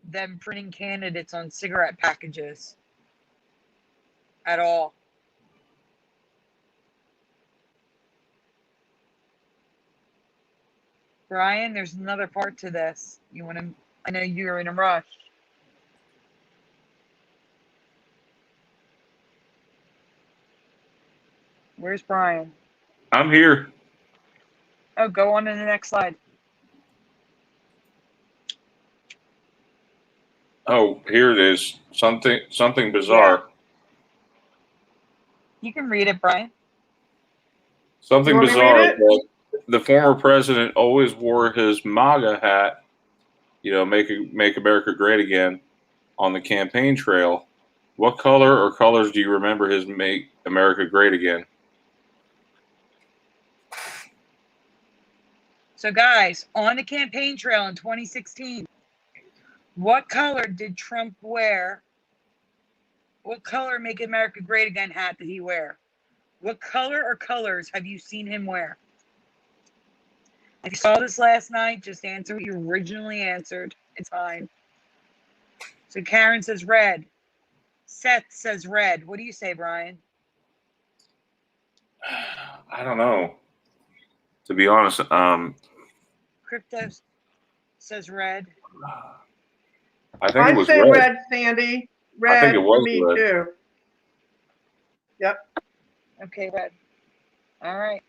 them printing candidates on cigarette packages at all. Brian, there's another part to this. You want to? I know you're in a rush. Where's Brian? I'm here. Oh, go on to the next slide. Oh, here it is. Something bizarre. You can read it, Brian. Something bizarre. The former president always wore his MAGA hat, make America great again, on the campaign trail. What color or colors do you remember his "Make America Great Again"? So, guys, on the campaign trail in 2016, what color did Trump wear? What color "Make America Great Again" hat did he wear? What color or colors have you seen him wear? If you saw this last night, just answer what you originally answered. It's fine. So Karen says red. Seth says red. What do you say, Brian? I don't know. To be honest, Crypto says red. I think it was say red. red, Sandy. Red. I think it was me red. too. Yep. Okay, red. All right.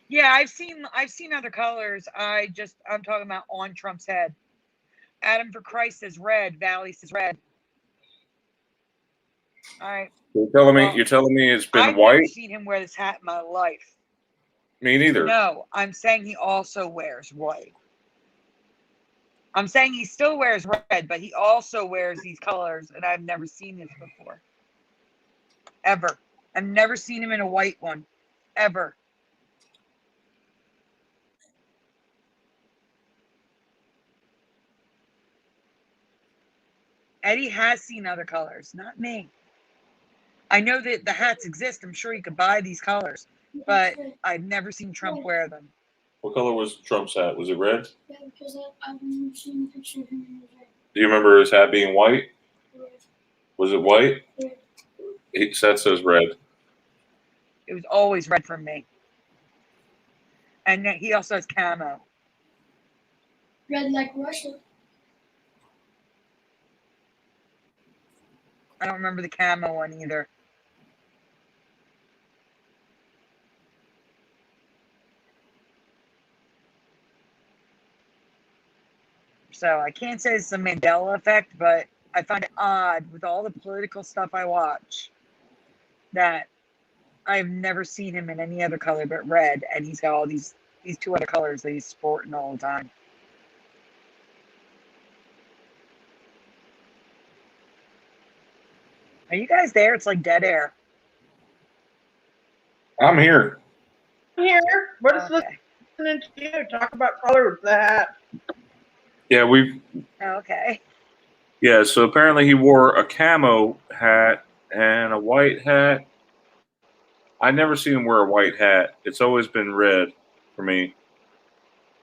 Yeah, I've seen other colors. I'm talking about on Trump's head. Adam for Christ says red. Valley says red. All right. You're telling me it's been I've white? never seen him wear this hat in my life. Me neither. No, I'm saying he also wears white. I'm saying he still wears red, but he also wears these colors, and I've never seen this before. Ever. I've never seen him in a white one. Ever. Eddie has seen other colors, not me. I know that the hats exist. I'm sure you could buy these colors, but I've never seen Trump wear them. What color was Trump's hat? Was it red? Yeah, because I've never seen a picture of him in his red. Do you remember his hat being white? Red. Was it white? Red. That says red. It was always red for me. And then he also has camo. Red like Russia. I don't remember the camo one either. So I can't say it's the Mandela effect, but I find it odd with all the political stuff I watch that I've never seen him in any other color but red, and he's got all these two other colors that he's sporting all the time. Are you guys there? It's like dead air. I'm here. Here, we're just Okay. listening to you talk about colors of the hat. Yeah, Okay. Yeah, so apparently he wore a camo hat and a white hat. I never seen him wear a white hat. It's always been red for me.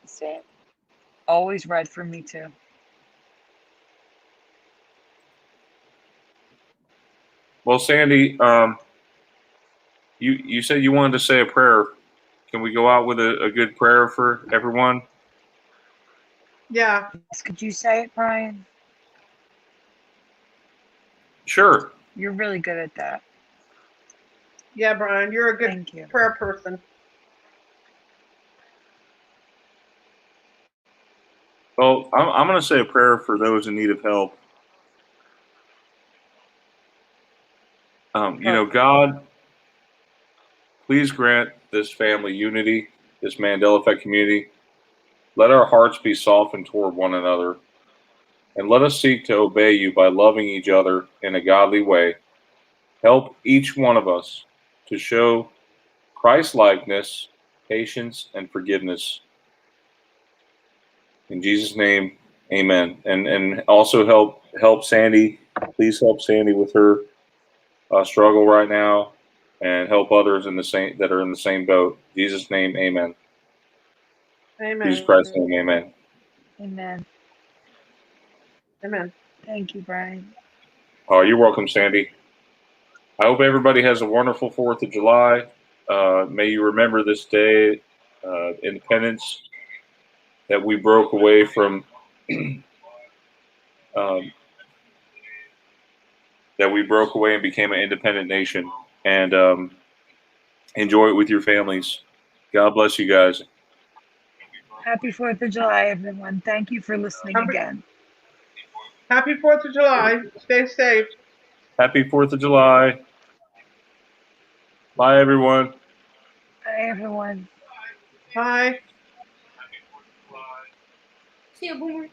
Same. Always red for me too. Well, Sandy, you said you wanted to say a prayer. Can we go out with a good prayer for everyone? Yeah. Could you say it, Brian? Sure. You're really good at that. Yeah, Brian, you're a good Thank you. prayer person. Well, I'm going to say a prayer for those in need of help. God, please grant this family unity, this Mandela Effect community. Let our hearts be softened toward one another, and let us seek to obey you by loving each other in a godly way. Help each one of us to show Christ-likeness, patience, and forgiveness. In Jesus' name, amen. And also help Sandy. Please help Sandy with her struggle right now, and help others that are in the same boat. In Jesus' name, amen. Amen. Jesus Christ's name, amen. Amen. Amen. Thank you, Brian. Oh, you're welcome, Sandy. I hope everybody has a wonderful 4th of July. May you remember this day, independence, that we broke away from, that we broke away and became an independent nation. And enjoy it with your families. God bless you guys. Happy 4th of July, everyone. Thank you for listening again. Happy 4th of July. Stay safe. Happy 4th of July. Bye, everyone. Bye, everyone. Bye. See you, Boomer.